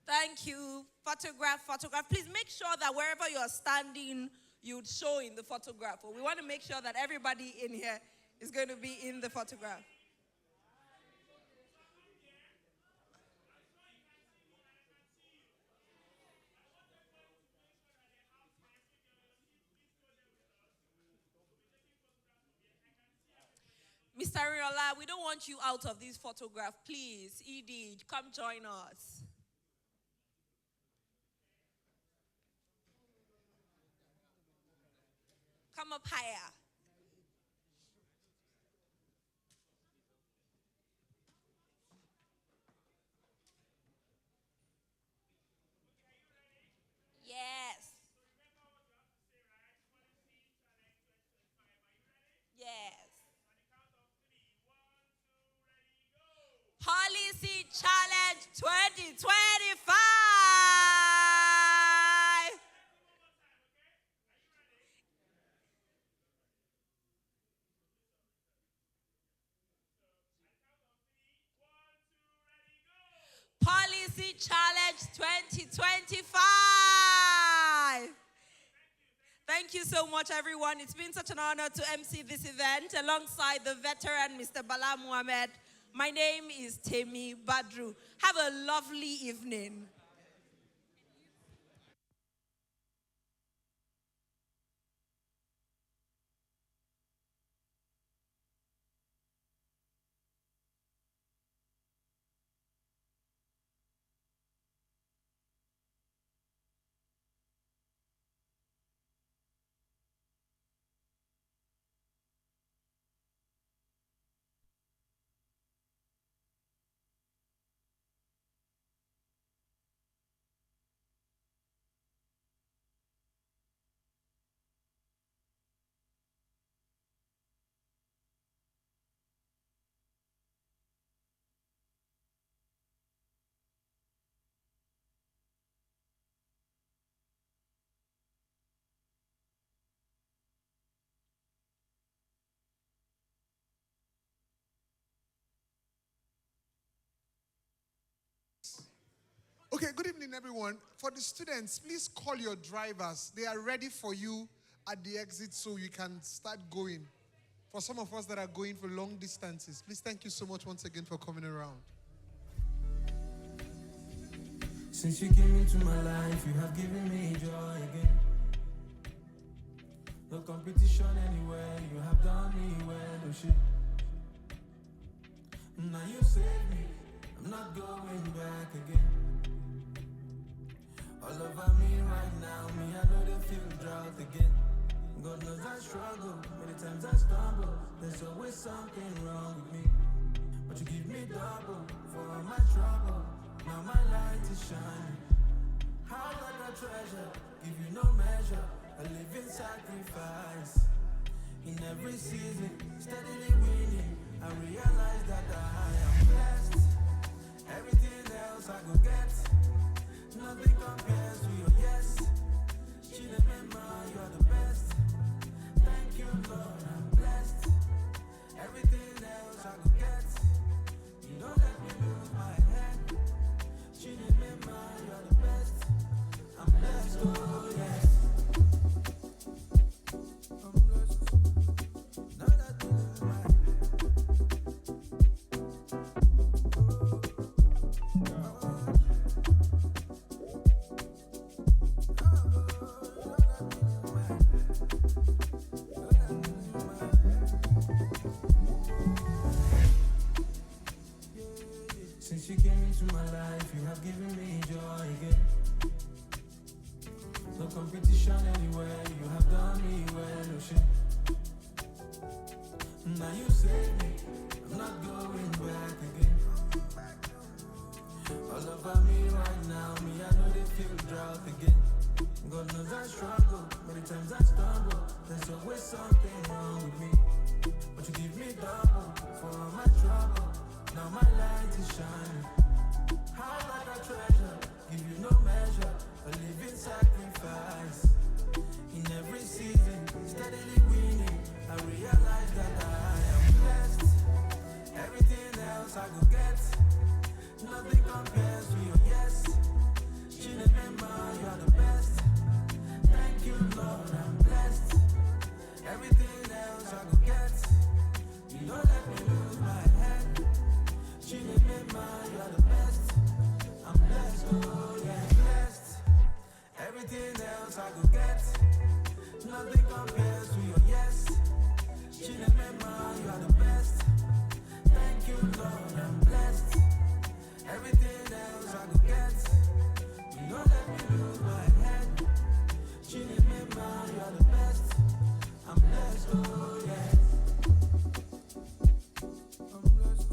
Thank you. Photograph. Please make sure that wherever you're standing, you'd show in the photograph. We want to make sure that everybody in here is going to be in the photograph. Mr. Riola, we don't want you out of this photograph. Please, Edie, come join us. Come up higher. Yes. Yes. Policy Challenge 2025. Policy Challenge 2025. Thank you so much, everyone. It's been such an honor to MC this event alongside the veteran, Mr. Bala Muhammad. My name is Temi Badru. Have a lovely evening. Okay, good evening, everyone. For the students, please call your drivers. They are ready for you at the exit so you can start going. For some of us that are going for long distances, please thank you so much once again for coming around. Since you came into my life, you have given me joy again. No competition anywhere, you have done me well, oh shit. Now you saved me, I'm not going back again. All over me right now, me I know they feel drought again. God knows I struggle, many times I stumble. There's always something wrong with me, but you give me double for all my trouble. Now my light is shining. How like a treasure, give you no measure, a living sacrifice. In every season, steadily winning, I realize that I am blessed. Everything else I go get, nothing compares to your yes. Chidemema, you're the best. Thank you, Lord, I'm blessed. Everything else I go get, you don't let me lose my head. Chidemema, you're the best. I'm blessed, oh yes. I'm blessed. Now that you lose my head. Since you came into my life, you have given me joy again. No competition anywhere, you have done me well, oh shit. Now you saved me, I'm not going back again. All over me right now, me I know they feel drought again. God knows I struggle, many times I stumble. There's always something wrong with me, but you give me double for all my trouble. Now my light is shining. How like a treasure, give you no measure, a living sacrifice. In every season, steadily winning, I realize that I am blessed. Everything else I go get, nothing compares to your yes. Chidemema, you're the best. Thank you, Lord, I'm blessed. Everything else I go get, you don't let me lose my head. Chidemema, you're the best. I'm blessed, oh yeah, blessed. Everything else I go get, nothing compares to your yes. Chidemema, you're the best. Thank you, Lord, I'm blessed. Everything else I go get, you don't let me lose my head. Chidemema, you're the best. I'm blessed, oh yeah. I'm blessed.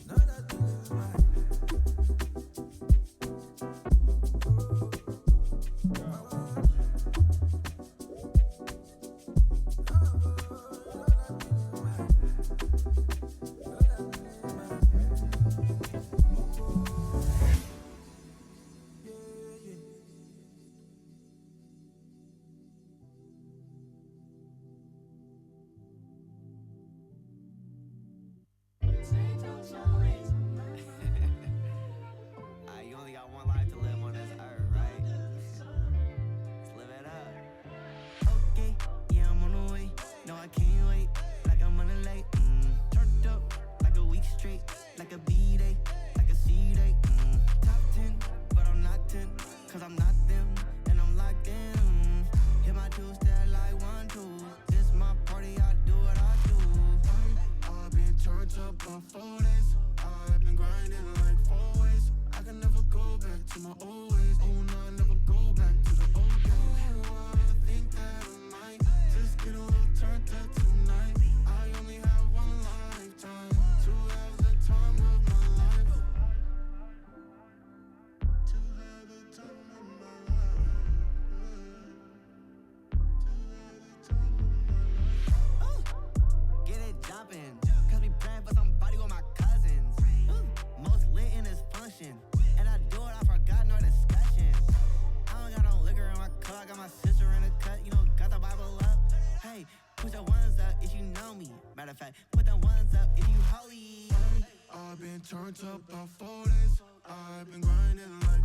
Now that you lose my head. You only got one life to live on this earth, right? Let's live it up. Okay, yeah, I'm on the way. No, I can't wait. Like I'm running late. Turned up like a week straight. Like a B-day, like a C-day. Top 10, but I'm not 10. Cause I'm not them, and I'm locked in. Hit my two-step like 1, 2. This my party, I do what I do. I've been turned up on 4 days. I've been grinding like 4 ways. I can never go back to my old ways. Oh no, I never go back to the old days. I think that I might just get a little turned up tonight. I only have one lifetime to have the time of my life. To have the time of my life. To have the time of my life. Get it jumping. Cause we praying for somebody with my cousins. Most lit in this function. And I do it, I forgot no discussion. I don't got no liquor in my cup. I got my sister in the cut, you know, got the Bible up. Hey, put your ones up if you know me. Matter of fact, put the ones up if you holy. I've been turned up about 4 days. I've been grinding like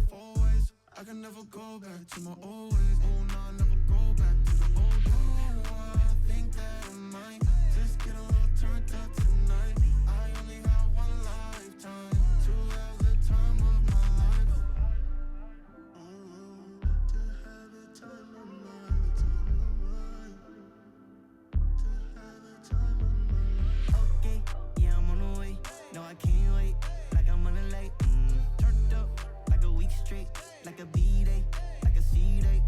can never go back to my old ways. Oh, no, I'll never go back to the old days. Oh, I think that I might just get a little turned up tonight. I only have one lifetime to have the time of my life. To have the time of my life. Okay, yeah, I'm on the way. No, I can't wait. Like I'm on a late. Turned up like a week straight. Like a B-day, like a C-day.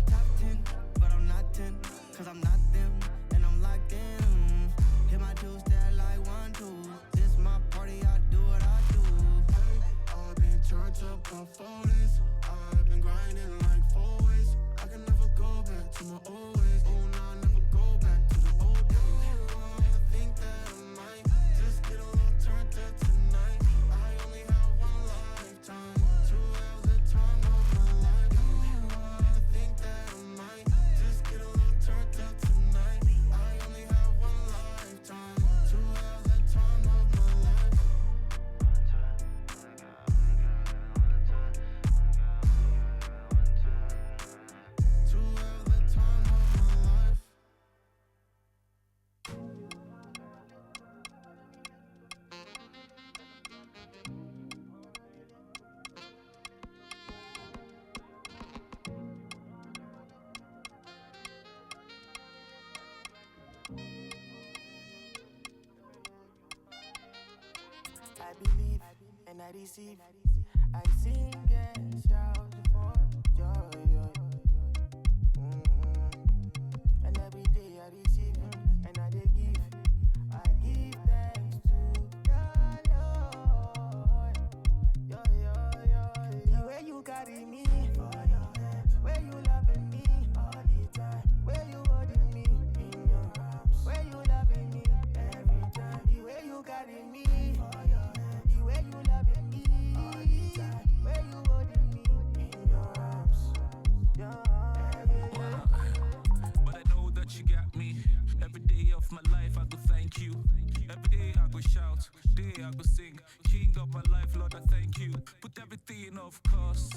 Top 10, but I'm not 10. Cause I'm not them, and I'm locked in. Hit my two-step like 1, 2. This my party, I do what I do. I've been turned up for 4 days. I've been grinding like 4 ways. I can never go back to my old ways. Oh, no, I'll never go back to the old days. Oh, I think that I might just get a little turned up tonight. I only have one lifetime to have the time of my life. Oh, I think that I might just get a little turned up tonight. I only have one lifetime to have the time of my life. To have the time of my life. I believe and I receive. I sing and shout for joy. And every day I receive and I dey give. I give thanks to the Lord. The way you carry me, where you loving me all the time, where you holding me in your arms, where you loving me every time, the way you carry me, the way you loving me all the time, where you holding me in your arms. But I know that you got me. Every day of my life I go thank you. Every day I go shout, day I go sing. King of my life, Lord, I thank you. Put everything of course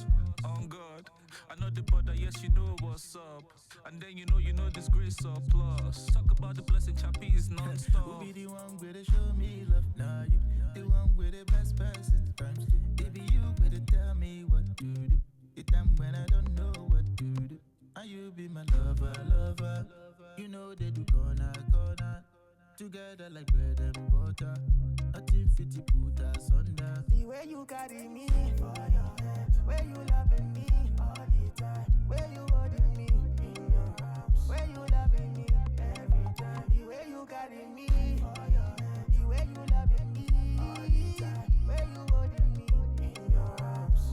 on God. I know the border, yes, you know what's up. And then you know this grace of plus. Talk about the blessing, chappy is non-stop. Who be the one where they show me love? Nah, you the one with the best person. It be you where they tell me what to do. The time when I don't know what to do. And you be my lover, lover. You know they do corner, corner. Together like bread and butter. Nothing fit to put us under. The way you carry me, where you loving me all the time, where you holding me in your arms, where you loving me every time, the way you carry me, the way you loving me all the time, where you holding me in your arms.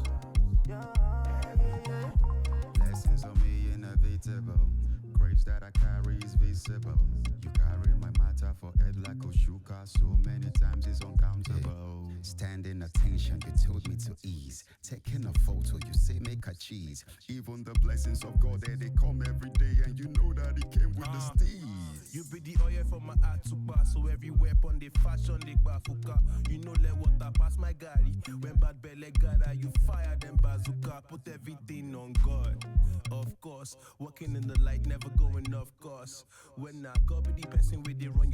Blessings on me inevitable. Grace that I carry is visible. You carry my matter for head like Oshuka. So many times it's uncountable. Standing attention, you told me to ease. Taking a photo, you say make a cheese. Even the blessings of God, they come every day. And you know that it came with the steez. You be the oil for my heart to pass. So every weapon they fashion like bafuka. You know let water pass my gari. When bad belly gather, you fire them bazooka. Put everything on God. Of course, walking in the light, never going off course. When I go be the person with the run,